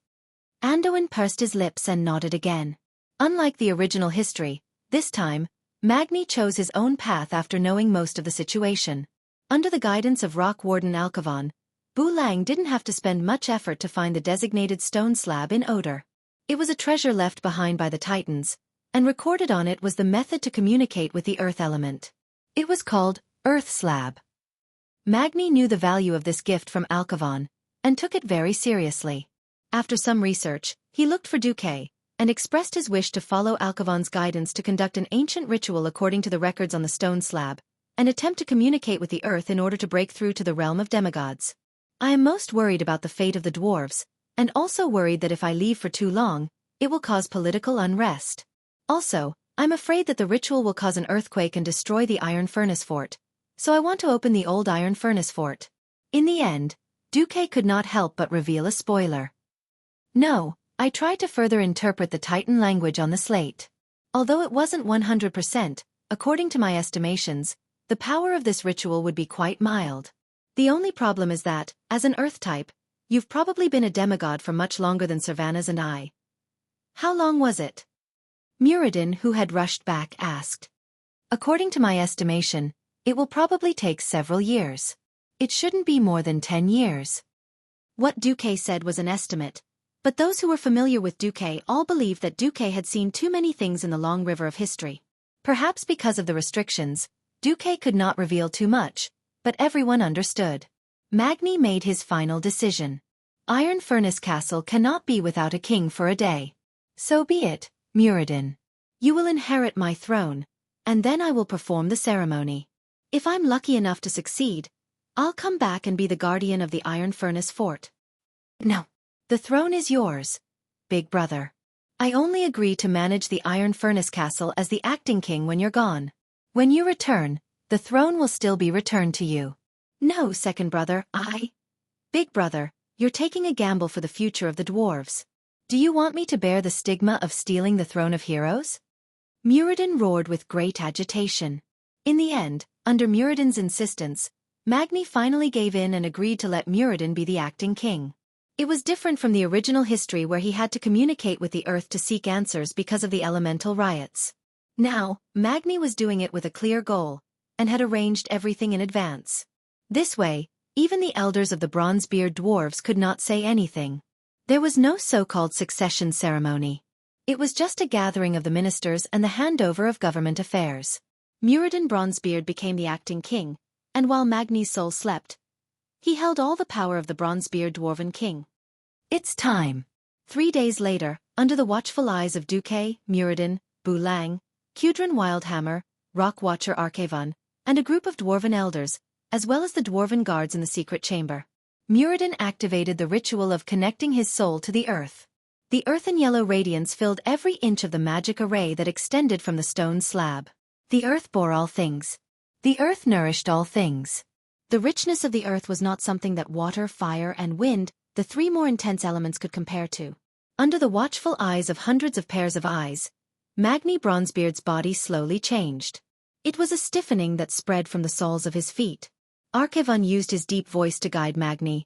Anduin pursed his lips and nodded again. Unlike the original history, this time, Magni chose his own path after knowing most of the situation. Under the guidance of Rock Warden Alcavan, Bu Lang didn't have to spend much effort to find the designated stone slab in Odor. It was a treasure left behind by the Titans, and recorded on it was the method to communicate with the earth element. It was called Earth Slab. Magni knew the value of this gift from Alcavan, and took it very seriously. After some research, he looked for Xueqi, and expressed his wish to follow Alcavan's guidance to conduct an ancient ritual according to the records on the stone slab, and attempt to communicate with the earth in order to break through to the realm of demigods. I am most worried about the fate of the dwarves, and also worried that if I leave for too long, it will cause political unrest. Also, I'm afraid that the ritual will cause an earthquake and destroy the iron furnace fort, so I want to open the old iron furnace fort. In the end, Xueqi could not help but reveal a spoiler. No, I tried to further interpret the Titan language on the slate. Although it wasn't 100%, according to my estimations, the power of this ritual would be quite mild. The only problem is that, as an earth type, you've probably been a demigod for much longer than Servanas and I. How long was it? Muradin, who had rushed back, asked. According to my estimation, it will probably take several years. It shouldn't be more than 10 years. What Xueqi said was an estimate, but those who were familiar with Xueqi all believed that Xueqi had seen too many things in the long river of history. Perhaps because of the restrictions, Xueqi could not reveal too much, but everyone understood. Magni made his final decision. Iron Furnace Castle cannot be without a king for a day. So be it, Muradin. You will inherit my throne, and then I will perform the ceremony. If I'm lucky enough to succeed, I'll come back and be the guardian of the Iron Furnace Fort. No. The throne is yours, big brother. I only agree to manage the Iron Furnace Castle as the acting king when you're gone. When you return, the throne will still be returned to you. No, second brother, Big brother, you're taking a gamble for the future of the dwarves. Do you want me to bear the stigma of stealing the throne of heroes? Muradin roared with great agitation. In the end, under Muradin's insistence, Magni finally gave in and agreed to let Muradin be the acting king. It was different from the original history where he had to communicate with the earth to seek answers because of the elemental riots. Now, Magni was doing it with a clear goal, and had arranged everything in advance. This way, even the elders of the Bronzebeard dwarves could not say anything. There was no so-called succession ceremony. It was just a gathering of the ministers and the handover of government affairs. Muradin Bronzebeard became the acting king, and while Magni's soul slept, he held all the power of the Bronzebeard dwarven king. It's time. 3 days later, under the watchful eyes of Xueqi, Muradin, Bulang, Kudrin Wildhammer, Rockwatcher Arkavan, and a group of dwarven elders, as well as the dwarven guards in the secret chamber, Muradin activated the ritual of connecting his soul to the earth. The earthen yellow radiance filled every inch of the magic array that extended from the stone slab. The earth bore all things. The earth nourished all things. The richness of the earth was not something that water, fire, and wind, the 3 more intense elements, could compare to. Under the watchful eyes of hundreds of pairs of eyes, Magni Bronzebeard's body slowly changed. It was a stiffening that spread from the soles of his feet. Arkavan used his deep voice to guide Magni.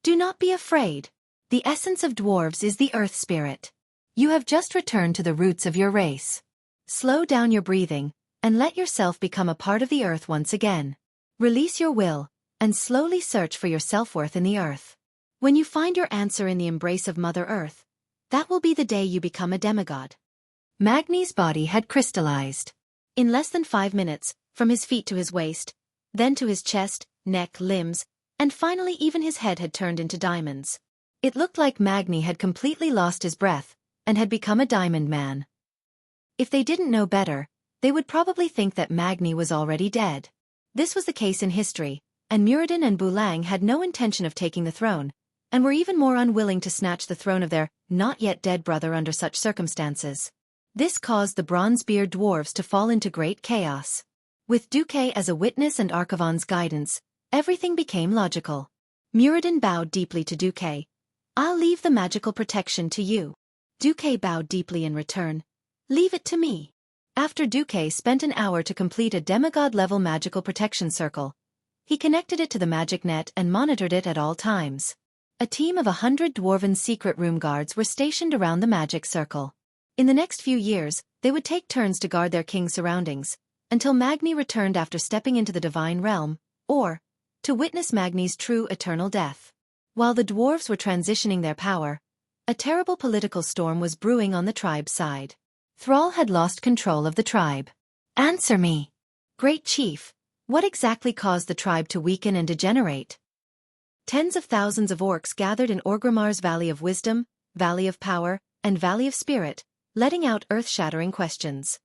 Do not be afraid. The essence of dwarves is the earth spirit. You have just returned to the roots of your race. Slow down your breathing, and let yourself become a part of the earth once again. Release your will, and slowly search for your self-worth in the earth. When you find your answer in the embrace of Mother Earth, that will be the day you become a demigod. Magni's body had crystallized. In less than 5 minutes, from his feet to his waist, then to his chest, neck, limbs, and finally even his head had turned into diamonds. It looked like Magni had completely lost his breath, and had become a diamond man. If they didn't know better, they would probably think that Magni was already dead. This was the case in history, and Muradin and Bulang had no intention of taking the throne, and were even more unwilling to snatch the throne of their not-yet-dead brother under such circumstances. This caused the Bronzebeard dwarves to fall into great chaos. With Xueqi as a witness and Arkavan's guidance, everything became logical. Muradin bowed deeply to Xueqi. I'll leave the magical protection to you. Xueqi bowed deeply in return. Leave it to me. After Xueqi spent an hour to complete a demigod-level magical protection circle, he connected it to the magic net and monitored it at all times. A team of 100 dwarven secret room guards were stationed around the magic circle. In the next few years, they would take turns to guard their king's surroundings, until Magni returned after stepping into the divine realm, or to witness Magni's true eternal death. While the dwarves were transitioning their power, A terrible political storm was brewing on the tribe's side. Thrall had lost control of the tribe. Answer me. Great Chief, what exactly caused the tribe to weaken and degenerate? Tens of thousands of orcs gathered in Orgrimmar's Valley of Wisdom, Valley of Power, and Valley of Spirit, letting out earth-shattering questions.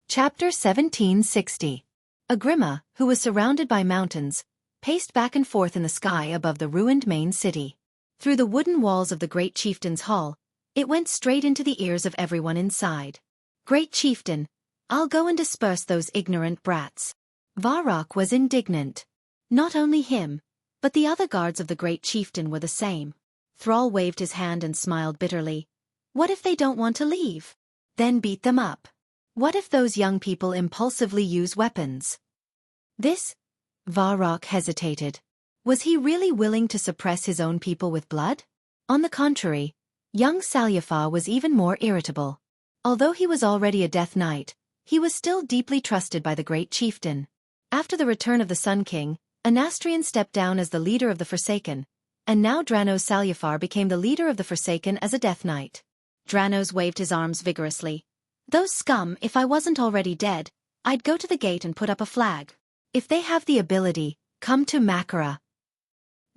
Chapter 1760. Agrima, who was surrounded by mountains, paced back and forth in the sky above the ruined main city. Through the wooden walls of the Great Chieftain's hall, it went straight into the ears of everyone inside. Great Chieftain, I'll go and disperse those ignorant brats. Varrock was indignant. Not only him, but the other guards of the Great Chieftain were the same. Thrall waved his hand and smiled bitterly. What if they don't want to leave? Then beat them up. What if those young people impulsively use weapons? Varrock hesitated. Was he really willing to suppress his own people with blood? On the contrary, young Salyafar was even more irritable. Although he was already a Death Knight, he was still deeply trusted by the Great Chieftain. After the return of the Sun King, Anastrian stepped down as the leader of the Forsaken, and now Dranos Salyafar became the leader of the Forsaken as a Death Knight. Dranos waved his arms vigorously. Those scum, if I wasn't already dead, I'd go to the gate and put up a flag. If they have the ability, come to Makara.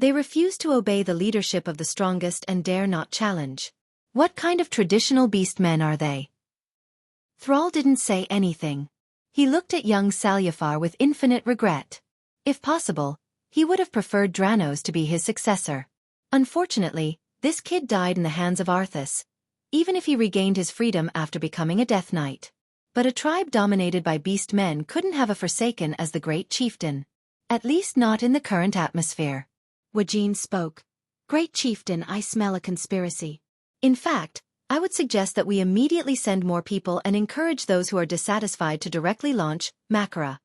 They refuse to obey the leadership of the strongest and dare not challenge. What kind of traditional beast men are they? Thrall didn't say anything. He looked at young Salyafar with infinite regret. If possible, he would have preferred Dranos to be his successor. Unfortunately, this kid died in the hands of Arthas, even if he regained his freedom after becoming a Death Knight. But a tribe dominated by beast men couldn't have a Forsaken as the Great Chieftain. At least not in the current atmosphere. Wajin spoke. Great Chieftain, I smell a conspiracy. In fact, I would suggest that we immediately send more people and encourage those who are dissatisfied to directly launch Makara.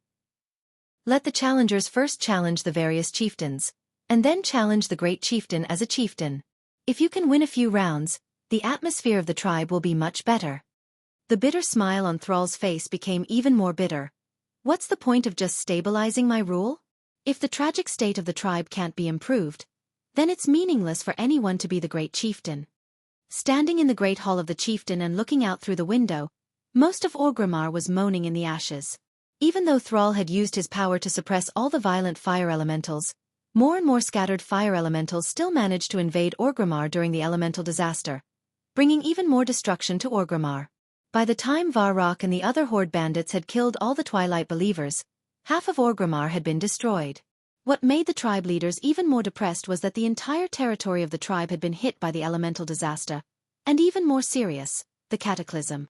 Let the challengers first challenge the various chieftains, and then challenge the Great Chieftain as a chieftain. If you can win a few rounds, the atmosphere of the tribe will be much better. The bitter smile on Thrall's face became even more bitter. What's the point of just stabilizing my rule? If the tragic state of the tribe can't be improved, then it's meaningless for anyone to be the Great Chieftain. Standing in the Great Hall of the Chieftain and looking out through the window, most of Orgrimmar was moaning in the ashes. Even though Thrall had used his power to suppress all the violent fire elementals, more and more scattered fire elementals still managed to invade Orgrimmar during the elemental disaster, bringing even more destruction to Orgrimmar. By the time Varrock and the other Horde bandits had killed all the Twilight Believers, half of Orgrimmar had been destroyed. What made the tribe leaders even more depressed was that the entire territory of the tribe had been hit by the elemental disaster, and even more serious, the cataclysm.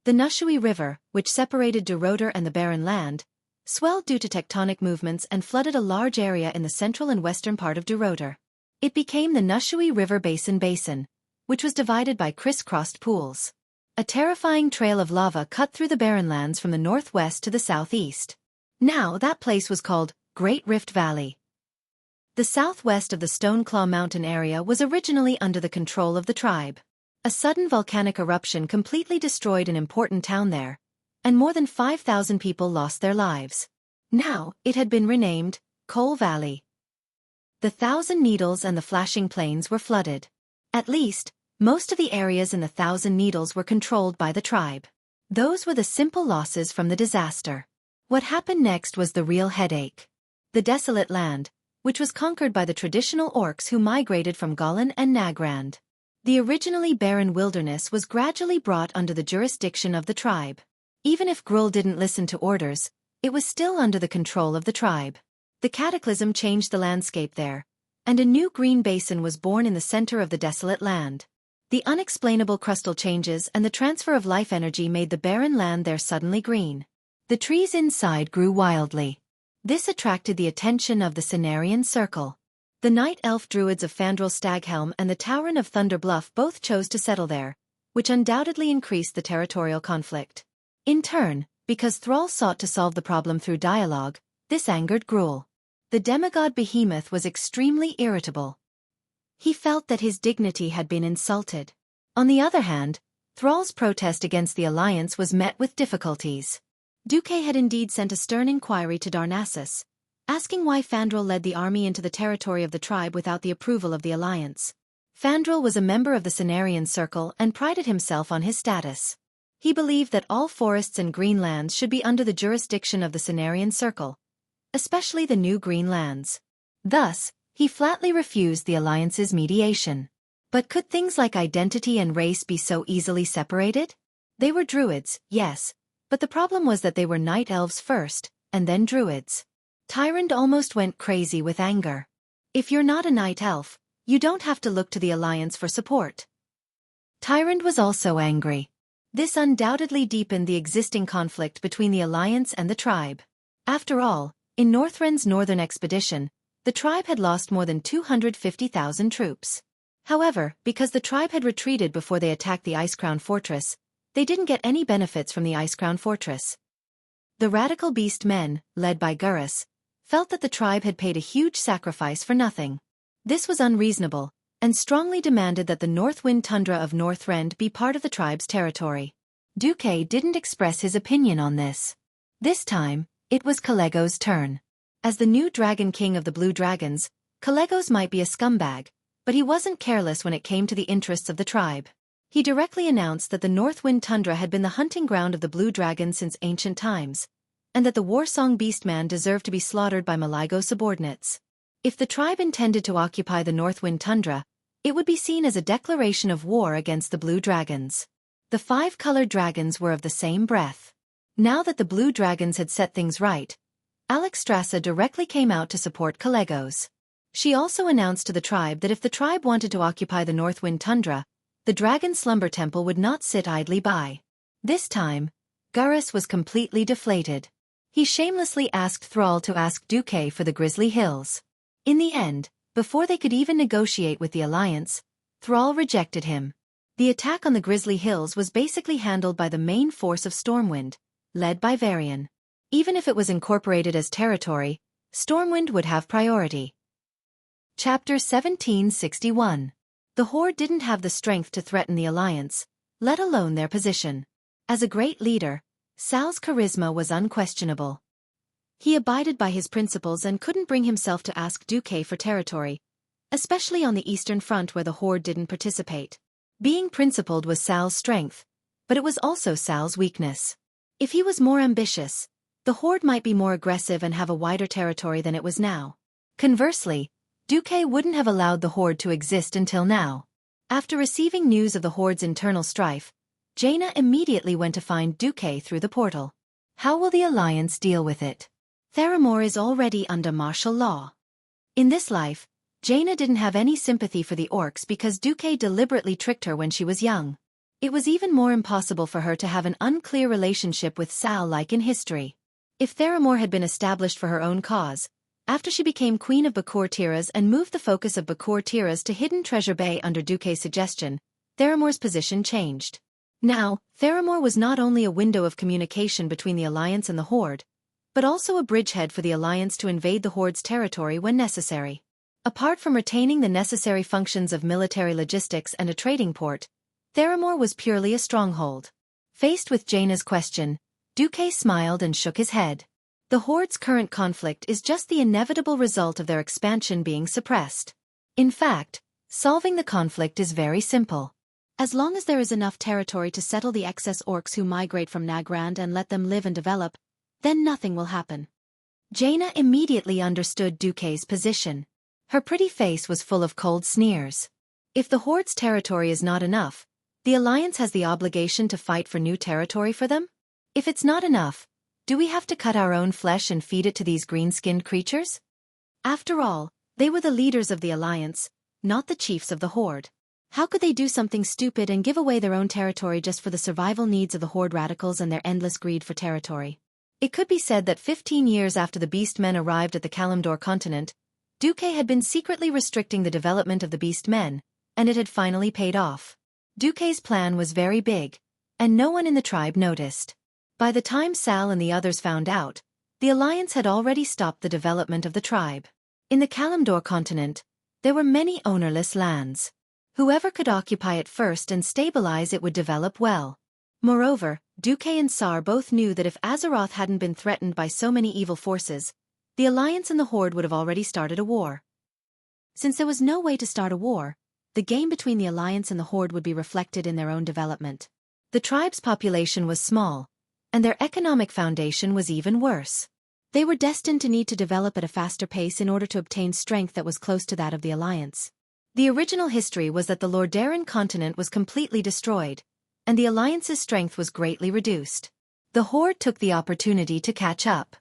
The Nushui River, which separated Duroder and the Barren Land, swelled due to tectonic movements and flooded a large area in the central and western part of Duroder. It became the Nushui River Basin, which was divided by crisscrossed pools. A terrifying trail of lava cut through the Barren Lands from the northwest to the southeast. Now that place was called Great Rift Valley. The southwest of the Stoneclaw Mountain area was originally under the control of the tribe. A sudden volcanic eruption completely destroyed an important town there, and more than 5,000 people lost their lives. Now, it had been renamed Coal Valley. The Thousand Needles and the Flashing Plains were flooded. At least, most of the areas in the Thousand Needles were controlled by the tribe. Those were the simple losses from the disaster. What happened next was the real headache. The Desolate Land, which was conquered by the traditional orcs who migrated from Golan and Nagrand. The originally barren wilderness was gradually brought under the jurisdiction of the tribe. Even if Gruul didn't listen to orders, it was still under the control of the tribe. The cataclysm changed the landscape there, and a new green basin was born in the center of the Desolate Land. The unexplainable crustal changes and the transfer of life energy made the barren land there suddenly green. The trees inside grew wildly. This attracted the attention of the Cenarian Circle. The Night Elf Druids of Fandral Staghelm and the Tauren of Thunder Bluff both chose to settle there, which undoubtedly increased the territorial conflict. In turn, because Thrall sought to solve the problem through dialogue, this angered Gruul. The demigod Behemoth was extremely irritable. He felt that his dignity had been insulted. On the other hand, Thrall's protest against the alliance was met with difficulties. Duque had indeed sent a stern inquiry to Darnassus, asking why Fandral led the army into the territory of the tribe without the approval of the alliance. Fandral was a member of the Cenarian Circle and prided himself on his status. He believed that all forests and green lands should be under the jurisdiction of the Cenarian Circle, especially the new green lands. Thus, he flatly refused the Alliance's mediation. But could things like identity and race be so easily separated? They were druids, yes, but the problem was that they were night elves first, and then druids. Tyrande almost went crazy with anger. If you're not a night elf, you don't have to look to the Alliance for support. Tyrande was also angry. This undoubtedly deepened the existing conflict between the Alliance and the tribe. After all, in Northren's northern expedition, the tribe had lost more than 250,000 troops. However, because the tribe had retreated before they attacked the Icecrown Fortress, they didn't get any benefits from the Icecrown Fortress. The radical beast men, led by Gurus, felt that the tribe had paid a huge sacrifice for nothing. This was unreasonable, and strongly demanded that the Northwind Tundra of Northrend be part of the tribe's territory. Xueqi didn't express his opinion on this. This time, it was Kalego's turn. As the new Dragon King of the Blue Dragons, Kalegos might be a scumbag, but he wasn't careless when it came to the interests of the tribe. He directly announced that the Northwind Tundra had been the hunting ground of the Blue Dragon since ancient times, and that the Warsong Beastman deserved to be slaughtered by Maligo subordinates. If the tribe intended to occupy the Northwind Tundra, it would be seen as a declaration of war against the Blue Dragons. The 5-colored dragons were of the same breath. Now that the Blue Dragons had set things right, Alexstrasza directly came out to support Kalegos. She also announced to the tribe that if the tribe wanted to occupy the Northwind Tundra, the Dragon Slumber Temple would not sit idly by. This time, Gurus was completely deflated. He shamelessly asked Thrall to ask Xueqi for the Grizzly Hills. In the end, before they could even negotiate with the Alliance, Thrall rejected him. The attack on the Grizzly Hills was basically handled by the main force of Stormwind, led by Varian. Even if it was incorporated as territory, Stormwind would have priority. Chapter 1761. The Horde didn't have the strength to threaten the Alliance, let alone their position. As a great leader, Sal's charisma was unquestionable. He abided by his principles and couldn't bring himself to ask Xueqi for territory, especially on the Eastern Front where the Horde didn't participate. Being principled was Sal's strength, but it was also Sal's weakness. If he was more ambitious, the Horde might be more aggressive and have a wider territory than it was now. Conversely, Xueqi wouldn't have allowed the Horde to exist until now. After receiving news of the Horde's internal strife, Jaina immediately went to find Xueqi through the portal. How will the Alliance deal with it? Theramore is already under martial law. In this life, Jaina didn't have any sympathy for the orcs because Xueqi deliberately tricked her when she was young. It was even more impossible for her to have an unclear relationship with Sal like in history. If Theramore had been established for her own cause, after she became Queen of Bakur Tiras and moved the focus of Bakur Tiras to Hidden Treasure Bay under Xueqi's suggestion, Theramore's position changed. Now, Theramore was not only a window of communication between the Alliance and the Horde, but also a bridgehead for the Alliance to invade the Horde's territory when necessary. Apart from retaining the necessary functions of military logistics and a trading port, Theramore was purely a stronghold. Faced with Jaina's question, Xueqi smiled and shook his head. The Horde's current conflict is just the inevitable result of their expansion being suppressed. In fact, solving the conflict is very simple. As long as there is enough territory to settle the excess orcs who migrate from Nagrand and let them live and develop, then nothing will happen. Jaina immediately understood Xueqi's position. Her pretty face was full of cold sneers. If the Horde's territory is not enough, the Alliance has the obligation to fight for new territory for them? If it's not enough, do we have to cut our own flesh and feed it to these green-skinned creatures? After all, they were the leaders of the Alliance, not the chiefs of the Horde. How could they do something stupid and give away their own territory just for the survival needs of the Horde radicals and their endless greed for territory? It could be said that 15 years after the Beastmen arrived at the Kalimdor continent, Xueqi had been secretly restricting the development of the Beastmen, and it had finally paid off. Xueqi's plan was very big, and no one in the tribe noticed. By the time Sal and the others found out, the Alliance had already stopped the development of the tribe. In the Kalimdor continent, there were many ownerless lands. Whoever could occupy it first and stabilize it would develop well. Moreover, Xueqi and Sar both knew that if Azeroth hadn't been threatened by so many evil forces, the Alliance and the Horde would have already started a war. Since there was no way to start a war, the game between the Alliance and the Horde would be reflected in their own development. The tribe's population was small, and their economic foundation was even worse. They were destined to need to develop at a faster pace in order to obtain strength that was close to that of the Alliance. The original history was that the Lordaeron continent was completely destroyed, and the Alliance's strength was greatly reduced. The Horde took the opportunity to catch up.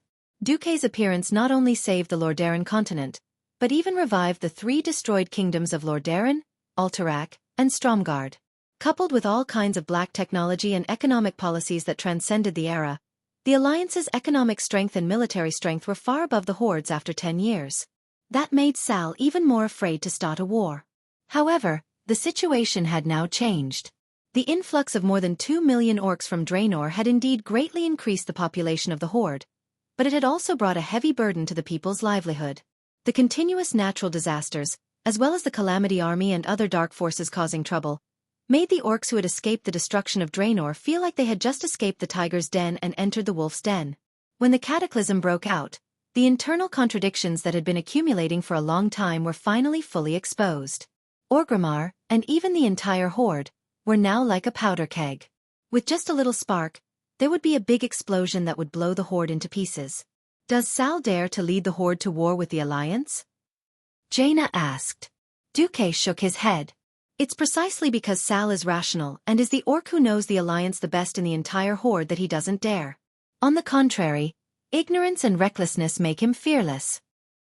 Xueqi's appearance not only saved the Lordaeron continent, but even revived the 3 destroyed kingdoms of Lordaeron, Alterac, and Stromgarde. Coupled with all kinds of black technology and economic policies that transcended the era, the Alliance's economic strength and military strength were far above the Horde's after 10 years. That made Sal even more afraid to start a war. However, the situation had now changed. The influx of more than 2 million orcs from Draenor had indeed greatly increased the population of the Horde, but it had also brought a heavy burden to the people's livelihood. The continuous natural disasters, as well as the Calamity Army and other dark forces causing trouble, made the orcs who had escaped the destruction of Draenor feel like they had just escaped the tiger's den and entered the wolf's den. When the cataclysm broke out, the internal contradictions that had been accumulating for a long time were finally fully exposed. Orgrimmar, and even the entire Horde, were now like a powder keg. With just a little spark, there would be a big explosion that would blow the Horde into pieces. Does Sal dare to lead the Horde to war with the Alliance? Jaina asked. Xueqi shook his head. It's precisely because Sal is rational and is the orc who knows the Alliance the best in the entire Horde that he doesn't dare. On the contrary, ignorance and recklessness make him fearless.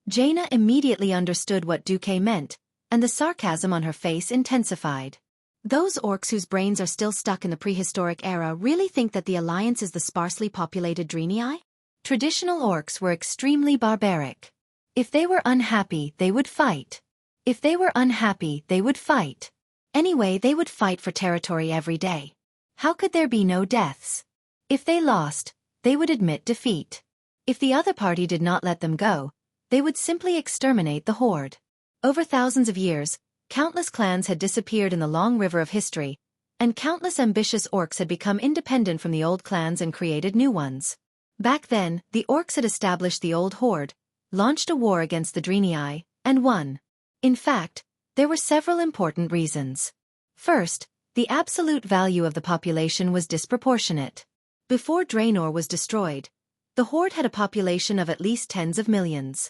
Jaina immediately understood what Xueqi meant, and the sarcasm on her face intensified. Those orcs whose brains are still stuck in the prehistoric era really think that the Alliance is the sparsely populated Draenei? Traditional orcs were extremely barbaric. If they were unhappy, they would fight. If they were unhappy, they would fight. Anyway, they would fight for territory every day. How could there be no deaths? If they lost, they would admit defeat. If the other party did not let them go, they would simply exterminate the Horde. Over thousands of years, countless clans had disappeared in the long river of history, and countless ambitious orcs had become independent from the old clans and created new ones. Back then, the orcs had established the old Horde, launched a war against the Draenei, and won. In fact, there were several important reasons. First, the absolute value of the population was disproportionate. Before Draenor was destroyed, the Horde had a population of at least tens of millions.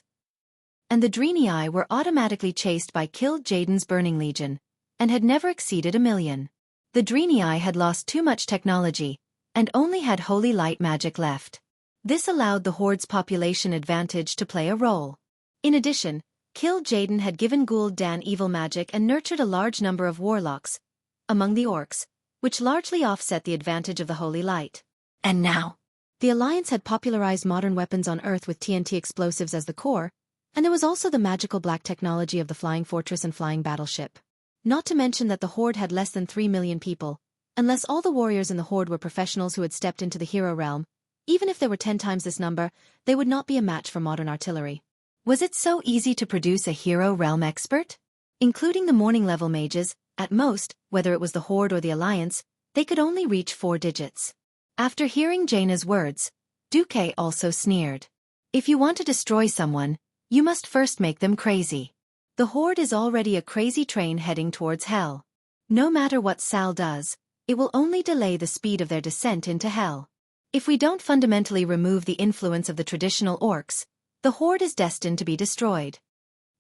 And the Draenei were automatically chased by killed Jaden's Burning Legion, and had never exceeded 1 million. The Draenei had lost too much technology, and only had holy light magic left. This allowed the Horde's population advantage to play a role. In addition, Killed Jaden had given Gul'dan evil magic and nurtured a large number of warlocks among the orcs, which largely offset the advantage of the holy light. And now, the Alliance had popularized modern weapons on Earth with TNT explosives as the core, and there was also the magical black technology of the flying fortress and flying battleship. Not to mention that the Horde had less than 3 million people. Unless all the warriors in the Horde were professionals who had stepped into the hero realm, even if there were 10 times this number, they would not be a match for modern artillery. Was it so easy to produce a hero realm expert? Including the morning-level mages, at most, whether it was the Horde or the Alliance, they could only reach 4 digits. After hearing Jaina's words, Xueqi also sneered. If you want to destroy someone, you must first make them crazy. The Horde is already a crazy train heading towards hell. No matter what Sal does, it will only delay the speed of their descent into hell. If we don't fundamentally remove the influence of the traditional orcs, the Horde is destined to be destroyed.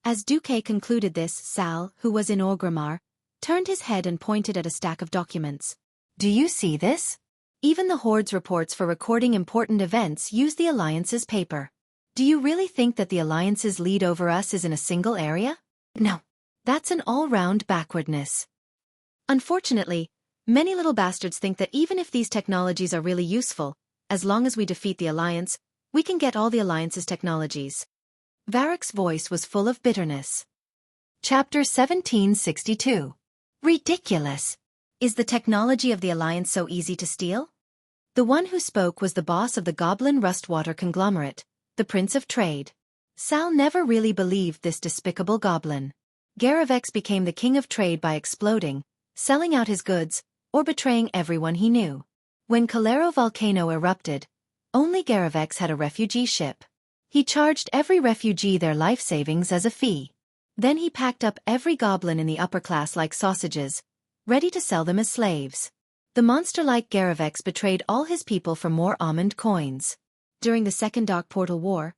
As Xueqi concluded this, Sal, who was in Orgrimmar, turned his head and pointed at a stack of documents. Do you see this? Even the Horde's reports for recording important events use the Alliance's paper. Do you really think that the Alliance's lead over us is in a single area? No. That's an all-round backwardness. Unfortunately, many little bastards think that even if these technologies are really useful, as long as we defeat the Alliance, we can get all the Alliance's technologies. Varroc's voice was full of bitterness. Chapter 1762. Ridiculous! Is the technology of the Alliance so easy to steal? The one who spoke was the boss of the Goblin Rustwater conglomerate, the Prince of Trade. Sal never really believed this despicable goblin. Garavex became the king of trade by exploding, selling out his goods, or betraying everyone he knew. When Calero Volcano erupted, only Garavex had a refugee ship. He charged every refugee their life savings as a fee. Then he packed up every goblin in the upper class like sausages, ready to sell them as slaves. The monster-like Garavex betrayed all his people for more almond coins. During the Second Dark Portal War,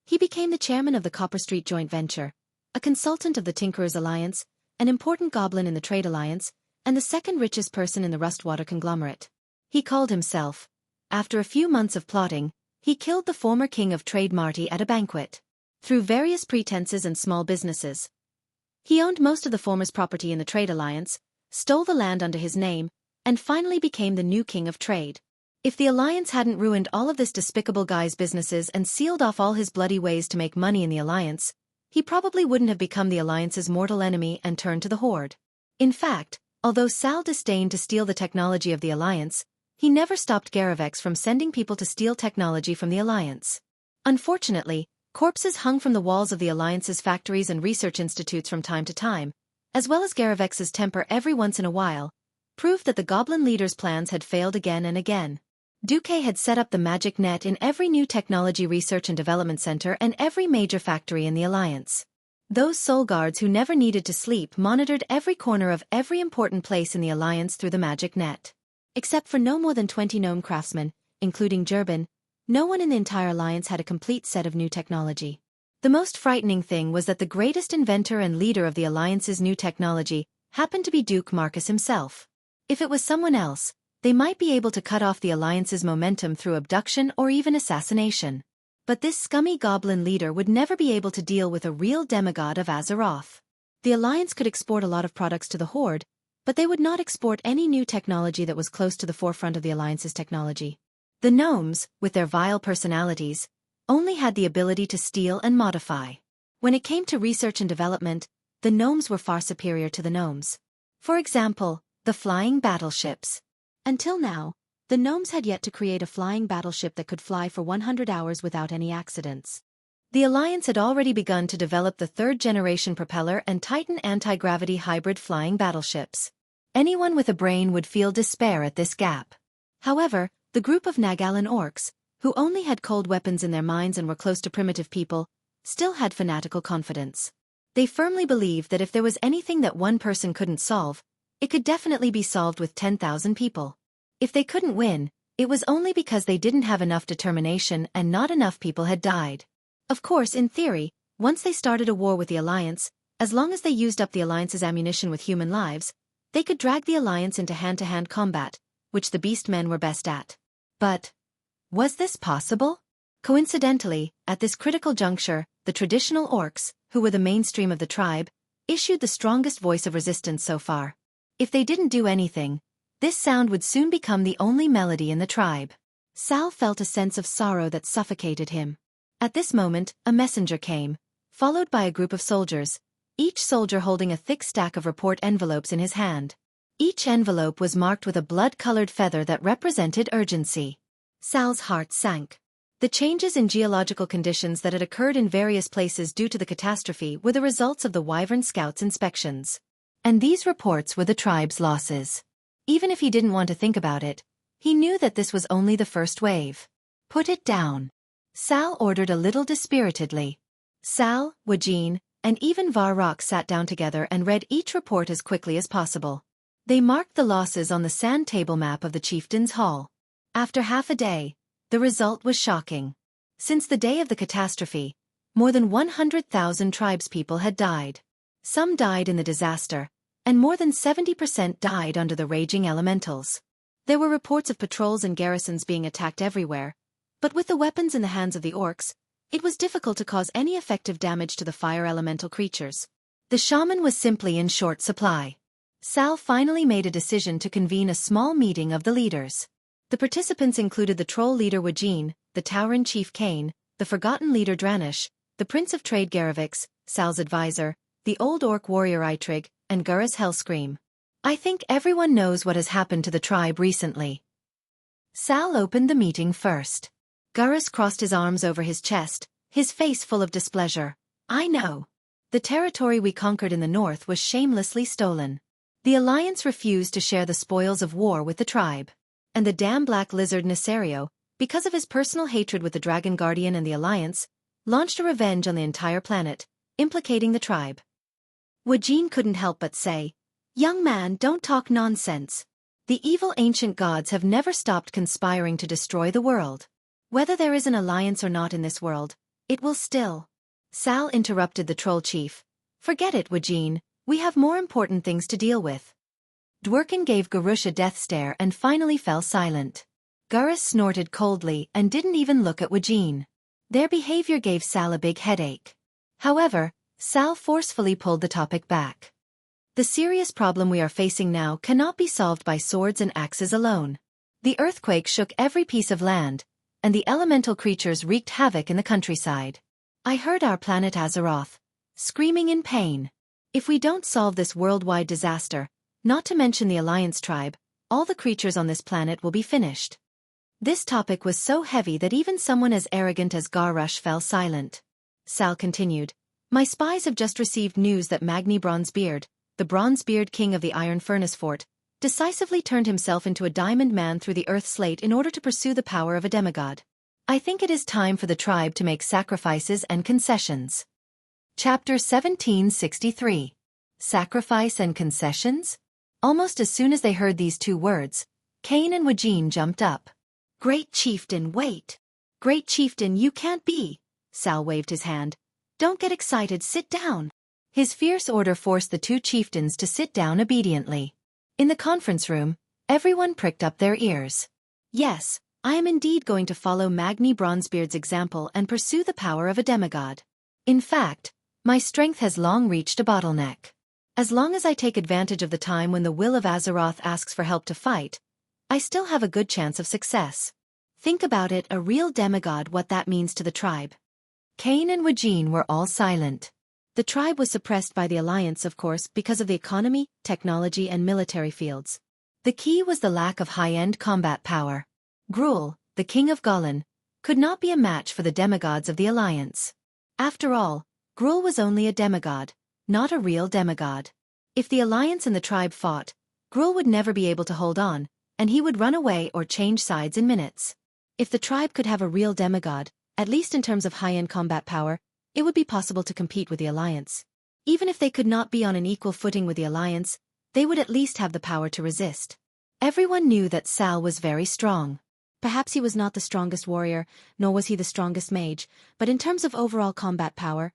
he became the chairman of the Copper Street Joint Venture, a consultant of the Tinkerers Alliance, an important goblin in the Trade Alliance, and the second richest person in the Rustwater conglomerate. He called himself. After a few months of plotting, he killed the former king of trade Marty at a banquet. Through various pretenses and small businesses, he owned most of the former's property in the Trade Alliance, stole the land under his name, and finally became the new king of trade. If the Alliance hadn't ruined all of this despicable guy's businesses and sealed off all his bloody ways to make money in the Alliance, he probably wouldn't have become the Alliance's mortal enemy and turned to the Horde. In fact, although Sal disdained to steal the technology of the Alliance, he never stopped Garavex from sending people to steal technology from the Alliance. Unfortunately, corpses hung from the walls of the Alliance's factories and research institutes from time to time, as well as Garavex's temper every once in a while, proved that the Goblin leader's plans had failed again and again. Xueqi had set up the magic net in every new technology research and development center and every major factory in the Alliance. Those soul guards who never needed to sleep monitored every corner of every important place in the Alliance through the magic net. Except for no more than 20 gnome craftsmen, including Jerbin, no one in the entire Alliance had a complete set of new technology. The most frightening thing was that the greatest inventor and leader of the Alliance's new technology happened to be Duke Marcus himself. If it was someone else, they might be able to cut off the Alliance's momentum through abduction or even assassination. But this scummy goblin leader would never be able to deal with a real demigod of Azeroth. The Alliance could export a lot of products to the Horde, but they would not export any new technology that was close to the forefront of the Alliance's technology. The gnomes, with their vile personalities, only had the ability to steal and modify. When it came to research and development, the gnomes were far superior to the gnomes. For example, the flying battleships. Until now, the gnomes had yet to create a flying battleship that could fly for 100 hours without any accidents. The Alliance had already begun to develop the third-generation propeller and Titan anti-gravity hybrid flying battleships. Anyone with a brain would feel despair at this gap. However, the group of Nagalan orcs, who only had cold weapons in their minds and were close to primitive people, still had fanatical confidence. They firmly believed that if there was anything that one person couldn't solve, it could definitely be solved with 10,000 people. If they couldn't win, it was only because they didn't have enough determination and not enough people had died. Of course, in theory, once they started a war with the Alliance, as long as they used up the Alliance's ammunition with human lives, they could drag the Alliance into hand-to-hand combat, which the Beastmen were best at. But was this possible? Coincidentally, at this critical juncture, the traditional orcs, who were the mainstream of the tribe, issued the strongest voice of resistance so far. If they didn't do anything, this sound would soon become the only melody in the tribe. Sal felt a sense of sorrow that suffocated him. At this moment, a messenger came, followed by a group of soldiers, each soldier holding a thick stack of report envelopes in his hand. Each envelope was marked with a blood-colored feather that represented urgency. Sal's heart sank. The changes in geological conditions that had occurred in various places due to the catastrophe were the results of the Wyvern Scouts' inspections. And these reports were the tribe's losses. Even if he didn't want to think about it, he knew that this was only the first wave. Put it down. Sal ordered a little dispiritedly. Sal, Wajin, and even Varrock sat down together and read each report as quickly as possible. They marked the losses on the sand table map of the chieftain's hall. After half a day, the result was shocking. Since the day of the catastrophe, more than 100,000 tribespeople had died. Some died in the disaster, and more than 70% died under the raging elementals. There were reports of patrols and garrisons being attacked everywhere, but with the weapons in the hands of the orcs, it was difficult to cause any effective damage to the fire elemental creatures. The shaman was simply in short supply. Sal finally made a decision to convene a small meeting of the leaders. The participants included the troll leader Wajin, the Tauren chief Kane, the forgotten leader Dranish, the prince of trade Garavix, Sal's advisor, the old orc warrior Eitrig, and Gurra's Hellscream. I think everyone knows what has happened to the tribe recently. Sal opened the meeting first. Gurras crossed his arms over his chest, his face full of displeasure. I know. The territory we conquered in the north was shamelessly stolen. The Alliance refused to share the spoils of war with the tribe. And the damn black lizard Nesario, because of his personal hatred with the Dragon Guardian and the Alliance, launched a revenge on the entire planet, implicating the tribe. Wajin couldn't help but say, "Young man, don't talk nonsense. The evil ancient gods have never stopped conspiring to destroy the world. Whether there is an alliance or not in this world, it will still." Sal interrupted the troll chief. "Forget it, Wajin, we have more important things to deal with." Dworkin gave Garush a death stare and finally fell silent. Garrus snorted coldly and didn't even look at Wajin. Their behavior gave Sal a big headache. However, Sal forcefully pulled the topic back. "The serious problem we are facing now cannot be solved by swords and axes alone. The earthquake shook every piece of land, and the elemental creatures wreaked havoc in the countryside. I heard our planet Azeroth screaming in pain. If we don't solve this worldwide disaster, not to mention the Alliance tribe, all the creatures on this planet will be finished." This topic was so heavy that even someone as arrogant as Garrush fell silent. Sal continued, "My spies have just received news that Magni Bronzebeard, the Bronzebeard king of the Iron Furnace Fort, decisively turned himself into a diamond man through the earth slate in order to pursue the power of a demigod. I think it is time for the tribe to make sacrifices and concessions." Chapter 1763. Sacrifice and concessions? Almost as soon as they heard these two words, Cain and Wajin jumped up. "Great Chieftain, wait! Great Chieftain, you can't be!" Sal waved his hand. "Don't get excited, sit down." His fierce order forced the two chieftains to sit down obediently. In the conference room, everyone pricked up their ears. "Yes, I am indeed going to follow Magni Bronzebeard's example and pursue the power of a demigod. In fact, my strength has long reached a bottleneck. As long as I take advantage of the time when the will of Azeroth asks for help to fight, I still have a good chance of success. Think about it, a real demigod, what that means to the tribe." Cain and Wajin were all silent. The tribe was suppressed by the Alliance, of course, because of the economy, technology and military fields. The key was the lack of high-end combat power. Gruul, the king of Golan, could not be a match for the demigods of the Alliance. After all, Gruul was only a demigod, not a real demigod. If the Alliance and the tribe fought, Gruul would never be able to hold on, and he would run away or change sides in minutes. If the tribe could have a real demigod, at least in terms of high-end combat power, it would be possible to compete with the Alliance. Even if they could not be on an equal footing with the Alliance, they would at least have the power to resist. Everyone knew that Sal was very strong. Perhaps he was not the strongest warrior, nor was he the strongest mage, but in terms of overall combat power,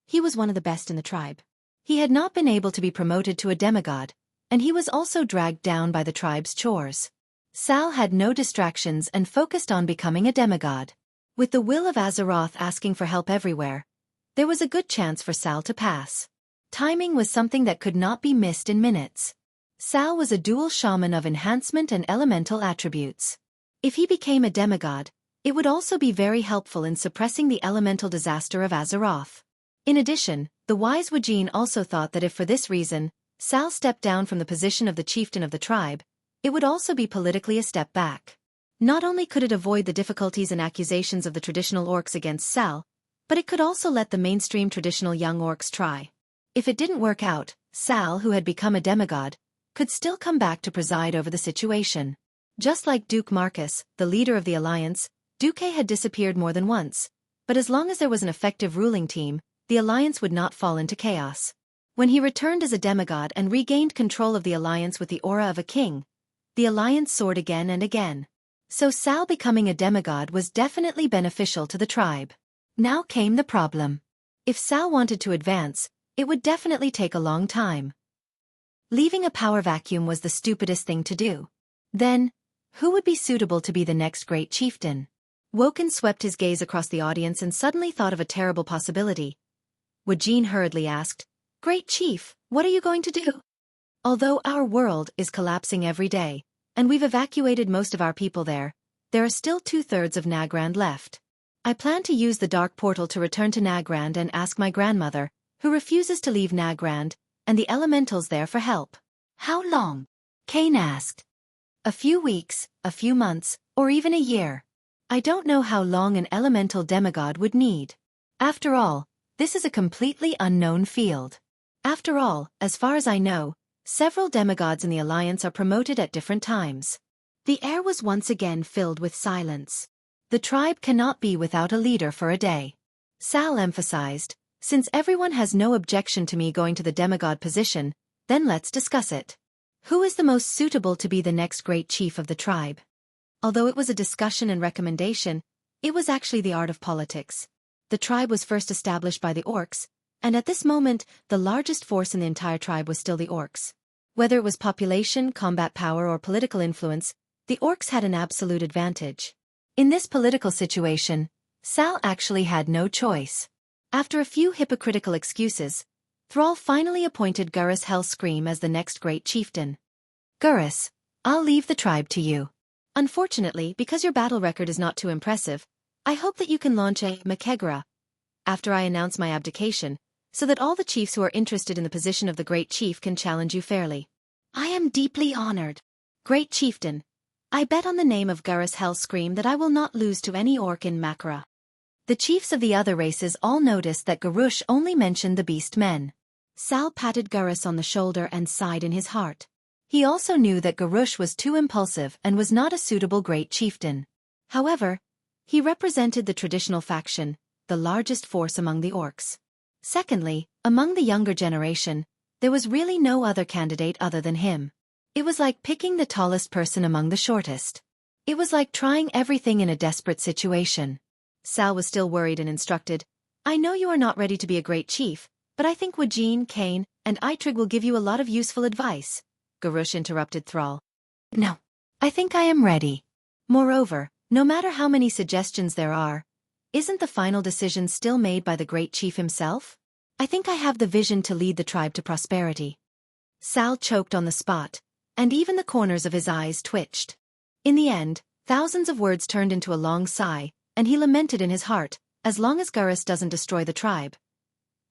he was one of the best in the tribe. He had not been able to be promoted to a demigod, and he was also dragged down by the tribe's chores. Sal had no distractions and focused on becoming a demigod. With the will of Azeroth asking for help everywhere, there was a good chance for Sal to pass. Timing was something that could not be missed in minutes. Sal was a dual shaman of enhancement and elemental attributes. If he became a demigod, it would also be very helpful in suppressing the elemental disaster of Azeroth. In addition, the wise Wajin also thought that if for this reason, Sal stepped down from the position of the chieftain of the tribe, it would also be politically a step back. Not only could it avoid the difficulties and accusations of the traditional orcs against Sal, but it could also let the mainstream traditional young orcs try. If it didn't work out, Sal, who had become a demigod, could still come back to preside over the situation. Just like Duke Marcus, the leader of the Alliance, Duque had disappeared more than once, but as long as there was an effective ruling team, the Alliance would not fall into chaos. When he returned as a demigod and regained control of the Alliance with the aura of a king, the Alliance soared again and again. So Sal becoming a demigod was definitely beneficial to the tribe. Now came the problem. If Sal wanted to advance, it would definitely take a long time. Leaving a power vacuum was the stupidest thing to do. Then, who would be suitable to be the next great chieftain? Woken swept his gaze across the audience and suddenly thought of a terrible possibility. Wajin hurriedly asked, "Great Chief, what are you going to do?" "Although our world is collapsing every day, and we've evacuated most of our people there are still 2/3 of Nagrand left. I plan to use the dark portal to return to Nagrand and ask my grandmother, who refuses to leave Nagrand, and the elementals there for help." "How long?" Cain asked. "A few weeks, a few months, or even a year. I don't know how long an elemental demigod would need. After all, this is a completely unknown field. After all, as far as I know, several demigods in the Alliance are promoted at different times." The air was once again filled with silence. The tribe cannot be without a leader for a day. Sal emphasized, Since everyone has no objection to me going to the demigod position, then let's discuss it. Who is the most suitable to be the next great chief of the tribe? Although it was a discussion and recommendation, it was actually the art of politics. The tribe was first established by the orcs, and at this moment, the largest force in the entire tribe was still the orcs. Whether it was population, combat power, or political influence, the orcs had an absolute advantage. In this political situation, Sal actually had no choice. After a few hypocritical excuses, Thrall finally appointed Gurus Hellscream as the next great chieftain. Gurus, I'll leave the tribe to you. Unfortunately, because your battle record is not too impressive, I hope that you can launch a Makegara after I announce my abdication, so that all the chiefs who are interested in the position of the great chief can challenge you fairly. I am deeply honored. Great chieftain, I bet on the name of Gurus Hellscream that I will not lose to any orc in Makara. The chiefs of the other races all noticed that Garush only mentioned the beast men. Sal patted Gurus on the shoulder and sighed in his heart. He also knew that Garush was too impulsive and was not a suitable great chieftain. However, he represented the traditional faction, the largest force among the orcs. Secondly, among the younger generation, there was really no other candidate other than him. It was like picking the tallest person among the shortest. It was like trying everything in a desperate situation. Sal was still worried and instructed, I know you are not ready to be a great chief, but I think Wajin, Kane, and Eitrig will give you a lot of useful advice. Garush interrupted Thrall. No, I think I am ready. Moreover, no matter how many suggestions there are, isn't the final decision still made by the great chief himself? I think I have the vision to lead the tribe to prosperity. Sal choked on the spot, and even the corners of his eyes twitched. In the end, thousands of words turned into a long sigh, and he lamented in his heart, as long as Gurus doesn't destroy the tribe.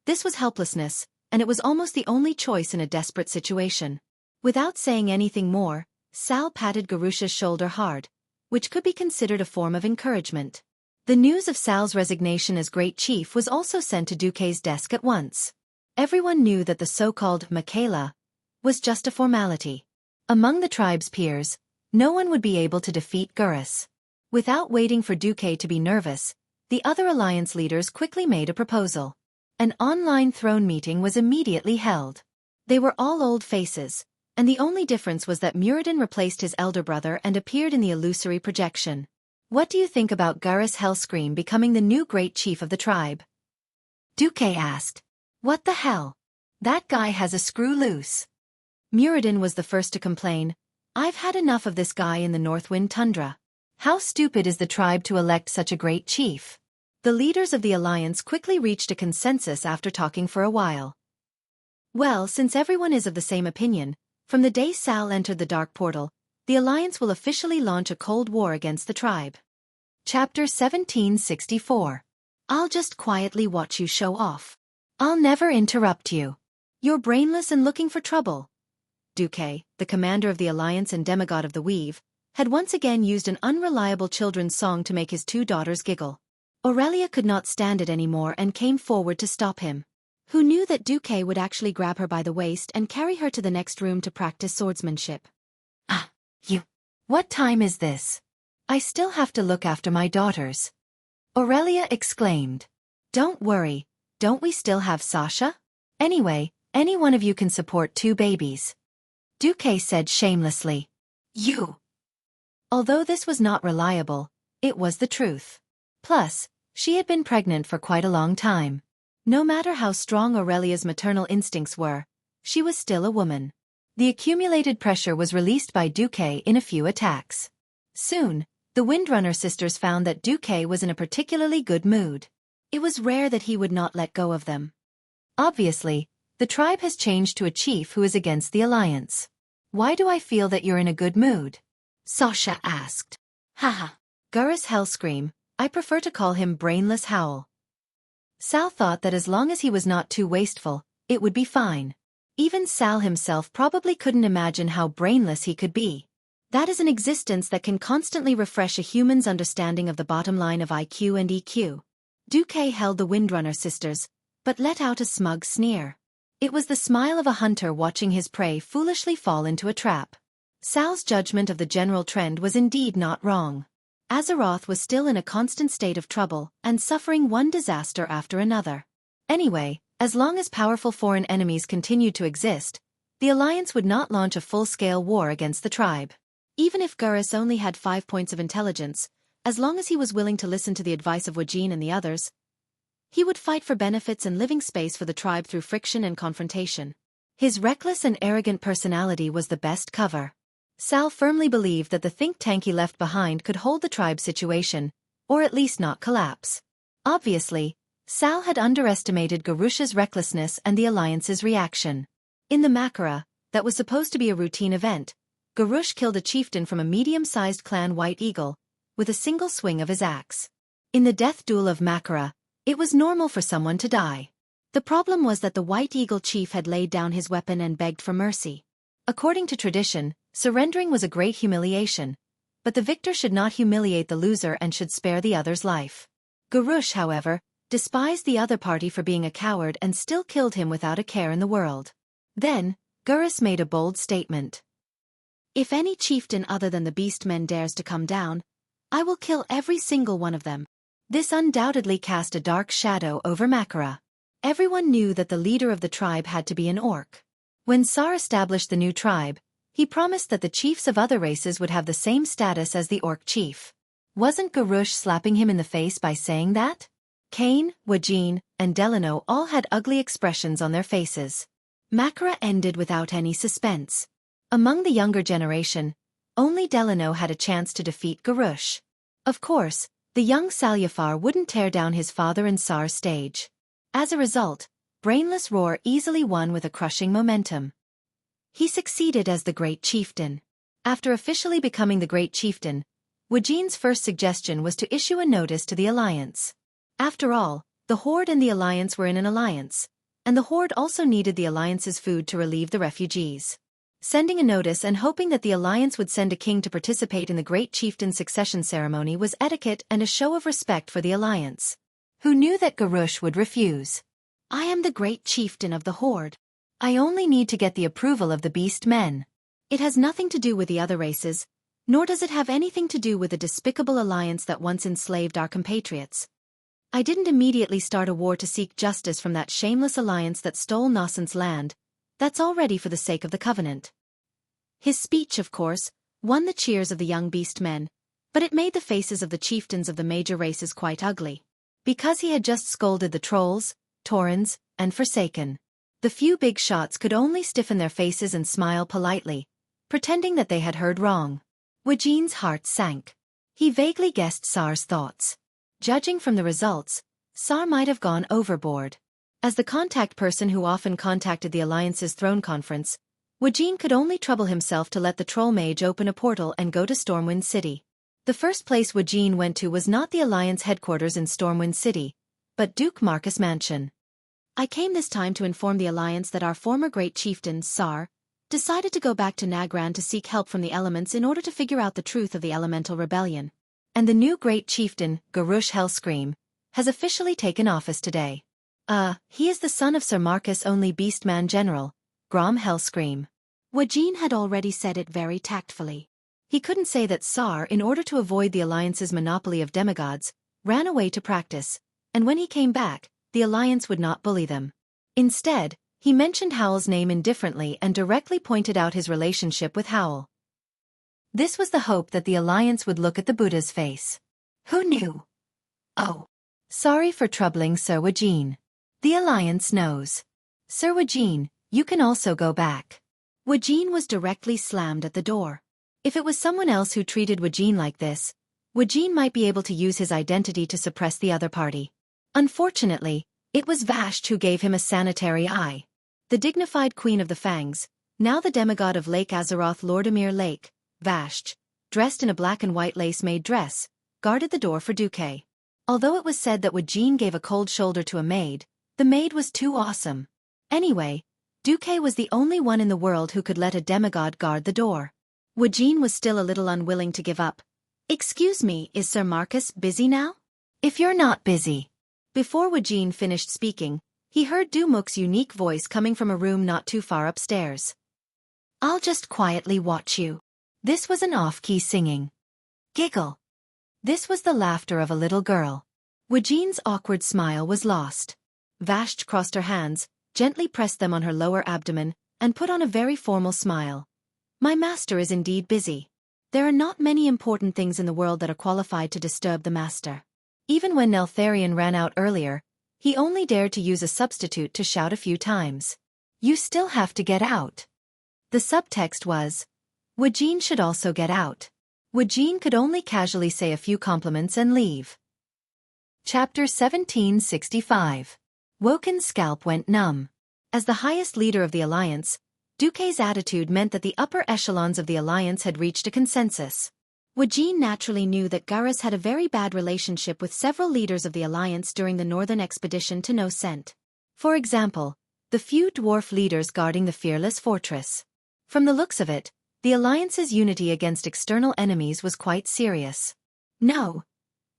This was helplessness, and it was almost the only choice in a desperate situation. Without saying anything more, Sal patted Garush's shoulder hard, which could be considered a form of encouragement. The news of Sal's resignation as great chief was also sent to Duque's desk at once. Everyone knew that the so-called Michaela was just a formality. Among the tribe's peers, no one would be able to defeat Gurus. Without waiting for Duque to be nervous, the other alliance leaders quickly made a proposal. An online throne meeting was immediately held. They were all old faces, and the only difference was that Muradin replaced his elder brother and appeared in the illusory projection. What do you think about Gurus Hellscream becoming the new great chief of the tribe? Duque asked. What the hell? That guy has a screw loose. Muradin was the first to complain. I've had enough of this guy in the Northwind Tundra. How stupid is the tribe to elect such a great chief? The leaders of the alliance quickly reached a consensus after talking for a while. Well, since everyone is of the same opinion, from the day Sal entered the Dark Portal, the alliance will officially launch a cold war against the tribe. Chapter 1764. I'll just quietly watch you show off. I'll never interrupt you. You're brainless and looking for trouble. Duque, the commander of the alliance and demigod of the Weave, had once again used an unreliable children's song to make his two daughters giggle. Aurelia could not stand it anymore and came forward to stop him. Who knew that Duque would actually grab her by the waist and carry her to the next room to practice swordsmanship? Ah, you. What time is this? I still have to look after my daughters. Aurelia exclaimed. Don't worry, don't we still have Sasha? Anyway, any one of you can support 2 babies. Duque said shamelessly. You. Although this was not reliable, it was the truth. Plus, she had been pregnant for quite a long time. No matter how strong Aurelia's maternal instincts were, she was still a woman. The accumulated pressure was released by Duque in a few attacks. Soon, the Windrunner sisters found that Duque was in a particularly good mood. It was rare that he would not let go of them. Obviously, the tribe has changed to a chief who is against the alliance. Why do I feel that you're in a good mood? Sasha asked. Haha. Gurus Hellscream, I prefer to call him Brainless Howl. Sal thought that as long as he was not too wasteful, it would be fine. Even Sal himself probably couldn't imagine how brainless he could be. That is an existence that can constantly refresh a human's understanding of the bottom line of IQ and EQ. Duque held the Windrunner sisters, but let out a smug sneer. It was the smile of a hunter watching his prey foolishly fall into a trap. Sal's judgment of the general trend was indeed not wrong. Azeroth was still in a constant state of trouble and suffering one disaster after another. Anyway, as long as powerful foreign enemies continued to exist, the alliance would not launch a full-scale war against the tribe. Even if Gurus only had 5 points of intelligence, as long as he was willing to listen to the advice of Wajin and the others, he would fight for benefits and living space for the tribe through friction and confrontation. His reckless and arrogant personality was the best cover. Sal firmly believed that the think tank he left behind could hold the tribe's situation, or at least not collapse. Obviously, Sal had underestimated Garush's recklessness and the alliance's reaction. In the Makara, that was supposed to be a routine event, Garush killed a chieftain from a medium-sized clan White Eagle, with a single swing of his axe. In the death duel of Makara, it was normal for someone to die. The problem was that the White Eagle chief had laid down his weapon and begged for mercy. According to tradition, surrendering was a great humiliation, but the victor should not humiliate the loser and should spare the other's life. Garush, however, despised the other party for being a coward and still killed him without a care in the world. Then, Gurus made a bold statement. If any chieftain other than the beastmen dares to come down, I will kill every single one of them. This undoubtedly cast a dark shadow over Makara. Everyone knew that the leader of the tribe had to be an orc. When Sar established the new tribe, he promised that the chiefs of other races would have the same status as the orc chief. Wasn't Garush slapping him in the face by saying that? Kane, Wajin, and Delano all had ugly expressions on their faces. Makara ended without any suspense. Among the younger generation, only Delano had a chance to defeat Garush. Of course, the young Salyafar wouldn't tear down his father and Sar's stage. As a result, Brainless Roar easily won with a crushing momentum. He succeeded as the Great Chieftain. After officially becoming the Great Chieftain, Wajin's first suggestion was to issue a notice to the Alliance. After all, the Horde and the Alliance were in an alliance, and the Horde also needed the Alliance's food to relieve the refugees. Sending a notice and hoping that the Alliance would send a king to participate in the Great Chieftain's succession ceremony was etiquette and a show of respect for the Alliance. Who knew that Garush would refuse? I am the Great Chieftain of the Horde. I only need to get the approval of the Beast Men. It has nothing to do with the other races, nor does it have anything to do with the despicable alliance that once enslaved our compatriots. I didn't immediately start a war to seek justice from that shameless alliance that stole Nascent's land. That's already for the sake of the Covenant. His speech, of course, won the cheers of the young beast men, but it made the faces of the chieftains of the major races quite ugly. Because he had just scolded the Trolls, Taurens, and Forsaken. The few big shots could only stiffen their faces and smile politely, pretending that they had heard wrong. Wajin's heart sank. He vaguely guessed Sar's thoughts. Judging from the results, Sar might have gone overboard. As the contact person who often contacted the Alliance's throne conference, Wajin could only trouble himself to let the troll mage open a portal and go to Stormwind City. The first place Wajin went to was not the Alliance headquarters in Stormwind City, but Duke Marcus Mansion. I came this time to inform the Alliance that our former great chieftain, Sar, decided to go back to Nagran to seek help from the elements in order to figure out the truth of the elemental rebellion. And the new great chieftain, Garush Hellscream, has officially taken office today. He is the son of Sir Marcus' only Beastman General, Grom Hellscream. Wajin had already said it very tactfully. He couldn't say that Sar, in order to avoid the Alliance's monopoly of demigods, ran away to practice, and when he came back, the Alliance would not bully them. Instead, he mentioned Howl's name indifferently and directly pointed out his relationship with Howl. This was the hope that the Alliance would look at the Buddha's face. Who knew? Oh. Sorry for troubling Sir Wajin. The Alliance knows. Sir Wajin, you can also go back. Wajin was directly slammed at the door. If it was someone else who treated Wajin like this, Wajin might be able to use his identity to suppress the other party. Unfortunately, it was Vashti who gave him a sanitary eye. The dignified Queen of the Fangs, now the demigod of Lake Azeroth Lordamir Lake, Vashti, dressed in a black and white lace-made dress, guarded the door for Duque. Although it was said that Wajin gave a cold shoulder to a maid, the maid was too awesome. Anyway, Duque was the only one in the world who could let a demigod guard the door. Wajin was still a little unwilling to give up. Excuse me, is Sir Marcus busy now? If you're not busy. Before Wajin finished speaking, he heard Dumuk's unique voice coming from a room not too far upstairs. I'll just quietly watch you. This was an off-key singing. Giggle. This was the laughter of a little girl. Wajin's awkward smile was lost. Vashti crossed her hands, gently pressed them on her lower abdomen, and put on a very formal smile. My master is indeed busy. There are not many important things in the world that are qualified to disturb the master. Even when Neltharion ran out earlier, he only dared to use a substitute to shout a few times. You still have to get out. The subtext was, Wajin should also get out. Wajin could only casually say a few compliments and leave. Chapter 1765. Woken's scalp went numb. As the highest leader of the Alliance, Duque's attitude meant that the upper echelons of the Alliance had reached a consensus. Wajin naturally knew that Garrus had a very bad relationship with several leaders of the Alliance during the northern expedition to No Scent. For example, the few dwarf leaders guarding the Fearless Fortress. From the looks of it, the Alliance's unity against external enemies was quite serious. No.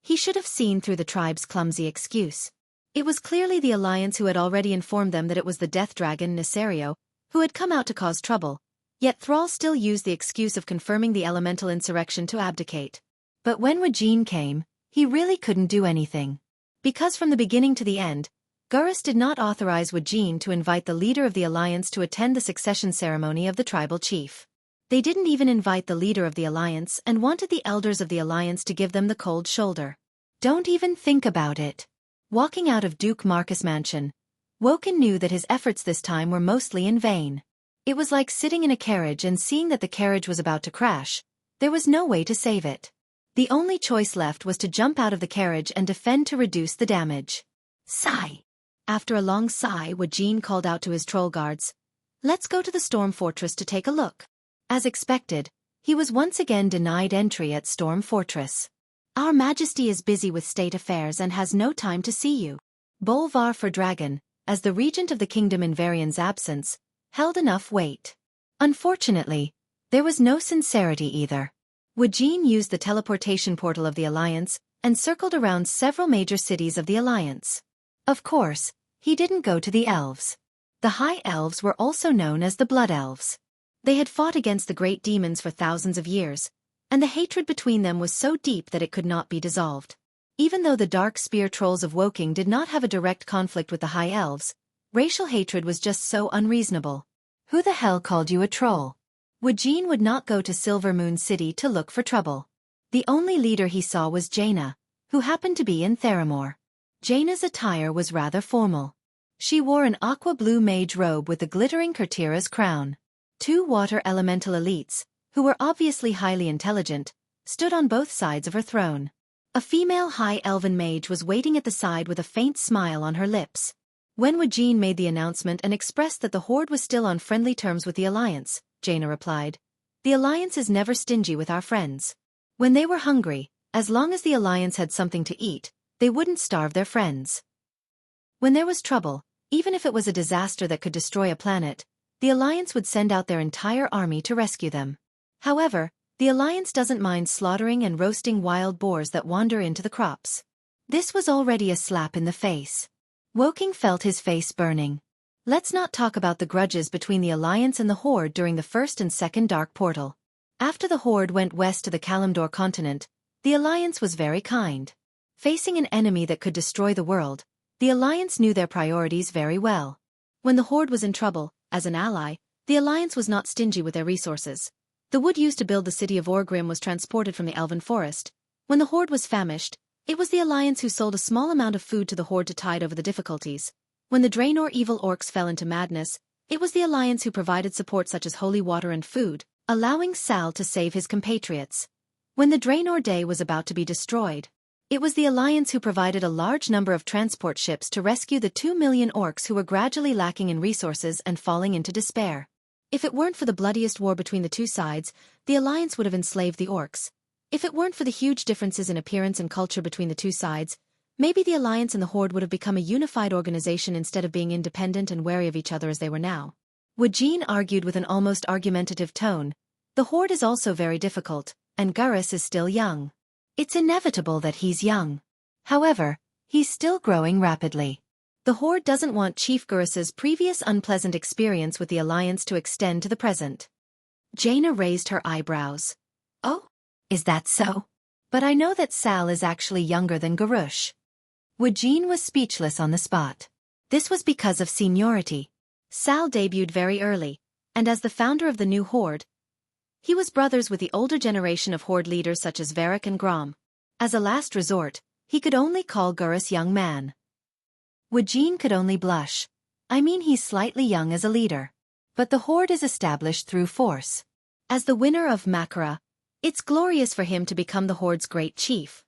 He should have seen through the tribe's clumsy excuse. It was clearly the Alliance who had already informed them that it was the Death Dragon Nesario who had come out to cause trouble, yet Thrall still used the excuse of confirming the elemental insurrection to abdicate. But when Wajin came, he really couldn't do anything. Because from the beginning to the end, Garrus did not authorize Wajin to invite the leader of the Alliance to attend the succession ceremony of the tribal chief. They didn't even invite the leader of the Alliance and wanted the elders of the Alliance to give them the cold shoulder. Don't even think about it. Walking out of Duke Marcus' mansion, Woken knew that his efforts this time were mostly in vain. It was like sitting in a carriage and seeing that the carriage was about to crash. There was no way to save it. The only choice left was to jump out of the carriage and defend to reduce the damage. Sigh. After a long sigh, Wajin called out to his troll guards, Let's go to the Storm Fortress to take a look. As expected, he was once again denied entry at Storm Fortress. Our Majesty is busy with state affairs and has no time to see you. Bolvar for Dragon, as the regent of the kingdom in Varian's absence, held enough weight. Unfortunately, there was no sincerity either. Wajin used the teleportation portal of the Alliance and circled around several major cities of the Alliance. Of course, he didn't go to the elves. The High Elves were also known as the Blood Elves. They had fought against the great demons for thousands of years, and the hatred between them was so deep that it could not be dissolved. Even though the Dark Spear Trolls of Woking did not have a direct conflict with the High Elves, racial hatred was just so unreasonable. Who the hell called you a troll? Wajin would not go to Silver Moon City to look for trouble. The only leader he saw was Jaina, who happened to be in Theramore. Jaina's attire was rather formal. She wore an aqua-blue mage robe with a glittering Kurtira's crown. Two water elemental elites, who were obviously highly intelligent, stood on both sides of her throne. A female high elven mage was waiting at the side with a faint smile on her lips. When Wajin made the announcement and expressed that the Horde was still on friendly terms with the Alliance, Jaina replied, The Alliance is never stingy with our friends. When they were hungry, as long as the Alliance had something to eat, they wouldn't starve their friends. When there was trouble, even if it was a disaster that could destroy a planet, the Alliance would send out their entire army to rescue them. However, the Alliance doesn't mind slaughtering and roasting wild boars that wander into the crops. This was already a slap in the face. Woking felt his face burning. Let's not talk about the grudges between the Alliance and the Horde during the first and second Dark Portal. After the Horde went west to the Kalimdor continent, the Alliance was very kind. Facing an enemy that could destroy the world, the Alliance knew their priorities very well. When the Horde was in trouble, as an ally, the Alliance was not stingy with their resources. The wood used to build the city of Orgrim was transported from the Elven Forest. When the Horde was famished, it was the Alliance who sold a small amount of food to the Horde to tide over the difficulties. When the Draenor evil orcs fell into madness, it was the Alliance who provided support such as holy water and food, allowing Sal to save his compatriots. When the Draenor Day was about to be destroyed, it was the Alliance who provided a large number of transport ships to rescue the 2 million orcs who were gradually lacking in resources and falling into despair. If it weren't for the bloodiest war between the two sides, the Alliance would have enslaved the orcs. If it weren't for the huge differences in appearance and culture between the two sides, maybe the Alliance and the Horde would have become a unified organization instead of being independent and wary of each other as they were now. Wajin argued with an almost argumentative tone. The Horde is also very difficult, and Garrus is still young. It's inevitable that he's young. However, he's still growing rapidly. The Horde doesn't want Chief Garrus's previous unpleasant experience with the Alliance to extend to the present. Jaina raised her eyebrows. Oh, is that so? But I know that Sal is actually younger than Garrus. Wajin was speechless on the spot. This was because of seniority. Sal debuted very early, and as the founder of the new Horde, he was brothers with the older generation of Horde leaders such as Varric and Grom. As a last resort, he could only call Gurus young man. Wajin could only blush. I mean, he's slightly young as a leader. But the Horde is established through force. As the winner of Makara, it's glorious for him to become the Horde's great chief.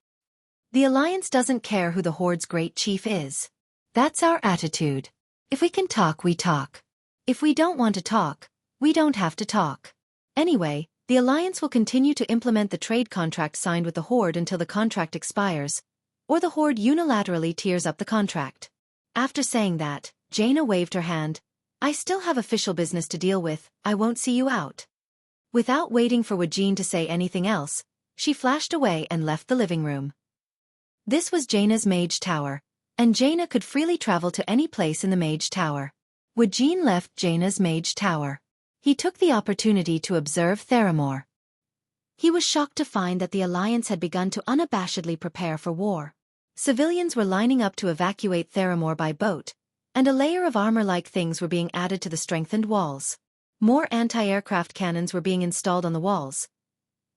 The Alliance doesn't care who the Horde's great chief is. That's our attitude. If we can talk, we talk. If we don't want to talk, we don't have to talk. Anyway, the Alliance will continue to implement the trade contract signed with the Horde until the contract expires, or the Horde unilaterally tears up the contract. After saying that, Jaina waved her hand. I still have official business to deal with, I won't see you out. Without waiting for Wajin to say anything else, she flashed away and left the living room. This was Jaina's Mage Tower, and Jaina could freely travel to any place in the Mage Tower. Wajin left Jaina's Mage Tower. He took the opportunity to observe Theramore. He was shocked to find that the Alliance had begun to unabashedly prepare for war. Civilians were lining up to evacuate Theramore by boat, and a layer of armor-like things were being added to the strengthened walls. More anti-aircraft cannons were being installed on the walls.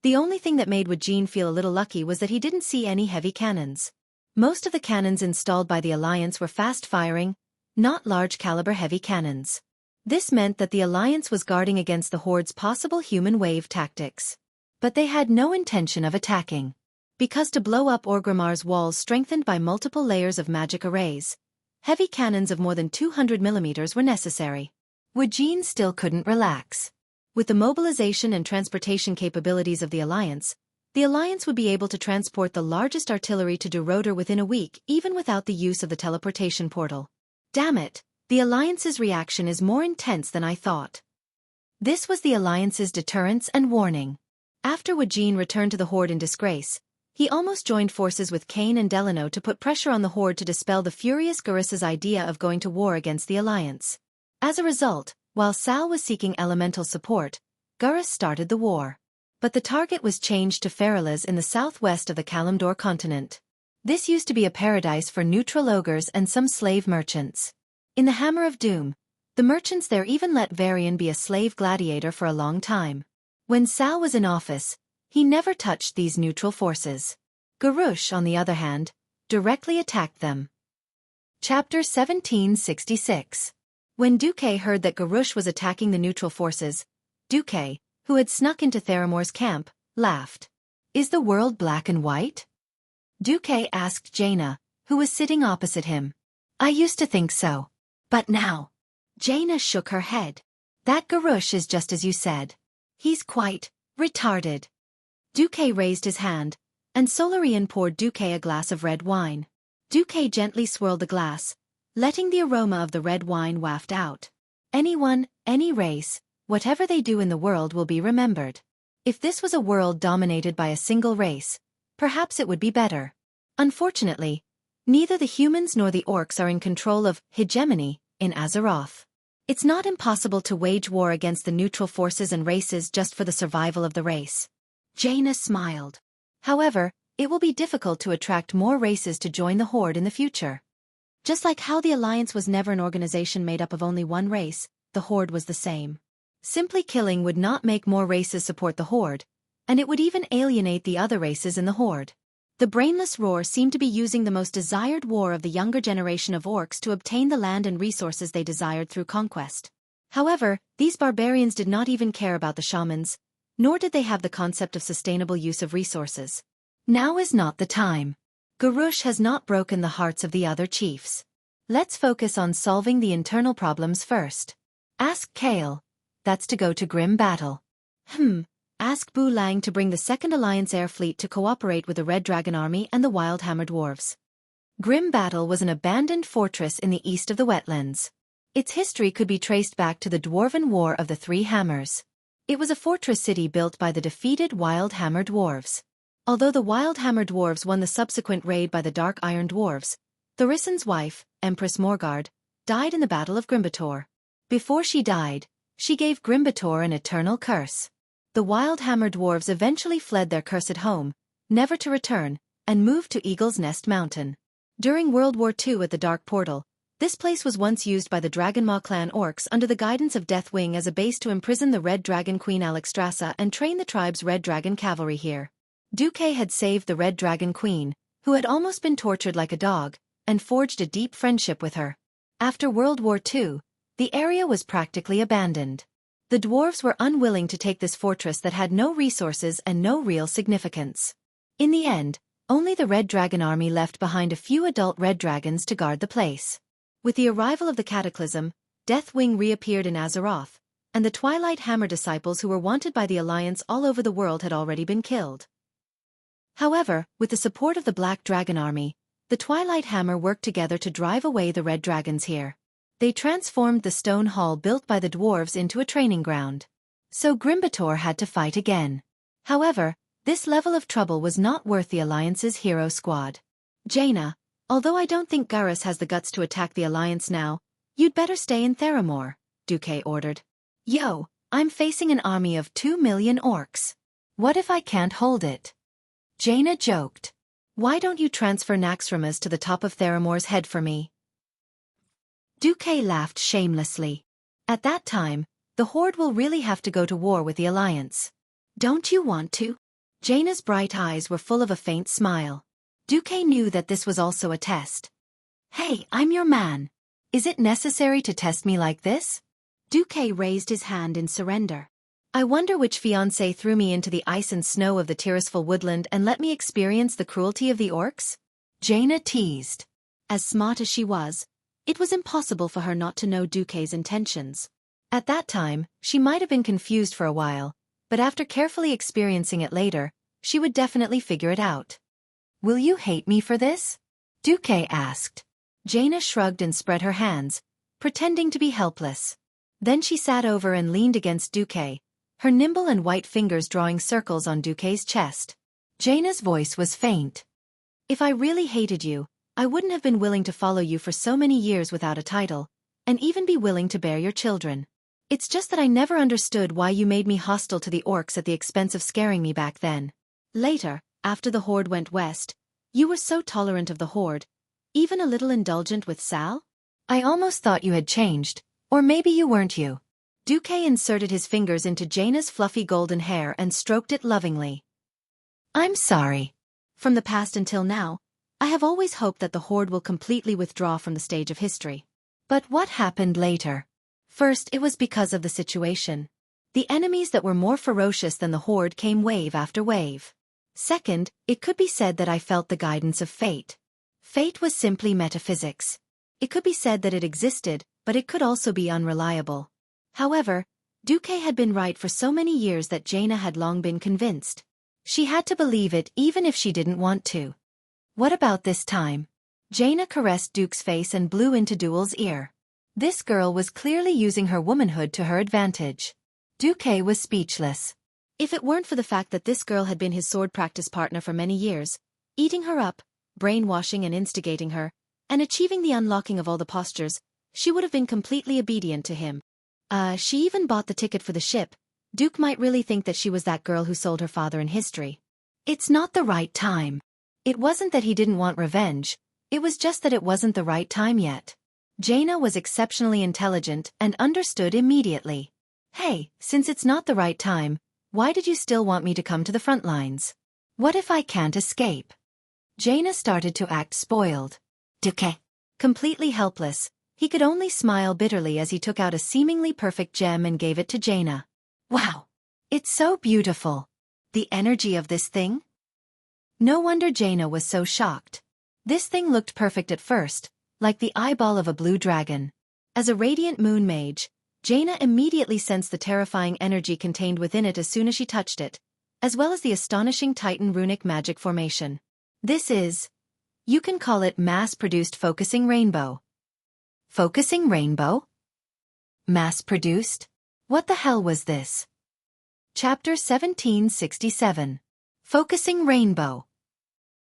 The only thing that made Wajin feel a little lucky was that he didn't see any heavy cannons. Most of the cannons installed by the Alliance were fast-firing, not large-caliber heavy cannons. This meant that the Alliance was guarding against the Horde's possible human wave tactics. But they had no intention of attacking. Because to blow up Orgrimmar's walls strengthened by multiple layers of magic arrays, heavy cannons of more than 200 millimeters were necessary. Wajin still couldn't relax. With the mobilization and transportation capabilities of the Alliance would be able to transport the largest artillery to Duroder within a week even without the use of the teleportation portal. Damn it, the Alliance's reaction is more intense than I thought. This was the Alliance's deterrence and warning. After Wajin returned to the Horde in disgrace, he almost joined forces with Kane and Delano to put pressure on the Horde to dispel the furious Gurus' idea of going to war against the Alliance. As a result, while Sal was seeking elemental support, Gurus started the war. But the target was changed to Feralas in the southwest of the Kalimdor continent. This used to be a paradise for neutral ogres and some slave merchants. In the Hammer of Doom, the merchants there even let Varian be a slave gladiator for a long time. When Sal was in office, he never touched these neutral forces. Garush, on the other hand, directly attacked them. Chapter 1766. When Duque heard that Garush was attacking the neutral forces, Duque, who had snuck into Theramore's camp, laughed. Is the world black and white? Duque asked Jaina, who was sitting opposite him. I used to think so. But now. Jaina shook her head. That Garush is just as you said. He's quite retarded. Duque raised his hand, and Solarian poured Duque a glass of red wine. Duque gently swirled the glass, letting the aroma of the red wine waft out. Anyone, any race, whatever they do in the world will be remembered. If this was a world dominated by a single race, perhaps it would be better. Unfortunately, neither the humans nor the orcs are in control of hegemony in Azeroth. It's not impossible to wage war against the neutral forces and races just for the survival of the race. Jaina smiled. However, it will be difficult to attract more races to join the Horde in the future. Just like how the Alliance was never an organization made up of only one race, the Horde was the same. Simply killing would not make more races support the Horde, and it would even alienate the other races in the Horde. The brainless Roar seemed to be using the most desired war of the younger generation of orcs to obtain the land and resources they desired through conquest. However, these barbarians did not even care about the shamans, nor did they have the concept of sustainable use of resources. Now is not the time. Garush has not broken the hearts of the other chiefs. Let's focus on solving the internal problems first. Ask Kale. That's to go to grim battle. Ask Bu Lang to bring the Second Alliance air fleet to cooperate with the Red Dragon Army and the Wild Hammer Dwarves. Grim Battle was an abandoned fortress in the east of the wetlands. Its history could be traced back to the Dwarven War of the Three Hammers. It was a fortress city built by the defeated Wild Hammer Dwarves. Although the Wild Hammer Dwarves won the subsequent raid by the Dark Iron Dwarves, Thorison's wife, Empress Morgard, died in the Battle of Grimbator. Before she died, she gave Grimbator an eternal curse. The Wild Hammer Dwarves eventually fled their cursed home, never to return, and moved to Eagle's Nest Mountain. During World War II at the Dark Portal, This place was once used by the Dragonmaw clan orcs under the guidance of Deathwing as a base to imprison the Red Dragon Queen Alexstrasza and train the tribe's Red Dragon cavalry here. Xueqi had saved the Red Dragon Queen, who had almost been tortured like a dog, and forged a deep friendship with her. After World War II, the area was practically abandoned. The dwarves were unwilling to take this fortress that had no resources and no real significance. In the end, only the Red Dragon army left behind a few adult Red Dragons to guard the place. With the arrival of the Cataclysm, Deathwing reappeared in Azeroth, and the Twilight Hammer disciples who were wanted by the Alliance all over the world had already been killed. However, with the support of the Black Dragon army, the Twilight Hammer worked together to drive away the Red Dragons here. They transformed the stone hall built by the dwarves into a training ground. So Grimbator had to fight again. However, this level of trouble was not worth the Alliance's hero squad. Jaina, although I don't think Garrus has the guts to attack the Alliance now, you'd better stay in Theramore, Xueqi ordered. Yo, I'm facing an army of 2 million orcs. What if I can't hold it? Jaina joked. Why don't you transfer Naxxramas to the top of Theramore's head for me? Xueqi laughed shamelessly. At that time, the Horde will really have to go to war with the Alliance. Don't you want to? Jaina's bright eyes were full of a faint smile. Xueqi knew that this was also a test. Hey, I'm your man. Is it necessary to test me like this? Xueqi raised his hand in surrender. I wonder which fiancé threw me into the ice and snow of the Tirisful woodland and let me experience the cruelty of the orcs? Jaina teased. As smart as she was, it was impossible for her not to know Xueqi's intentions. At that time, she might have been confused for a while, but after carefully experiencing it later, she would definitely figure it out. Will you hate me for this? Xueqi asked. Jaina shrugged and spread her hands, pretending to be helpless. Then she sat over and leaned against Xueqi, her nimble and white fingers drawing circles on Xueqi's chest. Jaina's voice was faint. If I really hated you, I wouldn't have been willing to follow you for so many years without a title, and even be willing to bear your children. It's just that I never understood why you made me hostile to the orcs at the expense of scaring me back then. Later, after the Horde went west, you were so tolerant of the Horde, even a little indulgent with Sal? I almost thought you had changed, or maybe you weren't you. Xueqi inserted his fingers into Jaina's fluffy golden hair and stroked it lovingly. I'm sorry. From the past until now, I have always hoped that the Horde will completely withdraw from the stage of history. But what happened later? First, it was because of the situation. The enemies that were more ferocious than the Horde came wave after wave. Second, it could be said that I felt the guidance of fate. Fate was simply metaphysics. It could be said that it existed, but it could also be unreliable. However, Xueqi had been right for so many years that Jaina had long been convinced. She had to believe it even if she didn't want to. What about this time? Jaina caressed Duke's face and blew into Duel's ear. This girl was clearly using her womanhood to her advantage. Xueqi was speechless. If it weren't for the fact that this girl had been his sword practice partner for many years, eating her up, brainwashing and instigating her, and achieving the unlocking of all the postures, she would have been completely obedient to him. She even bought the ticket for the ship. Duke might really think that she was that girl who sold her father in history. It's not the right time. It wasn't that he didn't want revenge, it was just that it wasn't the right time yet. Jaina was exceptionally intelligent and understood immediately. Hey, since it's not the right time, why did you still want me to come to the front lines? What if I can't escape? Jaina started to act spoiled. Xueqi. Completely helpless, he could only smile bitterly as he took out a seemingly perfect gem and gave it to Jaina. Wow! It's so beautiful. The energy of this thing? No wonder Jaina was so shocked. This thing looked perfect at first, like the eyeball of a blue dragon. As a radiant moon mage, Jaina immediately sensed the terrifying energy contained within it as soon as she touched it, as well as the astonishing Titan runic magic formation. This is... you can call it mass-produced focusing rainbow. Focusing rainbow? Mass-produced? What the hell was this? Chapter 1767. Focusing Rainbow.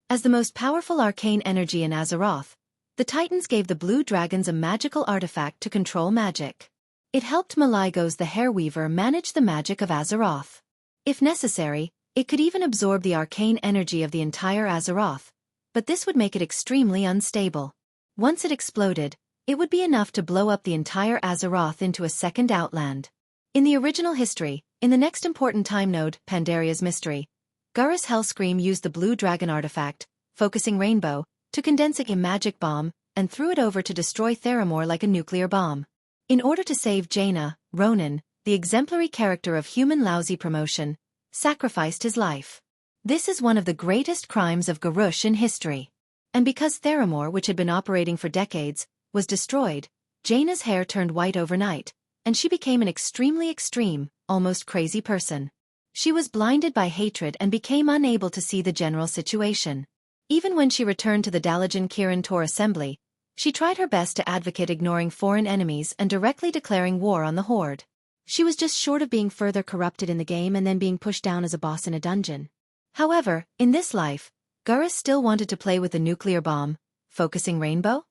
As the most powerful arcane energy in Azeroth, the Titans gave the Blue Dragons a magical artifact to control magic. It helped Maligos the Hairweaver manage the magic of Azeroth. If necessary, it could even absorb the arcane energy of the entire Azeroth, but this would make it extremely unstable. Once it exploded, It would be enough to blow up the entire Azeroth into a second Outland. In the original history, in the next important time node, Pandaria's Mystery, Gurus Hellscream used the Blue Dragon artifact, Focusing Rainbow, to condense a magic bomb, and threw it over to destroy Theramore like a nuclear bomb. In order to save Jaina, Ronan, the exemplary character of human lousy promotion, sacrificed his life. This is one of the greatest crimes of Garrosh in history. And because Theramore, which had been operating for decades, was destroyed, Jaina's hair turned white overnight, and she became an extremely extreme, almost crazy person. She was blinded by hatred and became unable to see the general situation. Even when she returned to the Dalajan Kirin Tor assembly, she tried her best to advocate ignoring foreign enemies and directly declaring war on the Horde. She was just short of being further corrupted in the game and then being pushed down as a boss in a dungeon. However, in this life, Gurus still wanted to play with the nuclear bomb, Focusing Rainbow?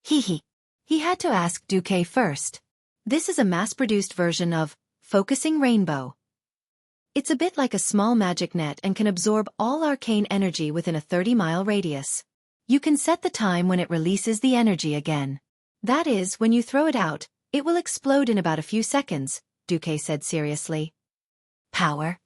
He had to ask Duque first. This is a mass-produced version of Focusing Rainbow. It's a bit like a small magic net and can absorb all arcane energy within a 30-mile radius. You can set the time when it releases the energy again. That is, when you throw it out, it will explode in about a few seconds, Duque said seriously. Power?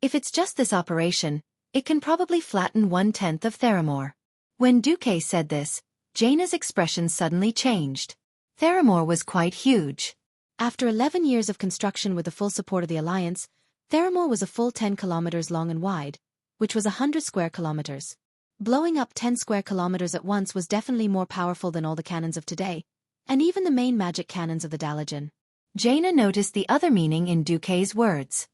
If it's just this operation, it can probably flatten 1/10 of Theramore. When Duque said this, Jaina's expression suddenly changed. Theramore was quite huge. After 11 years of construction with the full support of the Alliance, Theramore was a full 10 kilometers long and wide, which was 100 square kilometers. Blowing up 10 square kilometers at once was definitely more powerful than all the cannons of today, and even the main magic cannons of the Dalajan. Jaina noticed the other meaning in Duque's words.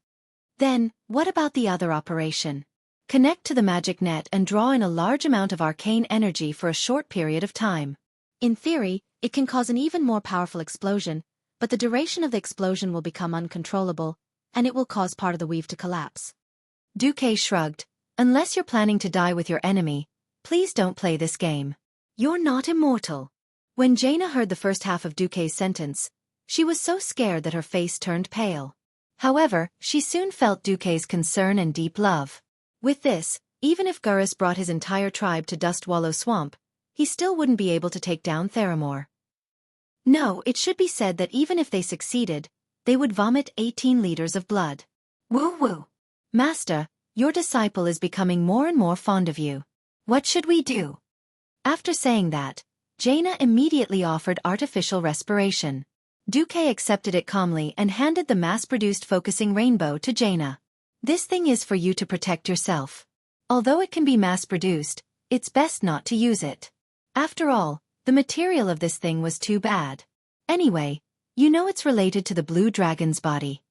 Then, what about the other operation? Connect to the magic net and draw in a large amount of arcane energy for a short period of time. In theory, it can cause an even more powerful explosion, but the duration of the explosion will become uncontrollable, and it will cause part of the weave to collapse. Duque shrugged. Unless you're planning to die with your enemy, please don't play this game. You're not immortal. When Jaina heard the first half of Duque's sentence, she was so scared that her face turned pale. However, she soon felt Duque's concern and deep love. With this, even if Gurus brought his entire tribe to Dustwallow Swamp, he still wouldn't be able to take down Theramore. No, it should be said that even if they succeeded, they would vomit 18 liters of blood. Woo-woo. Master, your disciple is becoming more and more fond of you. What should we do? After saying that, Jaina immediately offered artificial respiration. Duque accepted it calmly and handed the mass-produced Focusing Rainbow to Jaina. This thing is for you to protect yourself. Although it can be mass-produced, it's best not to use it. After all, the material of this thing was too bad. Anyway, you know it's related to the blue dragon's body.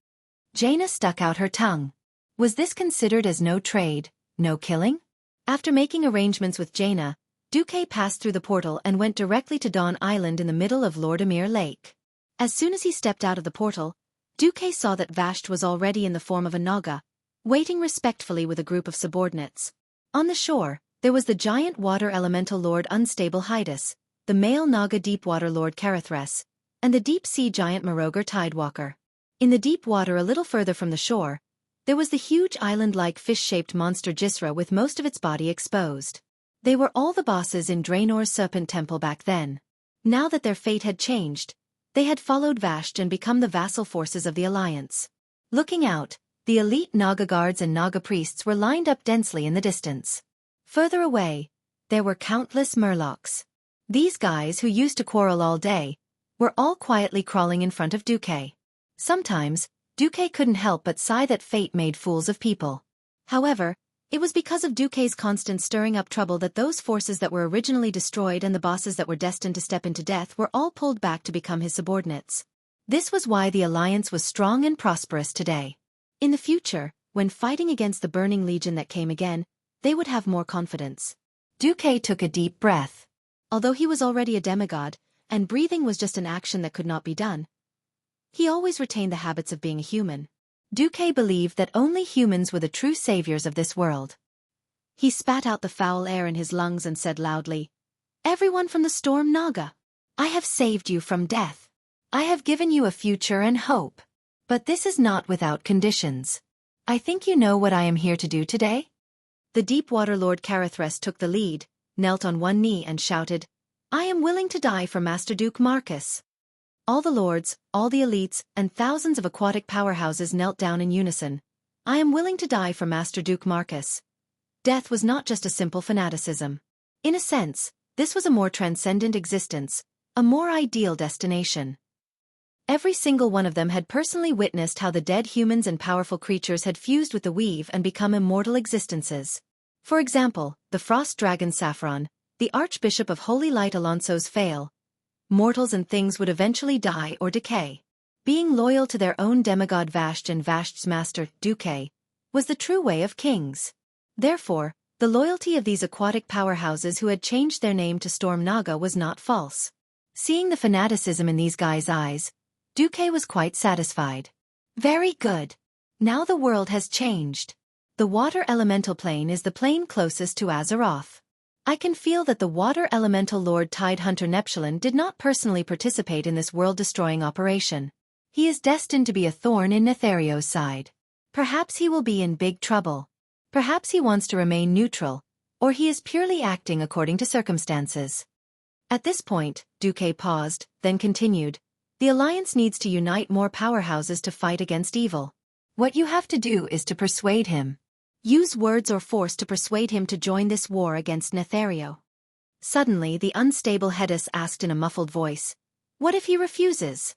Jaina stuck out her tongue. Was this considered as no trade, no killing? After making arrangements with Jaina, Duque passed through the portal and went directly to Dawn Island in the middle of Lord Emir Lake. As soon as he stepped out of the portal, Duque saw that Vasht was already in the form of a Naga, waiting respectfully with a group of subordinates. On the shore, there was the giant water elemental Lord Unstable Hydus, the male Naga Deepwater Lord Karathres, and the deep-sea giant Marogr Tidewalker. In the deep water a little further from the shore, there was the huge island-like fish-shaped monster Jisra with most of its body exposed. They were all the bosses in Draenor's Serpent Temple back then. Now that their fate had changed, they had followed Vasht and become the vassal forces of the Alliance. Looking out, the elite Naga guards and Naga priests were lined up densely in the distance. Further away, there were countless Murlocs. These guys who used to quarrel all day, were all quietly crawling in front of Duque. Sometimes, Duque couldn't help but sigh that fate made fools of people. However, it was because of Duque's constant stirring up trouble that those forces that were originally destroyed and the bosses that were destined to step into death were all pulled back to become his subordinates. This was why the Alliance was strong and prosperous today. In the future, when fighting against the Burning Legion that came again, they would have more confidence. Duque took a deep breath. Although he was already a demigod, and breathing was just an action that could not be done, he always retained the habits of being a human. Duque believed that only humans were the true saviors of this world. He spat out the foul air in his lungs and said loudly, "Everyone from the Storm Naga, I have saved you from death. I have given you a future and hope. But this is not without conditions. I think you know what I am here to do today?" The Deepwater Lord Karathres took the lead, knelt on one knee and shouted, I am willing to die for Master Duke Marcus. All the lords, all the elites, and thousands of aquatic powerhouses knelt down in unison. I am willing to die for Master Duke Marcus. Death was not just a simple fanaticism. In a sense, this was a more transcendent existence, a more ideal destination. Every single one of them had personally witnessed how the dead humans and powerful creatures had fused with the weave and become immortal existences. For example, the frost dragon Saffron, the Archbishop of Holy Light Alonso's Fail. Mortals and things would eventually die or decay. Being loyal to their own demigod Vashj and Vashj's master, Duque, was the true way of kings. Therefore, the loyalty of these aquatic powerhouses who had changed their name to Storm Naga was not false. Seeing the fanaticism in these guys' eyes, Duque was quite satisfied. Very good. Now the world has changed. The water elemental plane is the plane closest to Azeroth. I can feel that the water elemental Lord Tidehunter Neptulin did not personally participate in this world-destroying operation. He is destined to be a thorn in Netherio's side. Perhaps he will be in big trouble. Perhaps he wants to remain neutral, or he is purely acting according to circumstances. At this point, Duque paused, then continued. The Alliance needs to unite more powerhouses to fight against evil. What you have to do is to persuade him. Use words or force to persuade him to join this war against Netherio. Suddenly the unstable Hedis asked in a muffled voice. What if he refuses?